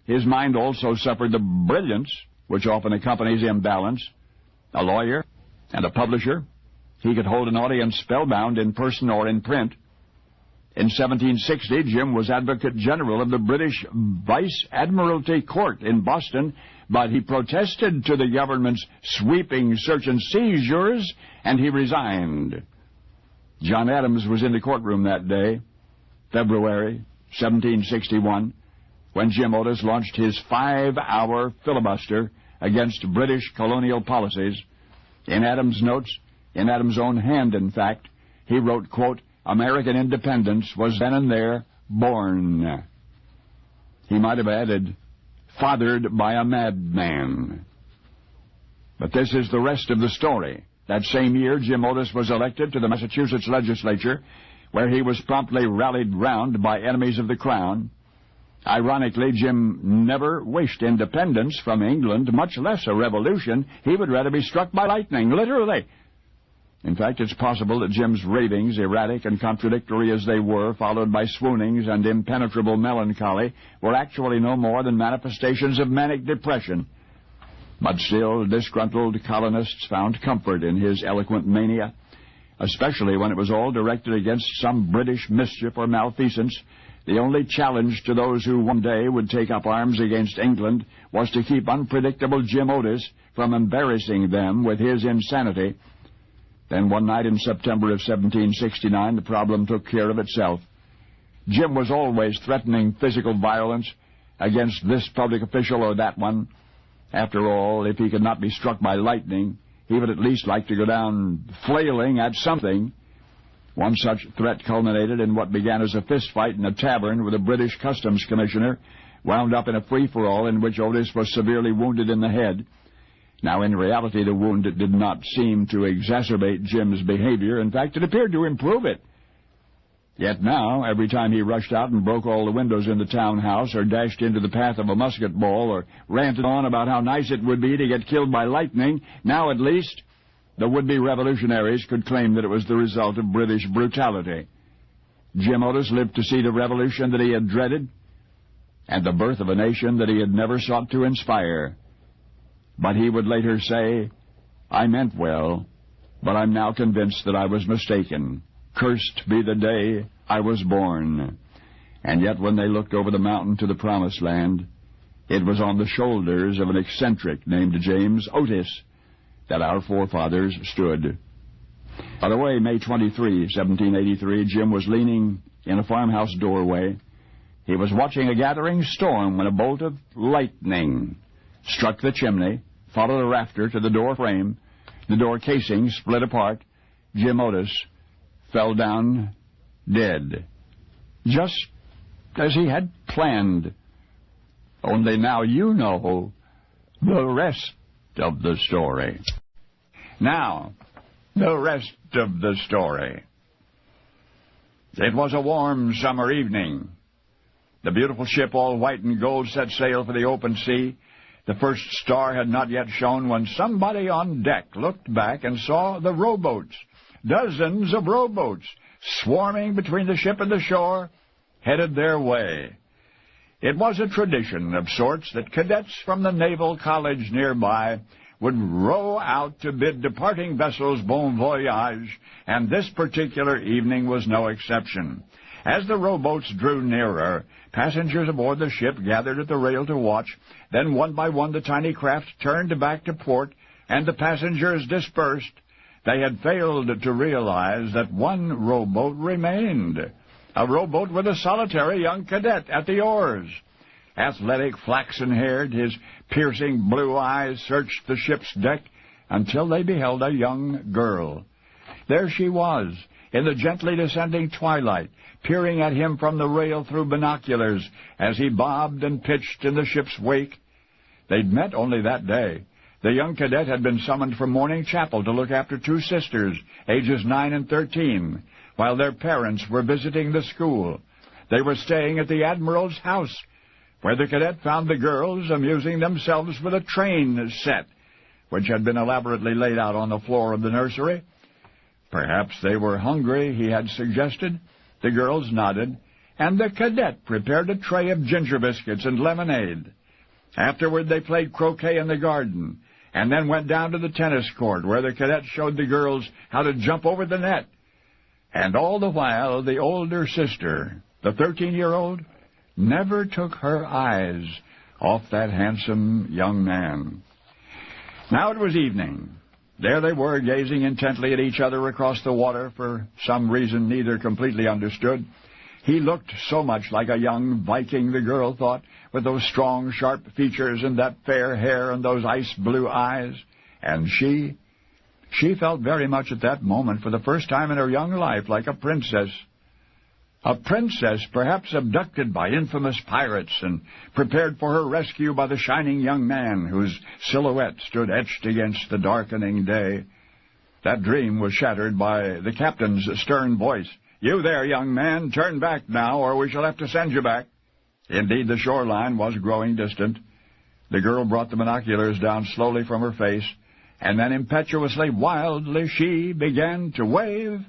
His mind also suffered the brilliance which often accompanies imbalance. A lawyer and a publisher, he could hold an audience spellbound in person or in print. In 1760, Jim was Advocate General of the British Vice Admiralty Court in Boston, but he protested to the government's sweeping search and seizures, and he resigned. John Adams was in the courtroom that day, February 1761, when Jim Otis launched his 5-hour filibuster against British colonial policies. In Adams' notes, in Adams' own hand, in fact, he wrote, quote, "American independence was then and there born." He might have added, fathered by a madman. But this is the rest of the story. That same year, Jim Otis was elected to the Massachusetts legislature, where he was promptly rallied round by enemies of the crown. Ironically, Jim never wished independence from England, much less a revolution. He would rather be struck by lightning, literally. In fact, it's possible that Jim's ravings, erratic and contradictory as they were, followed by swoonings and impenetrable melancholy, were actually no more than manifestations of manic depression. But still, disgruntled colonists found comfort in his eloquent mania, especially when it was all directed against some British mischief or malfeasance. The only challenge to those who one day would take up arms against England was to keep unpredictable Jim Otis from embarrassing them with his insanity. Then one night in September of 1769, the problem took care of itself. Jim was always threatening physical violence against this public official or that one. After all, if he could not be struck by lightning, he would at least like to go down flailing at something. One such threat culminated in what began as a fistfight in a tavern with a British customs commissioner, wound up in a free-for-all in which Otis was severely wounded in the head. Now, in reality, the wound did not seem to exacerbate Jim's behavior. In fact, it appeared to improve it. Yet now, every time he rushed out and broke all the windows in the townhouse, or dashed into the path of a musket ball, or ranted on about how nice it would be to get killed by lightning, now at least the would-be revolutionaries could claim that it was the result of British brutality. Jim Otis lived to see the revolution that he had dreaded, and the birth of a nation that he had never sought to inspire. But he would later say, "I meant well, but I'm now convinced that I was mistaken. Cursed be the day I was born." And yet when they looked over the mountain to the promised land, it was on the shoulders of an eccentric named James Otis that our forefathers stood. By the way, May 23, 1783, Jim was leaning in a farmhouse doorway. He was watching a gathering storm when a bolt of lightning struck the chimney, followed a rafter to the door frame. The door casing split apart. Jim Otis fell down dead, just as he had planned. Only now you know the rest of the story. Now, the rest of the story. It was a warm summer evening. The beautiful ship, all white and gold, set sail for the open sea. The first star had not yet shone when somebody on deck looked back and saw the rowboats, dozens of rowboats, swarming between the ship and the shore, headed their way. It was a tradition of sorts that cadets from the Naval College nearby would row out to bid departing vessels bon voyage, and this particular evening was no exception. As the rowboats drew nearer, passengers aboard the ship gathered at the rail to watch. Then one by one the tiny craft turned back to port, and the passengers dispersed. They had failed to realize that one rowboat remained, a rowboat with a solitary young cadet at the oars. Athletic, flaxen-haired, his piercing blue eyes searched the ship's deck until they beheld a young girl. There she was, in the gently descending twilight, peering at him from the rail through binoculars as he bobbed and pitched in the ship's wake. They'd met only that day. The young cadet had been summoned from morning chapel to look after two sisters, ages 9 and 13, while their parents were visiting the school. They were staying at the Admiral's house, where the cadet found the girls amusing themselves with a train set, which had been elaborately laid out on the floor of the nursery. Perhaps they were hungry, he had suggested. The girls nodded, and the cadet prepared a tray of ginger biscuits and lemonade. Afterward, they played croquet in the garden, and then went down to the tennis court, where the cadet showed the girls how to jump over the net. And all the while, the older sister, the 13-year-old, never took her eyes off that handsome young man. Now it was evening. There they were, gazing intently at each other across the water for some reason neither completely understood. He looked so much like a young Viking, the girl thought, with those strong, sharp features and that fair hair and those ice-blue eyes. And she felt very much at that moment, for the first time in her young life, like a princess. A princess, perhaps abducted by infamous pirates and prepared for her rescue by the shining young man whose silhouette stood etched against the darkening day. That dream was shattered by the captain's stern voice. "You there, young man, turn back now, or we shall have to send you back." Indeed, the shoreline was growing distant. The girl brought the binoculars down slowly from her face, and then impetuously, wildly, she began to wave.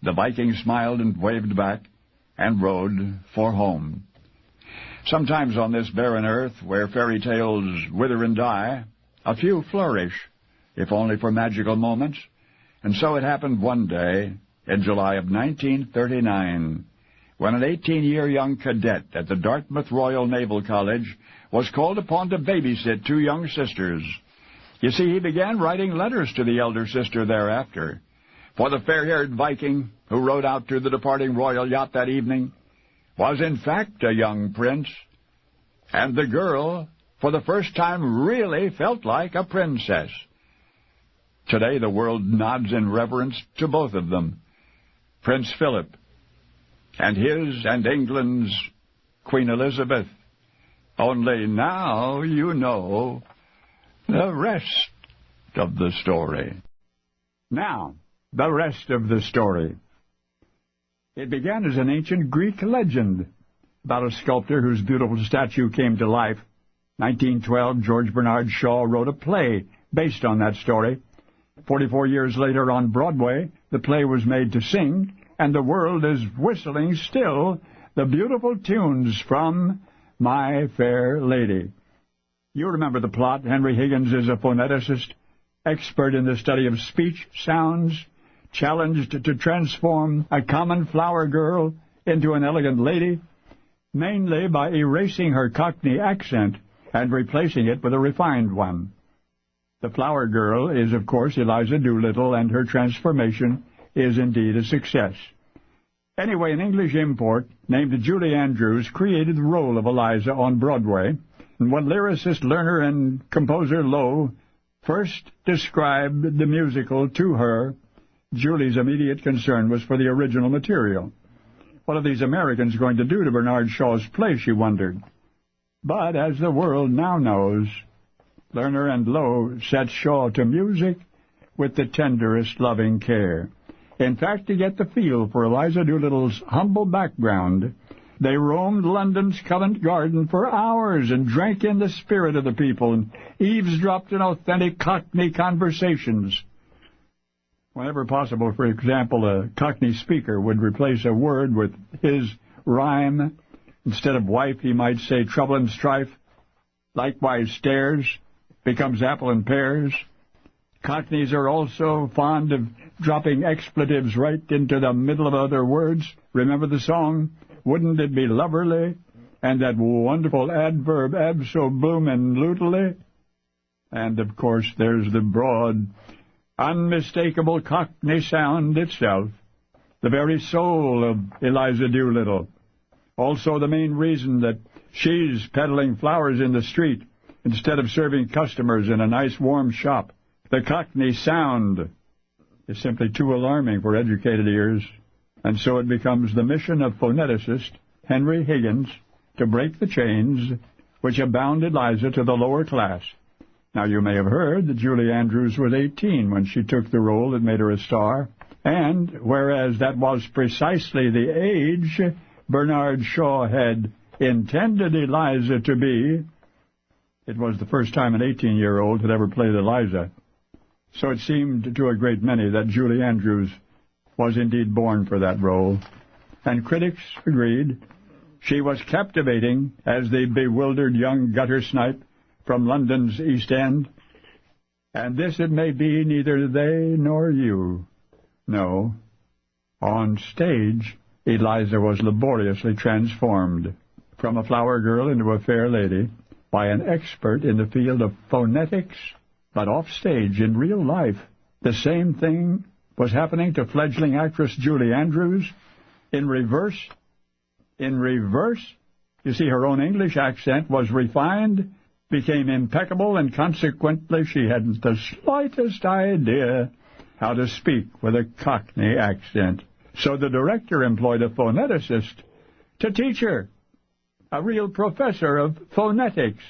The Viking smiled and waved back, and rowed for home. Sometimes on this barren earth, where fairy tales wither and die, a few flourish, if only for magical moments. And so it happened one day, in July of 1939, when an 18-year young cadet at the Dartmouth Royal Naval College was called upon to babysit two young sisters. You see, he began writing letters to the elder sister thereafter. For the fair-haired Viking who rowed out to the departing royal yacht that evening was in fact a young prince, and the girl, for the first time, really felt like a princess. Today the world nods in reverence to both of them, Prince Philip and his and England's Queen Elizabeth. Only now you know the rest of the story. Now, the rest of the story. It began as an ancient Greek legend about a sculptor whose beautiful statue came to life. 1912, George Bernard Shaw wrote a play based on that story. 44 years later on Broadway, the play was made to sing, and the world is whistling still the beautiful tunes from My Fair Lady. You remember the plot. Henry Higgins is a phoneticist, expert in the study of speech sounds, challenged to transform a common flower girl into an elegant lady, mainly by erasing her Cockney accent and replacing it with a refined one. The flower girl is, of course, Eliza Doolittle, and her transformation is indeed a success. Anyway, an English import named Julie Andrews created the role of Eliza on Broadway, and when lyricist, learner, and composer Lowe first described the musical to her, Julie's immediate concern was for the original material. What are these Americans going to do to Bernard Shaw's play, she wondered. But as the world now knows, Lerner and Lowe set Shaw to music with the tenderest loving care. In fact, to get the feel for Eliza Doolittle's humble background, they roamed London's Covent Garden for hours and drank in the spirit of the people and eavesdropped in authentic Cockney conversations. Whenever possible, for example, a Cockney speaker would replace a word with his rhyme. Instead of wife, he might say trouble and strife. Likewise, stairs becomes apple and pears. Cockneys are also fond of dropping expletives right into the middle of other words. Remember the song, Wouldn't It Be Loverly? And that wonderful adverb, abso-bloomin'-lutely. And, of course, there's the broad, unmistakable Cockney sound itself, the very soul of Eliza Doolittle. Also the main reason that she's peddling flowers in the street instead of serving customers in a nice warm shop. The Cockney sound is simply too alarming for educated ears, and so it becomes the mission of phoneticist Henry Higgins to break the chains which have bound Eliza to the lower class. Now, you may have heard that Julie Andrews was 18 when she took the role that made her a star, and whereas that was precisely the age Bernard Shaw had intended Eliza to be, it was the first time an 18-year-old had ever played Eliza. So it seemed to a great many that Julie Andrews was indeed born for that role, and critics agreed. She was captivating as the bewildered young gutter snipe from London's East End, and this, it may be, neither they nor you know. On stage, Eliza was laboriously transformed from a flower girl into a fair lady by an expert in the field of phonetics, but off stage, in real life, the same thing was happening to fledgling actress Julie Andrews in reverse. In reverse, you see, her own English accent was refined, became impeccable, and consequently she hadn't the slightest idea how to speak with a Cockney accent. So the director employed a phoneticist to teach her, a real professor of phonetics.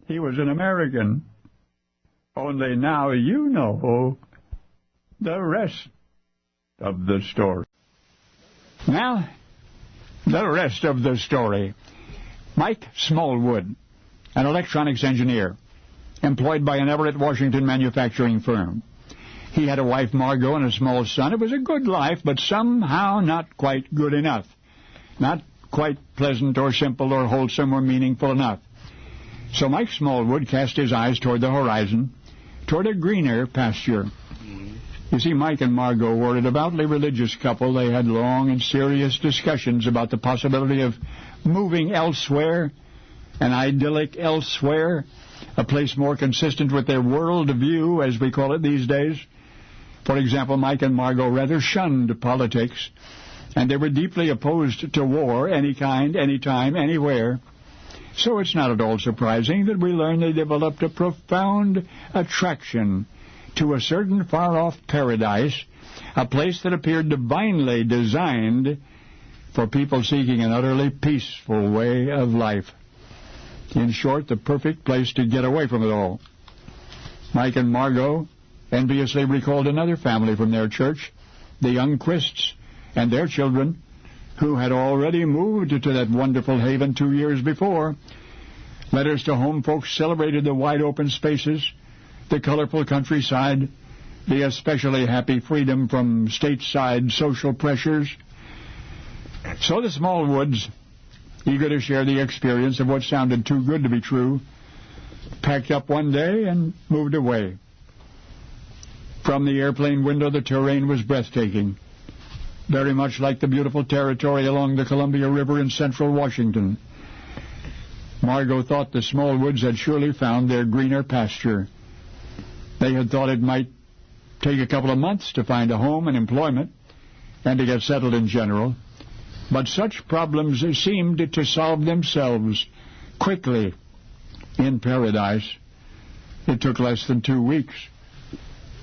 He was an American. Only now you know the rest of the story. Now, the rest of the story. Mike Smallwood, an electronics engineer, employed by an Everett, Washington manufacturing firm. He had a wife, Margot, and a small son. It was a good life, but somehow not quite good enough. Not quite pleasant or simple or wholesome or meaningful enough. So Mike Smallwood cast his eyes toward the horizon, toward a greener pasture. You see, Mike and Margot were a devoutly religious couple. They had long and serious discussions about the possibility of moving elsewhere, an idyllic elsewhere, a place more consistent with their world view, as we call it these days. For example, Mike and Margot rather shunned politics, and they were deeply opposed to war, any kind, anytime, anywhere. So it's not at all surprising that we learn they developed a profound attraction to a certain far-off paradise, a place that appeared divinely designed for people seeking an utterly peaceful way of life. In short, the perfect place to get away from it all. Mike and Margot enviously recalled another family from their church, the young Christs, and their children, who had already moved to that wonderful haven 2 years before. Letters to home folks celebrated the wide-open spaces, the colorful countryside, the especially happy freedom from stateside social pressures. So the Smallwoods, eager to share the experience of what sounded too good to be true, packed up one day and moved away. From the airplane window, the terrain was breathtaking. very much like the beautiful territory along the Columbia River in central Washington. Margot thought the Smallwoods had surely found their greener pasture. They had thought it might take a couple of months to find a home and employment and to get settled in general, but such problems seemed to solve themselves quickly in Paradise. It took less than 2 weeks.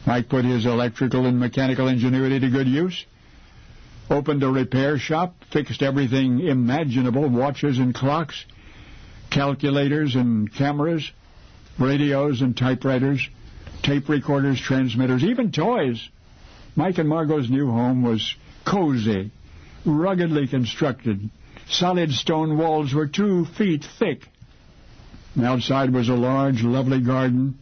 Mike put his electrical and mechanical ingenuity to good use, opened a repair shop, fixed everything imaginable, watches and clocks, calculators and cameras, radios and typewriters, tape recorders, transmitters, even toys. Mike and Margot's new home was cozy, ruggedly constructed. Solid stone walls were 2 feet thick. And outside was a large, lovely garden.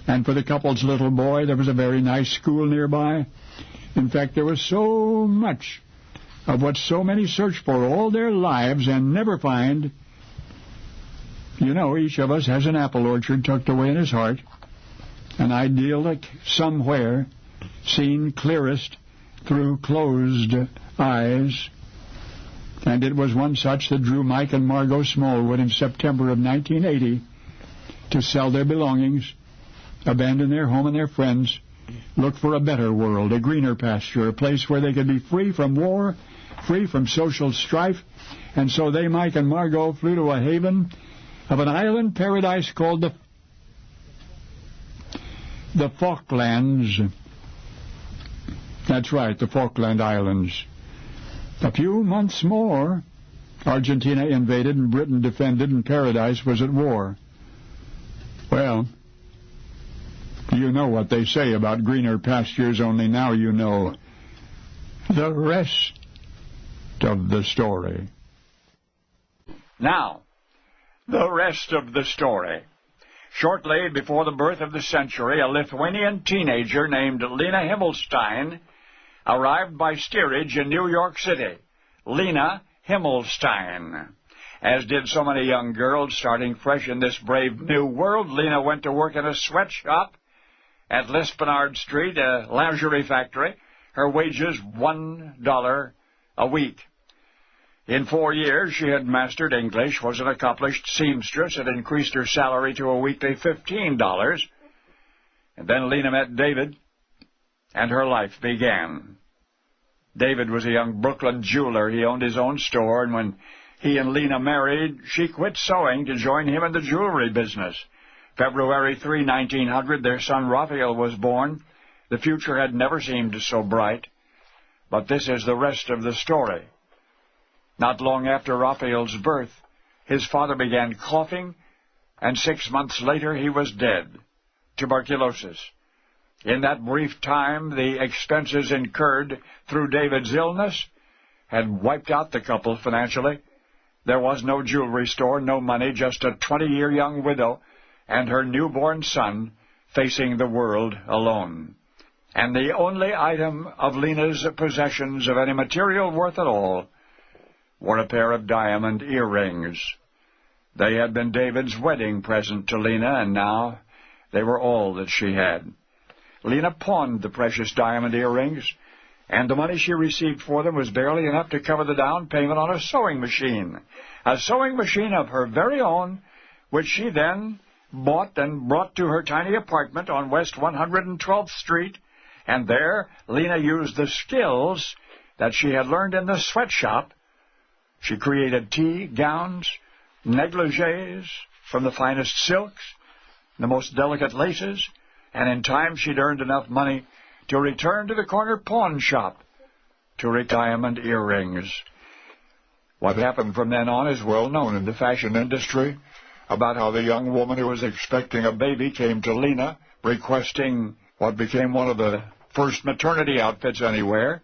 And for the couple's little boy, there was a very nice school nearby. In fact, there was so much of what so many search for all their lives and never find. You know, each of us has an apple orchard tucked away in his heart, an idyllic somewhere, seen clearest through closed eyes. And it was one such that drew Mike and Margot Smallwood in September of 1980 to sell their belongings, abandon their home and their friends, look for a better world, a greener pasture, a place where they could be free from war, free from social strife. And so they, Mike and Margot, flew to a haven of an island paradise called the Falklands. That's right, the Falkland Islands. A few months more, Argentina invaded and Britain defended, and Paradise was at war. Well, you know what they say about greener pastures, only now you know the rest of the story. Now, the rest of the story. Shortly before the birth of the century, a Lithuanian teenager named Lena Himmelstein arrived by steerage in New York City. Lena Himmelstein. As did so many young girls starting fresh in this brave new world, Lena went to work in a sweatshop at Lispenard Street, a lingerie factory. Her wages $1 a week. In 4 years, she had mastered English, was an accomplished seamstress, had increased her salary to a weekly $15. And then Lena met David, and her life began. David was a young Brooklyn jeweler. He owned his own store, and when he and Lena married, she quit sewing to join him in the jewelry business. February 3, 1900, their son Raphael was born. The future had never seemed so bright. But this is the rest of the story. Not long after Raphael's birth, his father began coughing, and 6 months later he was dead. Tuberculosis. In that brief time, the expenses incurred through David's illness had wiped out the couple financially. There was no jewelry store, no money, just a 20-year young widow and her newborn son facing the world alone. And the only item of Lena's possessions of any material worth at all were a pair of diamond earrings. They had been David's wedding present to Lena, and now they were all that she had. Lena pawned the precious diamond earrings, and the money she received for them was barely enough to cover the down payment on a sewing machine of her very own, which she then bought and brought to her tiny apartment on West 112th Street, and there Lena used the skills that she had learned in the sweatshop. She created tea, gowns, negligées from the finest silks, the most delicate laces, and in time she'd earned enough money to return to the corner pawn shop to rig diamond earrings. What happened from then on is well known in the fashion industry, about how the young woman who was expecting a baby came to Lena requesting what became one of the first maternity outfits anywhere,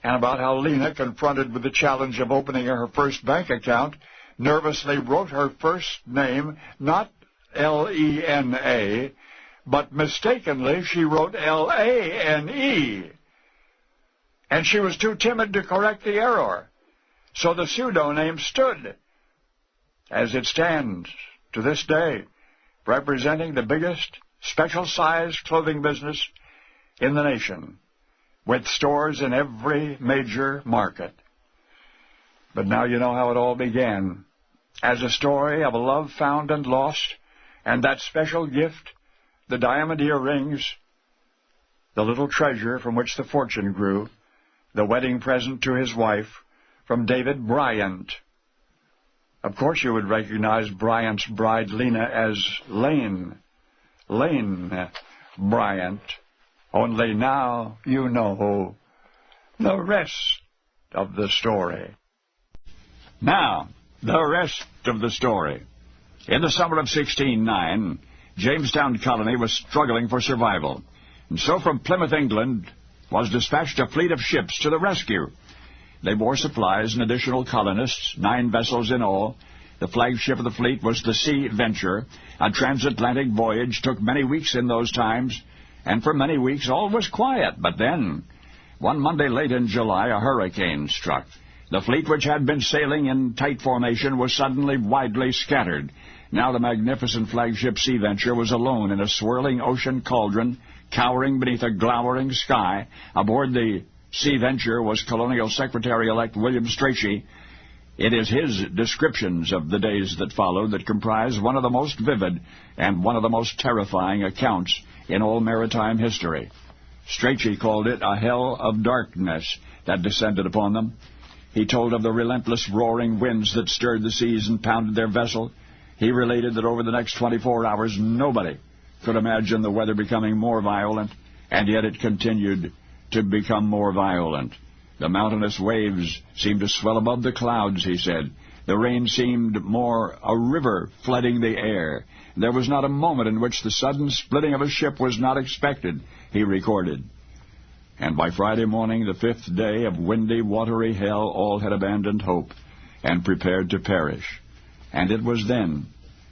and about how Lena, confronted with the challenge of opening her first bank account, nervously wrote her first name, not L-E-N-A, but mistakenly she wrote L-A-N-E. And she was too timid to correct the error. So the pseudonym stood, as it stands to this day, representing the biggest special-sized clothing business in the nation. with stores in every major market. But now you know how it all began, as a story of a love found and lost, and that special gift, the diamond earrings, the little treasure from which the fortune grew, the wedding present to his wife from David Bryant. Of course you would recognize Bryant's bride Lena as Lane Bryant. Only now you know the rest of the story. Now, the rest of the story. In the summer of 1609, Jamestown Colony was struggling for survival, and so from Plymouth, England, was dispatched a fleet of ships to the rescue. They bore supplies and additional colonists, 9 vessels in all. The flagship of the fleet was the Sea Venture. A transatlantic voyage took many weeks in those times, and for many weeks all was quiet. But then, one Monday late in July, a hurricane struck. The fleet, which had been sailing in tight formation, was suddenly widely scattered. Now the magnificent flagship Sea Venture was alone in a swirling ocean cauldron, cowering beneath a glowering sky. Aboard the Sea Venture was Colonial Secretary-elect William Strachey. It is his descriptions of the days that followed that comprise one of the most vivid and one of the most terrifying accounts in all maritime history. Strachey called it a hell of darkness that descended upon them. He told of the relentless roaring winds that stirred the seas and pounded their vessel. He related that over the next 24 hours nobody could imagine the weather becoming more violent, and yet it continued to become more violent. The mountainous waves seemed to swell above the clouds, he said. The rain seemed more a river flooding the air. There was not a moment in which the sudden splitting of a ship was not expected, he recorded. And by Friday morning, the 5th day of windy, watery hell, all had abandoned hope and prepared to perish. And it was then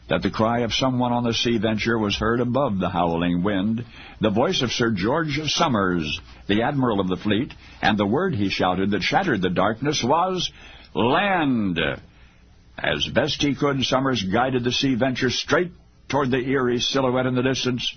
that the cry of someone on the Sea Venture was heard above the howling wind, the voice of Sir George Somers, the admiral of the fleet, and the word he shouted that shattered the darkness was, "Land!" As best he could, Somers guided the Sea Venture straight toward the eerie silhouette in the distance.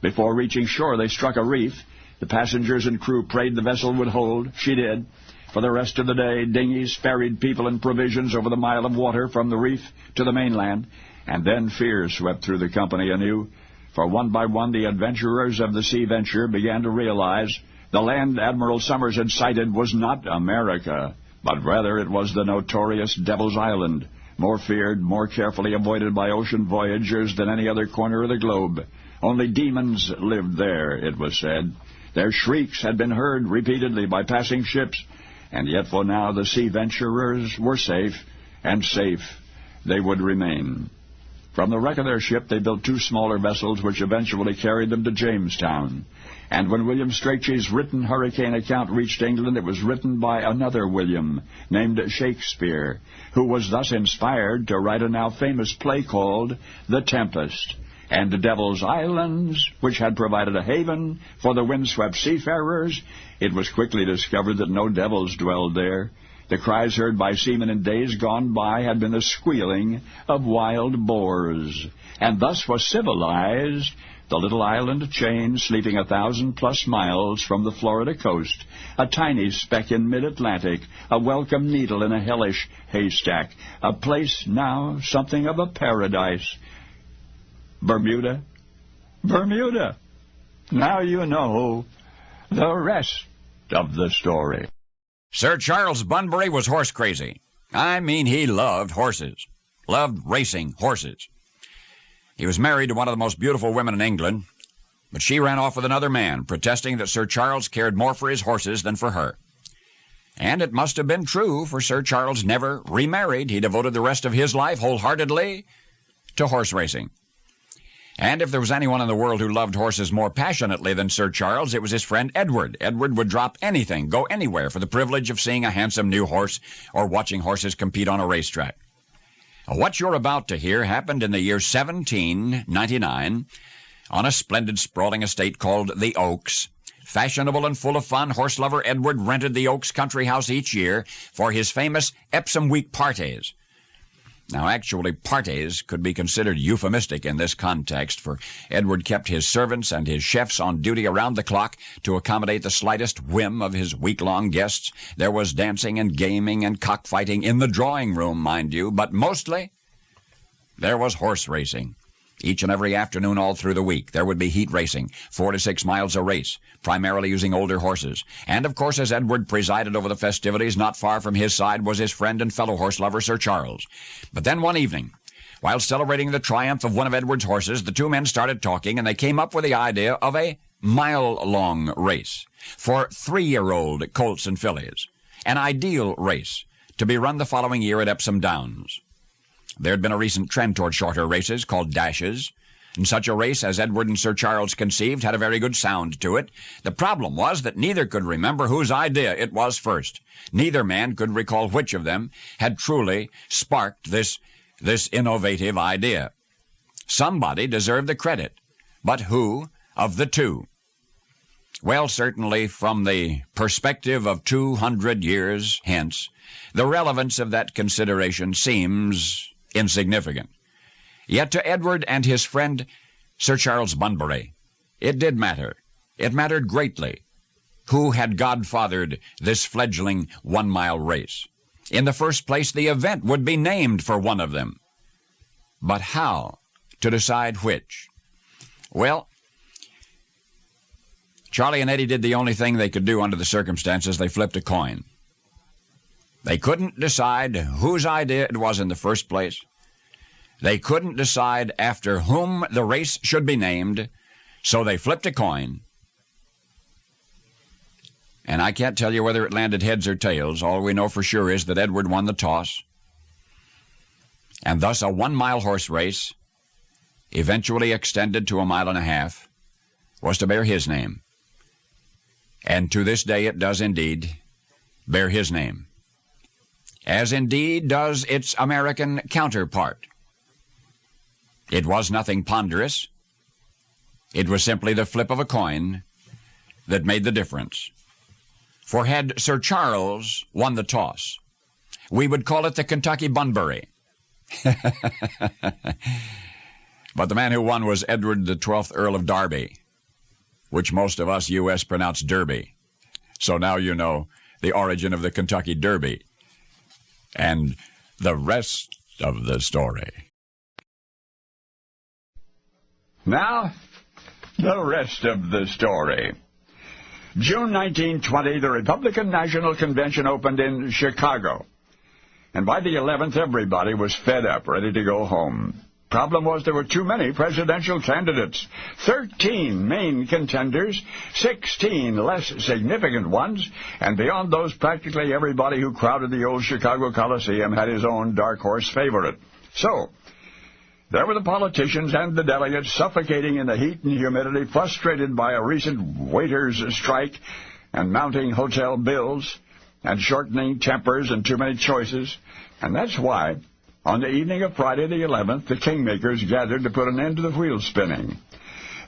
Before reaching shore, they struck a reef. The passengers and crew prayed the vessel would hold. She did. For the rest of the day, dinghies ferried people and provisions over the mile of water from the reef to the mainland, and then fear swept through the company anew. For one by one, the adventurers of the Sea Venture began to realize the land Admiral Somers had sighted was not America, but rather it was the notorious Devil's Island, more feared, more carefully avoided by ocean voyagers than any other corner of the globe. Only demons lived there, it was said. Their shrieks had been heard repeatedly by passing ships, and yet for now the Sea Venturers were safe, and safe they would remain. From the wreck of their ship they built 2 smaller vessels which eventually carried them to Jamestown. And when William Strachey's written hurricane account reached England, it was written by another William, named Shakespeare, who was thus inspired to write a now famous play called The Tempest. And the Devil's Islands, which had provided a haven for the windswept seafarers, it was quickly discovered that no devils dwelled there. The cries heard by seamen in days gone by had been the squealing of wild boars. And thus was civilized the little island chain sleeping 1,000+ miles from the Florida coast, a tiny speck in mid-Atlantic, a welcome needle in a hellish haystack, a place now something of a paradise. Bermuda. Bermuda. Now you know the rest of the story. Sir Charles Bunbury was horse crazy. I mean, he loved horses. Loved racing horses. He was married to one of the most beautiful women in England, but she ran off with another man, protesting that Sir Charles cared more for his horses than for her. And it must have been true, for Sir Charles never remarried. He devoted the rest of his life wholeheartedly to horse racing. And if there was anyone in the world who loved horses more passionately than Sir Charles, it was his friend Edward. Edward would drop anything, go anywhere for the privilege of seeing a handsome new horse or watching horses compete on a racetrack. What you're about to hear happened in the year 1799 on a splendid sprawling estate called the Oaks. Fashionable and full of fun, horse lover Edward rented the Oaks country house each year for his famous Epsom Week parties. Now, actually, parties could be considered euphemistic in this context, for Edward kept his servants and his chefs on duty around the clock to accommodate the slightest whim of his week-long guests. There was dancing and gaming and cockfighting in the drawing room, mind you, but mostly there was horse racing. Each and every afternoon all through the week, there would be heat racing, 4 to 6 miles a race, primarily using older horses. And, of course, as Edward presided over the festivities, not far from his side was his friend and fellow horse lover, Sir Charles. But then one evening, while celebrating the triumph of one of Edward's horses, the two men started talking, and they came up with the idea of a mile-long race for 3-year-old colts and fillies, an ideal race to be run the following year at Epsom Downs. There had been a recent trend toward shorter races called dashes, and such a race as Edward and Sir Charles conceived had a very good sound to it. The problem was that neither could remember whose idea it was first. Neither man could recall which of them had truly sparked this innovative idea. Somebody deserved the credit, but who of the two? Well, certainly from the perspective of 200 years hence, the relevance of that consideration seems insignificant. Yet to Edward and his friend Sir Charles Bunbury, it did matter. It mattered greatly who had godfathered this fledgling 1-mile race. In the first place, the event would be named for one of them. But how to decide which? Well, Charlie and Eddie did the only thing they could do under the circumstances. They flipped a coin. They couldn't decide whose idea it was in the first place. They couldn't decide after whom the race should be named, so they flipped a coin. And I can't tell you whether it landed heads or tails. All we know for sure is that Edward won the toss. And thus a 1-mile horse race, eventually extended to 1.5 miles, was to bear his name. And to this day it does indeed bear his name, as indeed does its American counterpart. It was nothing ponderous. It was simply the flip of a coin that made the difference. For had Sir Charles won the toss, we would call it the Kentucky Bunbury. But the man who won was Edward the 12th Earl of Derby, which most of us U.S. pronounce Derby. So now you know the origin of the Kentucky Derby and the rest of the story. Now, the rest of the story. June 1920, the Republican National Convention opened in Chicago. And by the 11th, everybody was fed up, ready to go home. Problem was there were too many presidential candidates. 13 main contenders, 16 less significant ones, and beyond those, practically everybody who crowded the old Chicago Coliseum had his own dark horse favorite. So, there were the politicians and the delegates suffocating in the heat and humidity, frustrated by a recent waiters' strike and mounting hotel bills and shortening tempers and too many choices. And that's why, on the evening of Friday the 11th, the kingmakers gathered to put an end to the wheel spinning.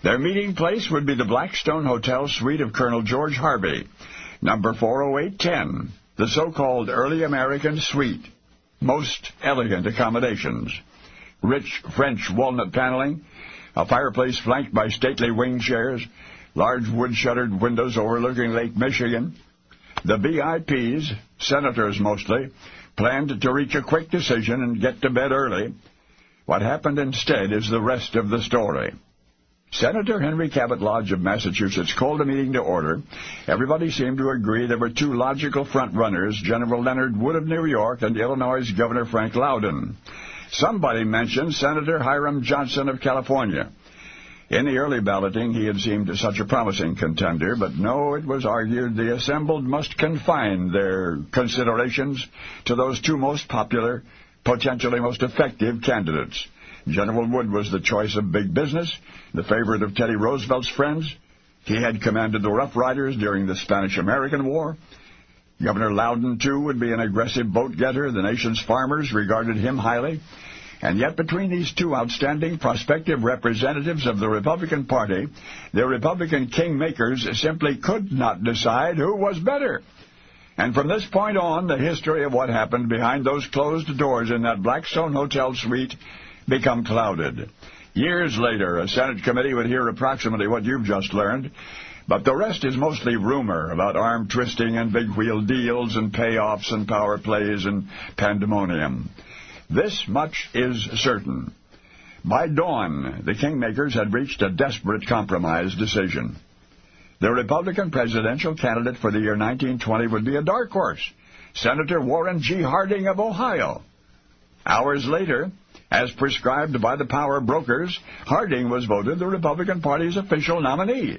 Their meeting place would be the Blackstone Hotel suite of Colonel George Harvey, number 40810, the so-called early American suite. Most elegant accommodations. Rich French walnut paneling, a fireplace flanked by stately wing chairs, large wood-shuttered windows overlooking Lake Michigan. The VIPs, senators mostly, planned to reach a quick decision and get to bed early. What happened instead is the rest of the story. Senator Henry Cabot Lodge of Massachusetts called a meeting to order. Everybody seemed to agree there were two logical front-runners, General Leonard Wood of New York and Illinois' Governor Frank Loudon. Somebody mentioned Senator Hiram Johnson of California. In the early balloting, he had seemed such a promising contender, but no, it was argued the assembled must confine their considerations to those two most popular, potentially most effective candidates. General Wood was the choice of big business, the favorite of Teddy Roosevelt's friends. He had commanded the Rough Riders during the Spanish-American War. Governor Loudon, too, would be an aggressive vote-getter. The nation's farmers regarded him highly. And yet between these two outstanding prospective representatives of the Republican Party, the Republican kingmakers simply could not decide who was better. And from this point on, the history of what happened behind those closed doors in that Blackstone Hotel suite become clouded. Years later, a Senate committee would hear approximately what you've just learned, but the rest is mostly rumor about arm twisting and big wheel deals and payoffs and power plays and pandemonium. This much is certain. By dawn, the kingmakers had reached a desperate compromise decision. The Republican presidential candidate for the year 1920 would be a dark horse, Senator Warren G. Harding of Ohio. Hours later, as prescribed by the power brokers, Harding was voted the Republican Party's official nominee.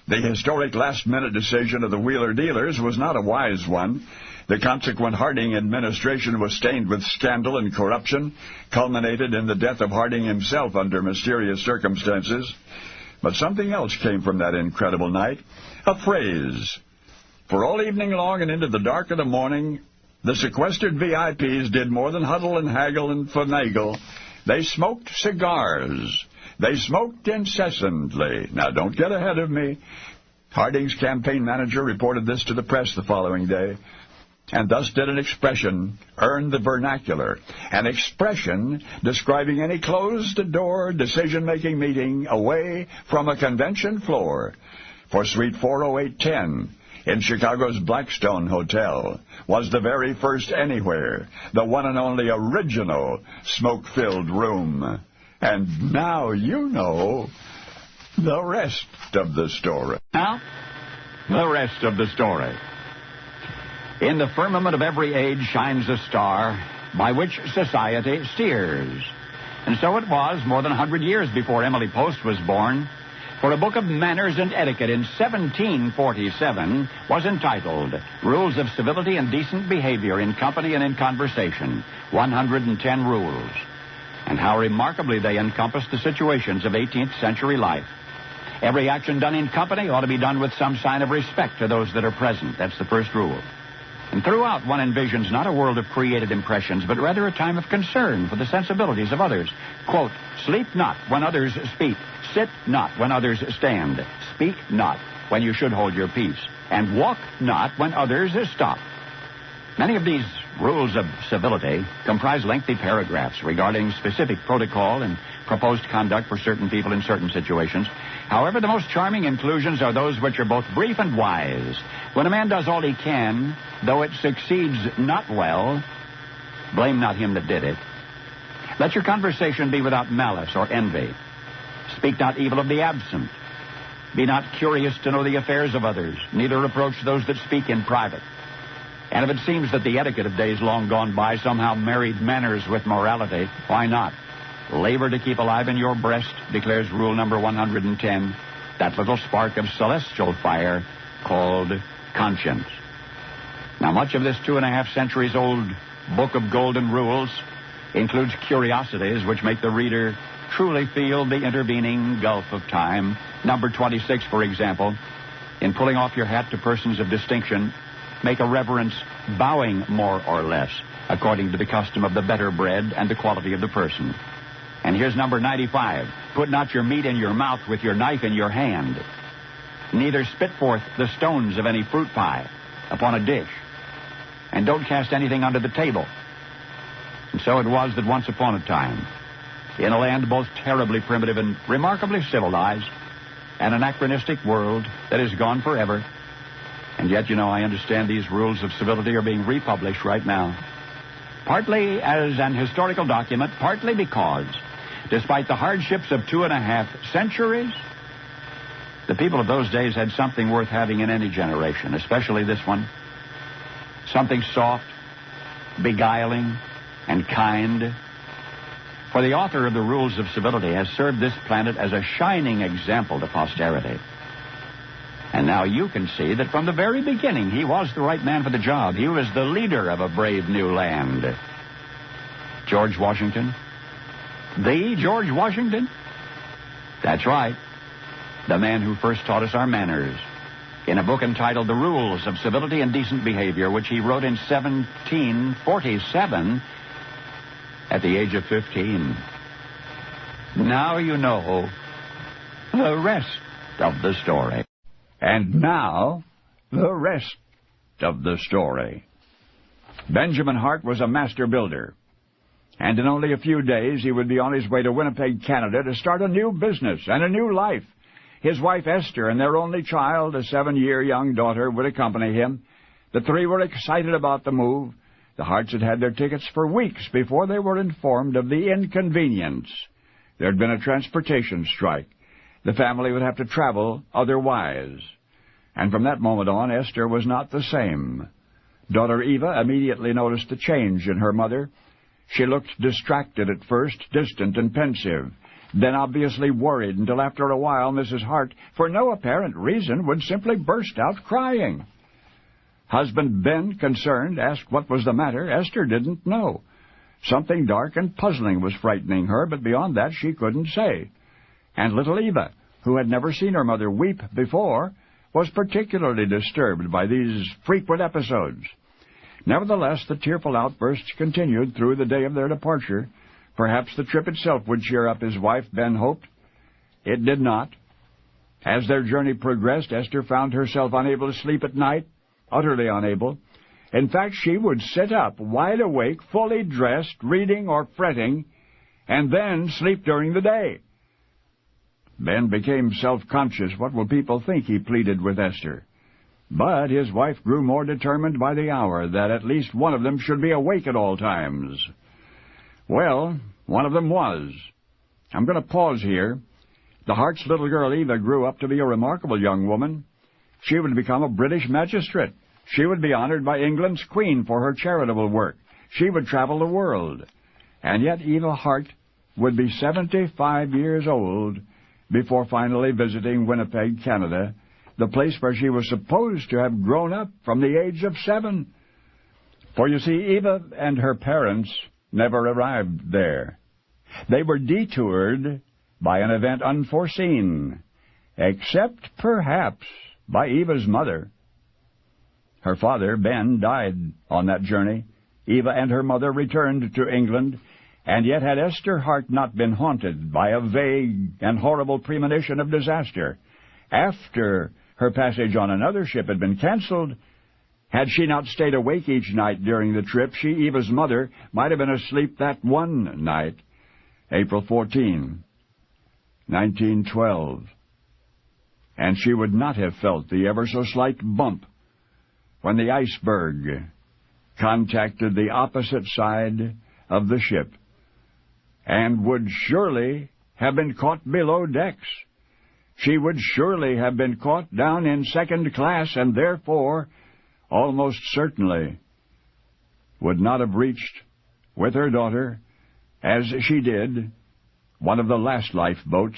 The historic last-minute decision of the Wheeler dealers was not a wise one. The consequent Harding administration was stained with scandal and corruption, culminated in the death of Harding himself under mysterious circumstances. But something else came from that incredible night, a phrase. For all evening long and into the dark of the morning, the sequestered VIPs did more than huddle and haggle and finagle. They smoked cigars. They smoked incessantly. Now, don't get ahead of me. Harding's campaign manager reported this to the press the following day. And thus did an expression earn the vernacular, an expression describing any closed-door decision-making meeting away from a convention floor. For Suite 40810 in Chicago's Blackstone Hotel was the very first anywhere, the one and only original smoke-filled room. And now you know the rest of the story. Now, the rest of the story. In the firmament of every age shines a star by which society steers. And so it was more than 100 years before Emily Post was born, for a book of manners and etiquette in 1747 was entitled Rules of Civility and Decent Behavior in Company and in Conversation, 110 Rules. And how remarkably they encompassed the situations of 18th century life. Every action done in company ought to be done with some sign of respect to those that are present. That's the first rule. And throughout, one envisions not a world of created impressions, but rather a time of concern for the sensibilities of others. Quote, sleep not when others speak. Sit not when others stand. Speak not when you should hold your peace. And walk not when others stop. Many of these rules of civility comprise lengthy paragraphs regarding specific protocol and proposed conduct for certain people in certain situations. However, the most charming inclusions are those which are both brief and wise. When a man does all he can, though it succeeds not well, blame not him that did it. Let your conversation be without malice or envy. Speak not evil of the absent. Be not curious to know the affairs of others, neither reproach those that speak in private. And if it seems that the etiquette of days long gone by somehow married manners with morality, why not? Labor to keep alive in your breast, declares rule number 110, that little spark of celestial fire called conscience. Now, much of this 2.5 centuries old book of golden rules includes curiosities which make the reader truly feel the intervening gulf of time. Number 26, for example, in pulling off your hat to persons of distinction, make a reverence bowing more or less, according to the custom of the better bred and the quality of the person. And here's number 95. Put not your meat in your mouth with your knife in your hand. Neither spit forth the stones of any fruit pie upon a dish. And don't cast anything under the table. And so it was that once upon a time, in a land both terribly primitive and remarkably civilized, an anachronistic world that is gone forever. And yet, I understand these rules of civility are being republished right now. Partly as an historical document, partly because, despite the hardships of 2.5 centuries, the people of those days had something worth having in any generation, especially this one. Something soft, beguiling, and kind. For the author of the Rules of Civility has served this planet as a shining example to posterity. And now you can see that from the very beginning, he was the right man for the job. He was the leader of a brave new land. George Washington? The George Washington? That's right. The man who first taught us our manners in a book entitled The Rules of Civility and Decent Behavior, which he wrote in 1747 at the age of 15. Now you know the rest of the story. And now, the rest of the story. Benjamin Hart was a master builder, and in only a few days he would be on his way to Winnipeg, Canada, to start a new business and a new life. His wife Esther and their only child, a 7-year young daughter, would accompany him. The three were excited about the move. The Harts had had their tickets for weeks before they were informed of the inconvenience. There had been a transportation strike. The family would have to travel otherwise. And from that moment on, Esther was not the same. Daughter Eva immediately noticed the change in her mother. She looked distracted at first, distant and pensive, then obviously worried, until after a while Mrs. Hart, for no apparent reason, would simply burst out crying. Husband Ben, concerned, asked what was the matter. Esther didn't know. Something dark and puzzling was frightening her, but beyond that she couldn't say. And little Eva, who had never seen her mother weep before, was particularly disturbed by these frequent episodes. Nevertheless, the tearful outbursts continued through the day of their departure. Perhaps the trip itself would cheer up his wife, Ben hoped. It did not. As their journey progressed, Esther found herself unable to sleep at night, utterly unable. In fact, she would sit up, wide awake, fully dressed, reading or fretting, and then sleep during the day. Ben became self-conscious. What will people think, he pleaded with Esther. But his wife grew more determined by the hour that at least one of them should be awake at all times. Well, one of them was. I'm going to pause here. The Hart's little girl Eva grew up to be a remarkable young woman. She would become a British magistrate. She would be honored by England's Queen for her charitable work. She would travel the world. And yet Eva Hart would be 75 years old before finally visiting Winnipeg, Canada, the place where she was supposed to have grown up from the age of 7. For you see, Eva and her parents never arrived there. They were detoured by an event unforeseen, except perhaps by Eva's mother. Her father, Ben, died on that journey. Eva and her mother returned to England, and yet had Esther Hart not been haunted by a vague and horrible premonition of disaster, after her passage on another ship had been canceled, had she not stayed awake each night during the trip, she, Eva's mother, might have been asleep that one night, April 14, 1912. And she would not have felt the ever-so-slight bump when the iceberg contacted the opposite side of the ship, and would surely have been caught below decks. She would surely have been caught down in second class, and therefore almost certainly would not have reached with her daughter, as she did, one of the last lifeboats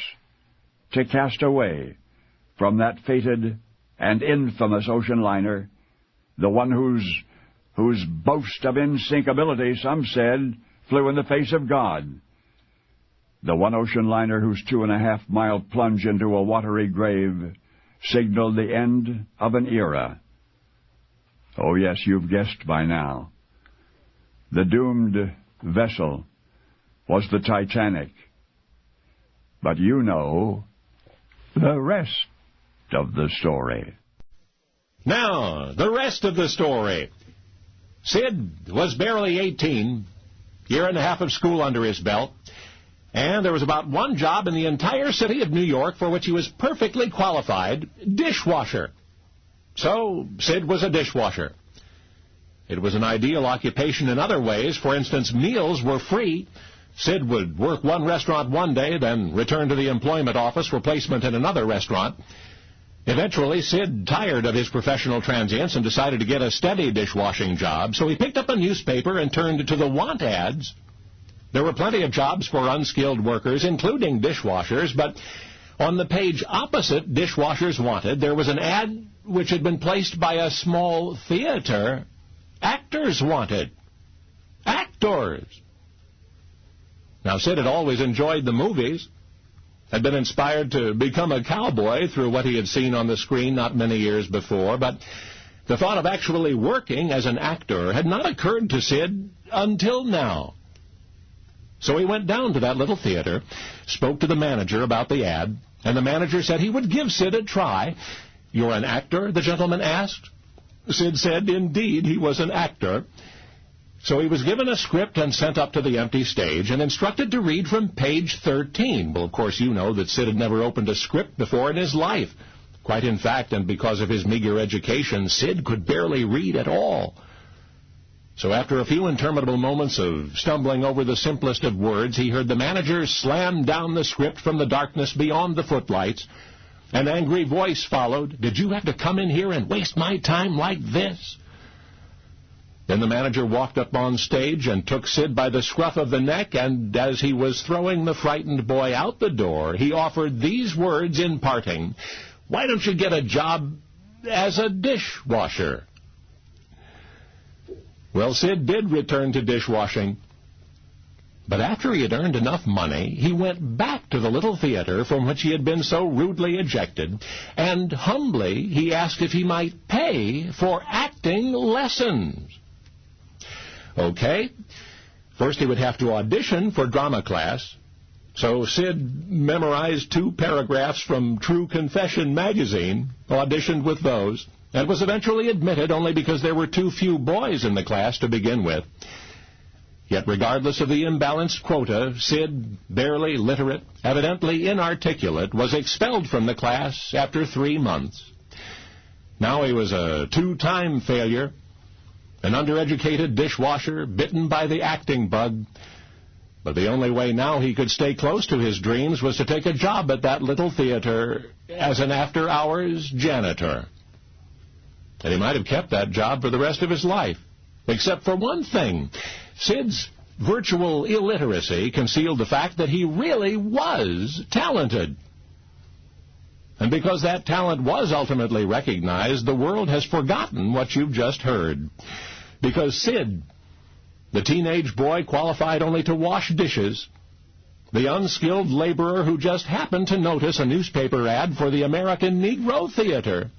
to cast away from that fated and infamous ocean liner, the one whose boast of insinkability, some said, flew in the face of God. The one ocean liner whose 2.5-mile plunge into a watery grave signaled the end of an era. Oh, yes, you've guessed by now. The doomed vessel was the Titanic. But you know the rest of the story. Now, the rest of the story. Sid was barely 18, year and a half of school under his belt, and there was about one job in the entire city of New York for which he was perfectly qualified, dishwasher. So, Sid was a dishwasher. It was an ideal occupation in other ways. For instance, meals were free. Sid would work one restaurant one day, then return to the employment office for placement in another restaurant. Eventually, Sid tired of his professional transience and decided to get a steady dishwashing job, so he picked up a newspaper and turned to the want ads. There were plenty of jobs for unskilled workers, including dishwashers, but on the page opposite Dishwashers Wanted, there was an ad which had been placed by a small theater. Actors Wanted. Actors. Now, Sid had always enjoyed the movies, had been inspired to become a cowboy through what he had seen on the screen not many years before, but the thought of actually working as an actor had not occurred to Sid until now. So he went down to that little theater, spoke to the manager about the ad, and the manager said he would give Sid a try. "You're an actor?" the gentleman asked. Sid said indeed he was an actor. So he was given a script and sent up to the empty stage and instructed to read from page 13. Well, of course, you know that Sid had never opened a script before in his life. Quite in fact, and because of his meager education, Sid could barely read at all. So after a few interminable moments of stumbling over the simplest of words, he heard the manager slam down the script from the darkness beyond the footlights. An angry voice followed. "Did you have to come in here and waste my time like this?" Then the manager walked up on stage and took Sid by the scruff of the neck, and as he was throwing the frightened boy out the door, he offered these words in parting: "Why don't you get a job as a dishwasher?" Well, Sid did return to dishwashing. But after he had earned enough money, he went back to the little theater from which he had been so rudely ejected, and humbly he asked if he might pay for acting lessons. Okay, first he would have to audition for drama class. So Sid memorized 2 paragraphs from True Confession magazine, auditioned with those, and was eventually admitted only because there were too few boys in the class to begin with. Yet regardless of the imbalanced quota, Sid, barely literate, evidently inarticulate, was expelled from the class after 3 months. Now he was a 2-time failure, an undereducated dishwasher bitten by the acting bug. But the only way now he could stay close to his dreams was to take a job at that little theater as an after-hours janitor. And he might have kept that job for the rest of his life, except for one thing. Sid's virtual illiteracy concealed the fact that he really was talented. And because that talent was ultimately recognized, the world has forgotten what you've just heard. Because Sid, the teenage boy qualified only to wash dishes, the unskilled laborer who just happened to notice a newspaper ad for the American Negro Theater,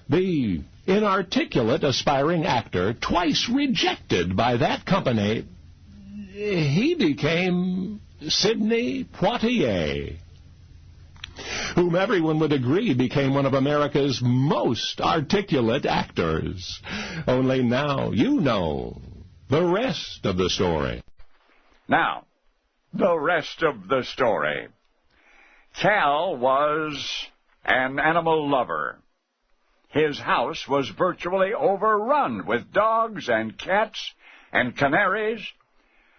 the inarticulate aspiring actor twice rejected by that company, he became Sidney Poitier, whom everyone would agree became one of America's most articulate actors. Only now you know the rest of the story. Now, the rest of the story. Cal was an animal lover. His house was virtually overrun with dogs and cats and canaries.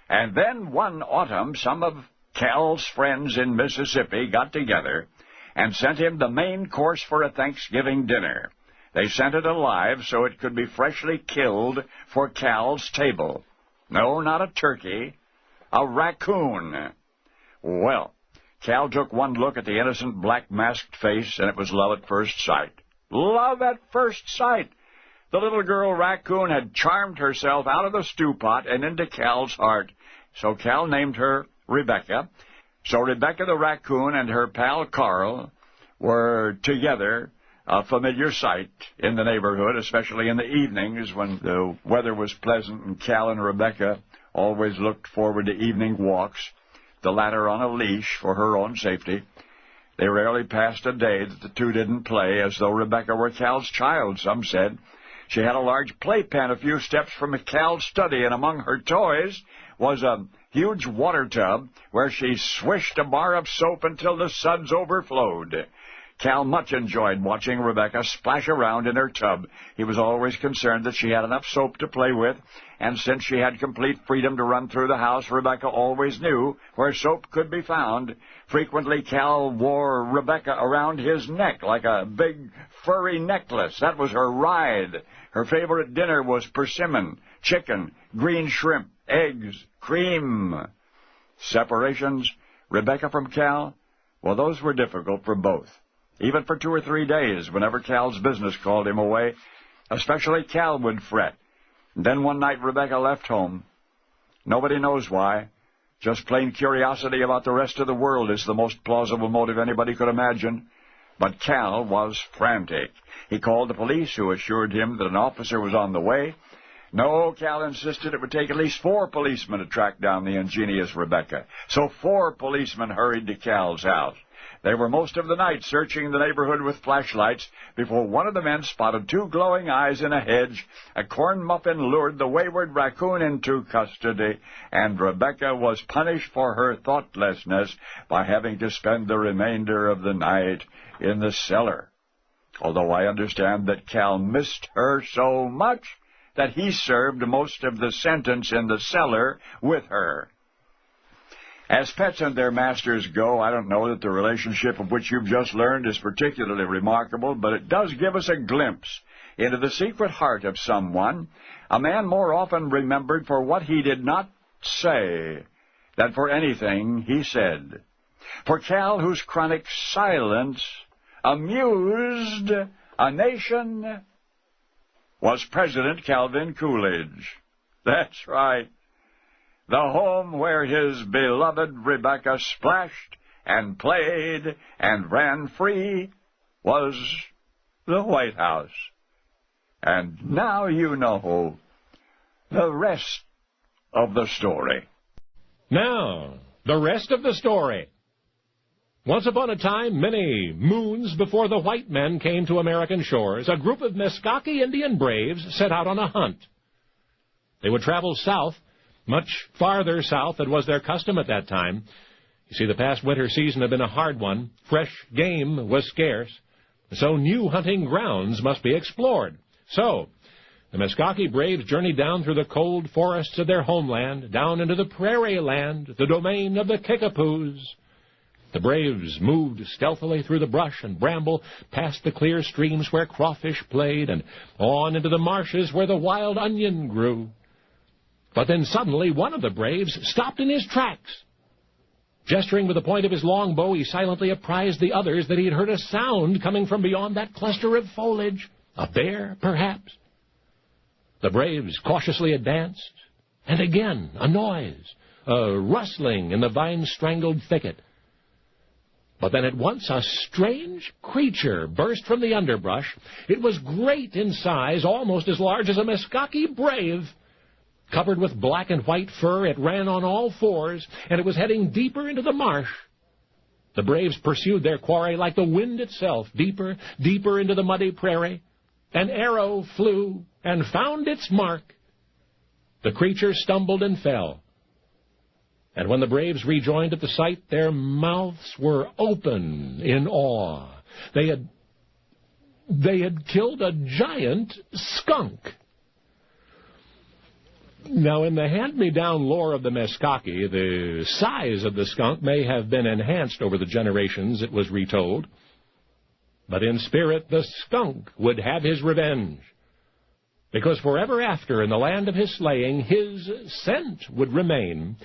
And then one autumn, some of Cal's friends in Mississippi got together and sent him the main course for a Thanksgiving dinner. They sent it alive so it could be freshly killed for Cal's table. No, not a turkey, a raccoon. Well, Cal took one look at the innocent black-masked face, and it was love at first sight. Love at first sight! The little girl raccoon had charmed herself out of the stew pot and into Cal's heart. So Cal named her Rebecca. So Rebecca the raccoon and her pal Carl were together, a familiar sight in the neighborhood, especially in the evenings when the weather was pleasant and Cal and Rebecca always looked forward to evening walks, the latter on a leash for her own safety. They rarely passed a day that the two didn't play, as though Rebecca were Cal's child, some said. She had a large playpen a few steps from Cal's study, and among her toys was a huge water tub where she swished a bar of soap until the suds overflowed. Cal much enjoyed watching Rebecca splash around in her tub. He was always concerned that she had enough soap to play with, and since she had complete freedom to run through the house, Rebecca always knew where soap could be found. Frequently, Cal wore Rebecca around his neck like a big furry necklace. That was her ride. Her favorite dinner was persimmon, chicken, green shrimp, eggs, cream. Separations, Rebecca from Cal, well, those were difficult for both. Even for 2 or 3 days, whenever Cal's business called him away, especially Cal would fret. And then one night Rebecca left home. Nobody knows why. Just plain curiosity about the rest of the world is the most plausible motive anybody could imagine. But Cal was frantic. He called the police, who assured him that an officer was on the way. No, Cal insisted it would take at least 4 policemen to track down the ingenious Rebecca. So 4 policemen hurried to Cal's house. They were most of the night searching the neighborhood with flashlights before one of the men spotted two glowing eyes in a hedge. A corn muffin lured the wayward raccoon into custody, and Rebecca was punished for her thoughtlessness by having to spend the remainder of the night in the cellar. Although I understand that Cal missed her so much that he served most of the sentence in the cellar with her. As pets and their masters go, I don't know that the relationship of which you've just learned is particularly remarkable, but it does give us a glimpse into the secret heart of someone, a man more often remembered for what he did not say than for anything he said. For Cal, whose chronic silence amused a nation, was President Calvin Coolidge. That's right. The home where his beloved Rebecca splashed and played and ran free was the White House. And now you know the rest of the story. Now, the rest of the story. Once upon a time, many moons before the white men came to American shores, a group of Meskwaki Indian braves set out on a hunt. They would travel south, much farther south than was their custom at that time. You see, the past winter season had been a hard one. Fresh game was scarce, so new hunting grounds must be explored. So, the Meskwaki braves journeyed down through the cold forests of their homeland, down into the prairie land, the domain of the Kickapoos. The braves moved stealthily through the brush and bramble, past the clear streams where crawfish played, and on into the marshes where the wild onion grew. But then suddenly one of the braves stopped in his tracks. Gesturing with the point of his longbow, he silently apprised the others that he had heard a sound coming from beyond that cluster of foliage. A bear, perhaps. The braves cautiously advanced, and again a noise, a rustling in the vine-strangled thicket. But then at once a strange creature burst from the underbrush. It was great in size, almost as large as a Meskwaki brave. Covered with black and white fur, it ran on all fours, and it was heading deeper into the marsh. The braves pursued their quarry like the wind itself, deeper, deeper into the muddy prairie. An arrow flew and found its mark. The creature stumbled and fell. And when the braves rejoined at the sight, their mouths were open in awe. They had killed a giant skunk. Now, in the hand-me-down lore of the Meskwaki, the size of the skunk may have been enhanced over the generations it was retold. But in spirit, the skunk would have his revenge. Because forever after, in the land of his slaying, his scent would remain.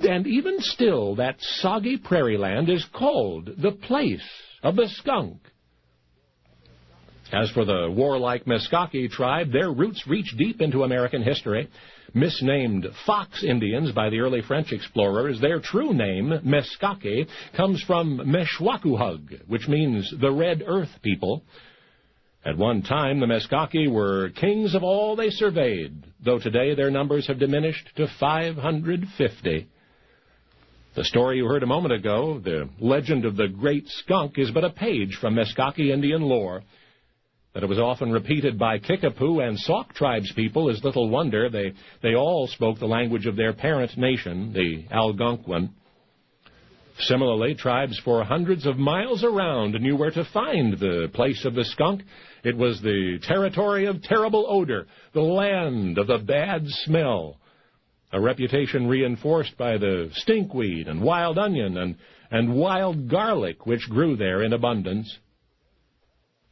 And even still, that soggy prairie land is called the place of the skunk. As for the warlike Meskwaki tribe, their roots reach deep into American history. Misnamed Fox Indians by the early French explorers, their true name, Meskwaki, comes from Meshwakuhug, which means the Red Earth people. At one time, the Meskwaki were kings of all they surveyed, though today their numbers have diminished to 550. The story you heard a moment ago, the legend of the Great Skunk, is but a page from Meskwaki Indian lore. That it was often repeated by Kickapoo and Sauk tribespeople is little wonder. They all spoke the language of their parent nation, the Algonquin. Similarly, tribes for hundreds of miles around knew where to find the place of the skunk. It was the territory of terrible odor, the land of the bad smell, a reputation reinforced by the stinkweed and wild onion and wild garlic which grew there in abundance.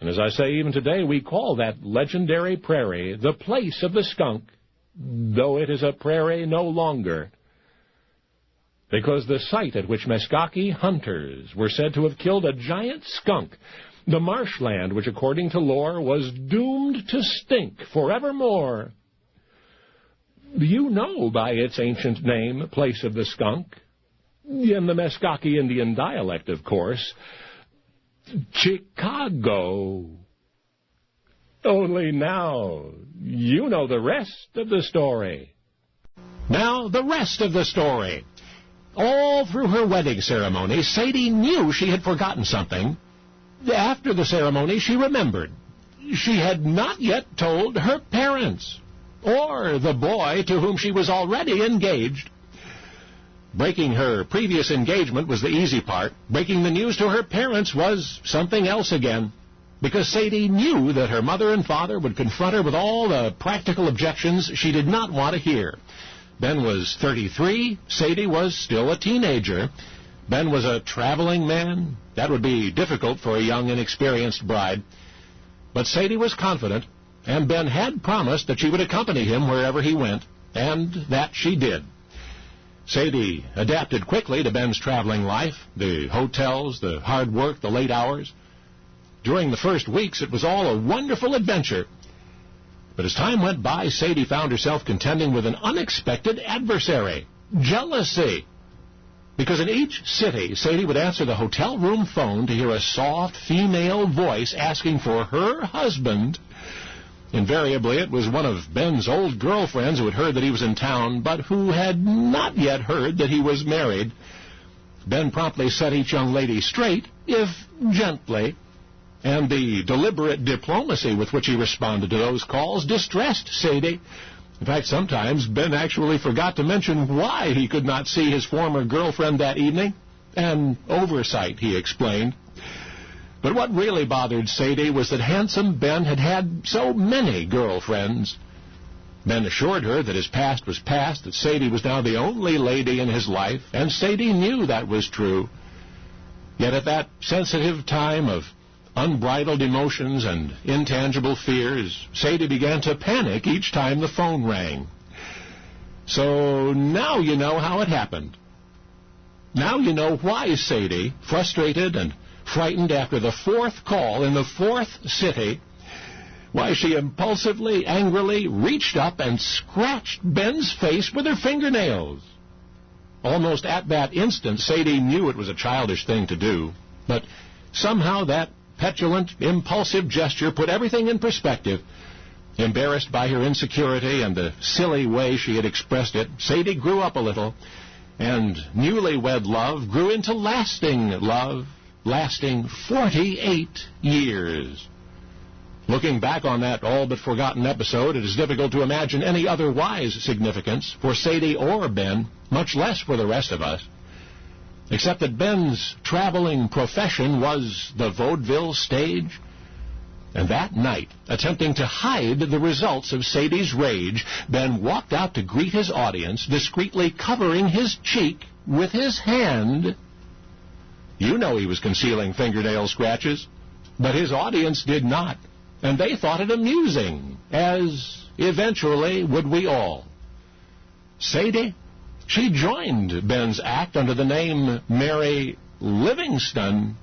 And as I say, even today, we call that legendary prairie the place of the skunk, though it is a prairie no longer. Because the site at which Meskwaki hunters were said to have killed a giant skunk, the marshland which, according to lore, was doomed to stink forevermore. You know by its ancient name, place of the skunk, in the Meskwaki Indian dialect, of course, Chicago. Only now, you know the rest of the story. Now, the rest of the story. All through her wedding ceremony, Sadie knew she had forgotten something. After the ceremony, she remembered. She had not yet told her parents, or the boy to whom she was already engaged. Breaking her previous engagement was the easy part. Breaking the news to her parents was something else again, because Sadie knew that her mother and father would confront her with all the practical objections she did not want to hear. Ben was 33. Sadie was still a teenager. Ben was a traveling man. That would be difficult for a young, inexperienced bride. But Sadie was confident, and Ben had promised that she would accompany him wherever he went, and that she did. Sadie adapted quickly to Ben's traveling life, the hotels, the hard work, the late hours. During the first weeks, it was all a wonderful adventure. But as time went by, Sadie found herself contending with an unexpected adversary, jealousy. Because in each city, Sadie would answer the hotel room phone to hear a soft female voice asking for her husband. Invariably, it was one of Ben's old girlfriends who had heard that he was in town, but who had not yet heard that he was married. Ben promptly set each young lady straight, if gently, and the deliberate diplomacy with which he responded to those calls distressed Sadie. In fact, sometimes Ben actually forgot to mention why he could not see his former girlfriend that evening. An oversight, he explained. But what really bothered Sadie was that handsome Ben had had so many girlfriends. Ben assured her that his past was past, that Sadie was now the only lady in his life, and Sadie knew that was true. Yet at that sensitive time of unbridled emotions and intangible fears, Sadie began to panic each time the phone rang. So now you know how it happened. Now you know why Sadie, frustrated and frightened after the fourth call in the fourth city, why she impulsively, angrily reached up and scratched Ben's face with her fingernails. Almost at that instant, Sadie knew it was a childish thing to do, but somehow that petulant, impulsive gesture put everything in perspective. Embarrassed by her insecurity and the silly way she had expressed it, Sadie grew up a little, and newlywed love grew into lasting love, lasting 48 years. Looking back on that all-but-forgotten episode, it is difficult to imagine any otherwise significance for Sadie or Ben, much less for the rest of us, except that Ben's traveling profession was the vaudeville stage. And that night, attempting to hide the results of Sadie's rage, Ben walked out to greet his audience, discreetly covering his cheek with his hand. You know he was concealing fingernail scratches, but his audience did not, and they thought it amusing, as eventually would we all. Sadie, she joined Ben's act under the name Mary Livingston,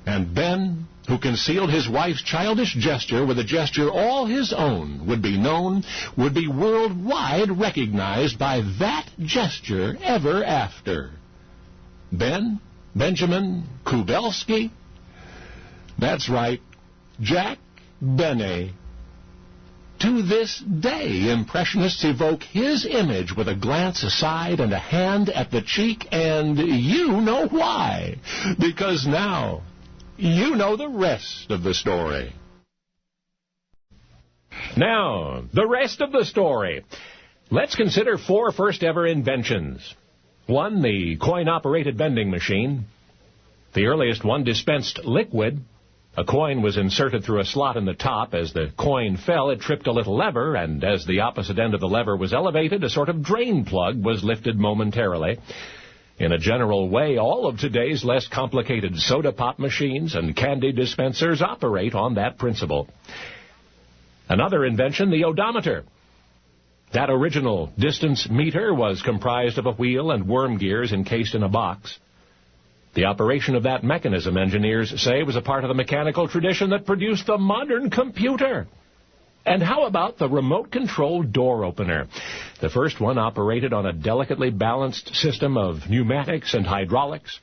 and Ben, who concealed his wife's childish gesture with a gesture all his own, would be known, would be worldwide recognized by that gesture ever after. Ben Benjamin Kubelski? That's right, Jack Benny. To this day, Impressionists evoke his image with a glance aside and a hand at the cheek, and you know why. Because now, you know the rest of the story. Now, the rest of the story. Let's consider 4 first-ever inventions. 1, the coin-operated vending machine. The earliest one dispensed liquid. A coin was inserted through a slot in the top. As the coin fell, it tripped a little lever, and as the opposite end of the lever was elevated, a sort of drain plug was lifted momentarily. In a general way, all of today's less complicated soda pop machines and candy dispensers operate on that principle. Another invention, the odometer. That original distance meter was comprised of a wheel and worm gears encased in a box. The operation of that mechanism, engineers say, was a part of the mechanical tradition that produced the modern computer. And how about the remote-controlled door opener? The first one operated on a delicately balanced system of pneumatics and hydraulics.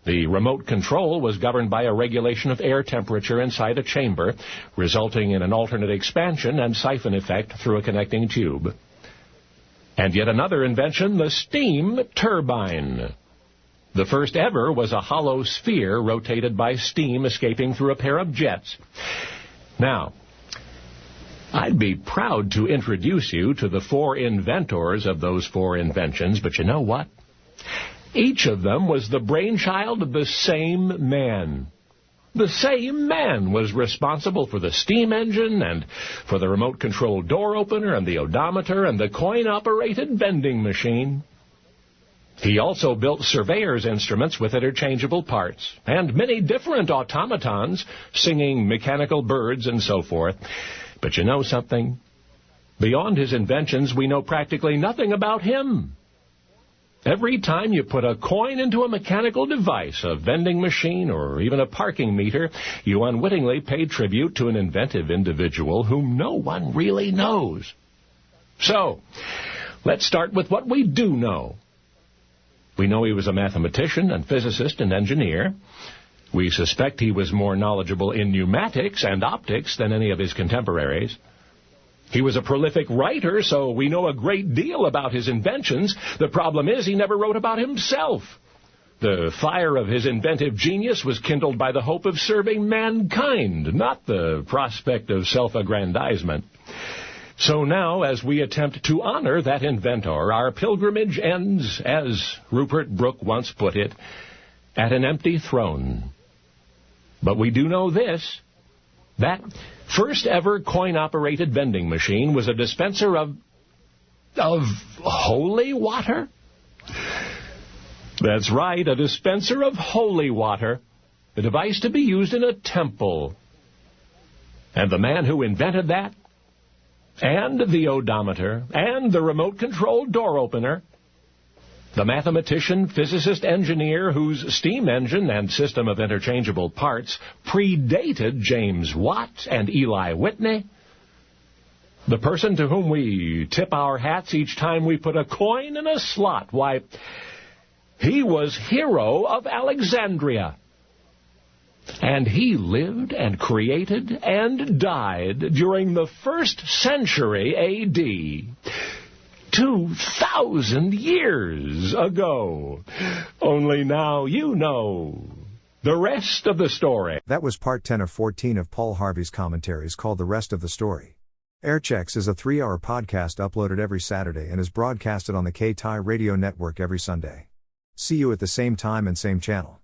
The remote control was governed by a regulation of air temperature inside a chamber, resulting in an alternate expansion and siphon effect through a connecting tube. And yet another invention, the steam turbine. The first ever was a hollow sphere rotated by steam escaping through a pair of jets. Now, I'd be proud to introduce you to the 4 inventors of those 4 inventions, but you know what? Each of them was the brainchild of the same man. The same man was responsible for the steam engine and for the remote-controlled door opener and the odometer and the coin-operated vending machine. He also built surveyor's instruments with interchangeable parts, and many different automatons, singing mechanical birds and so forth. But you know something? Beyond his inventions, we know practically nothing about him. Every time you put a coin into a mechanical device, a vending machine, or even a parking meter, you unwittingly pay tribute to an inventive individual whom no one really knows. So, let's start with what we do know. We know he was a mathematician and physicist and engineer. We suspect he was more knowledgeable in pneumatics and optics than any of his contemporaries. He was a prolific writer, so we know a great deal about his inventions. The problem is he never wrote about himself. The fire of his inventive genius was kindled by the hope of serving mankind, not the prospect of self-aggrandizement. So now, as we attempt to honor that inventor, our pilgrimage ends, as Rupert Brooke once put it, at an empty throne. But we do know this: that first ever coin-operated vending machine was a dispenser of holy water? That's right, a dispenser of holy water, a device to be used in a temple. And the man who invented that, and the odometer, and the remote-controlled door opener, the mathematician, physicist, engineer whose steam engine and system of interchangeable parts predated James Watt and Eli Whitney, the person to whom we tip our hats each time we put a coin in a slot, why, he was Hero of Alexandria. And he lived and created and died during the 1st century A.D., 2,000 years ago. Only now you know the rest of the story. That was part 10 of 14 of Paul Harvey's commentaries called The Rest of the Story. Airchecks is a 3-hour podcast uploaded every Saturday and is broadcasted on the K-Tai radio network every Sunday. See you at the same time and same channel.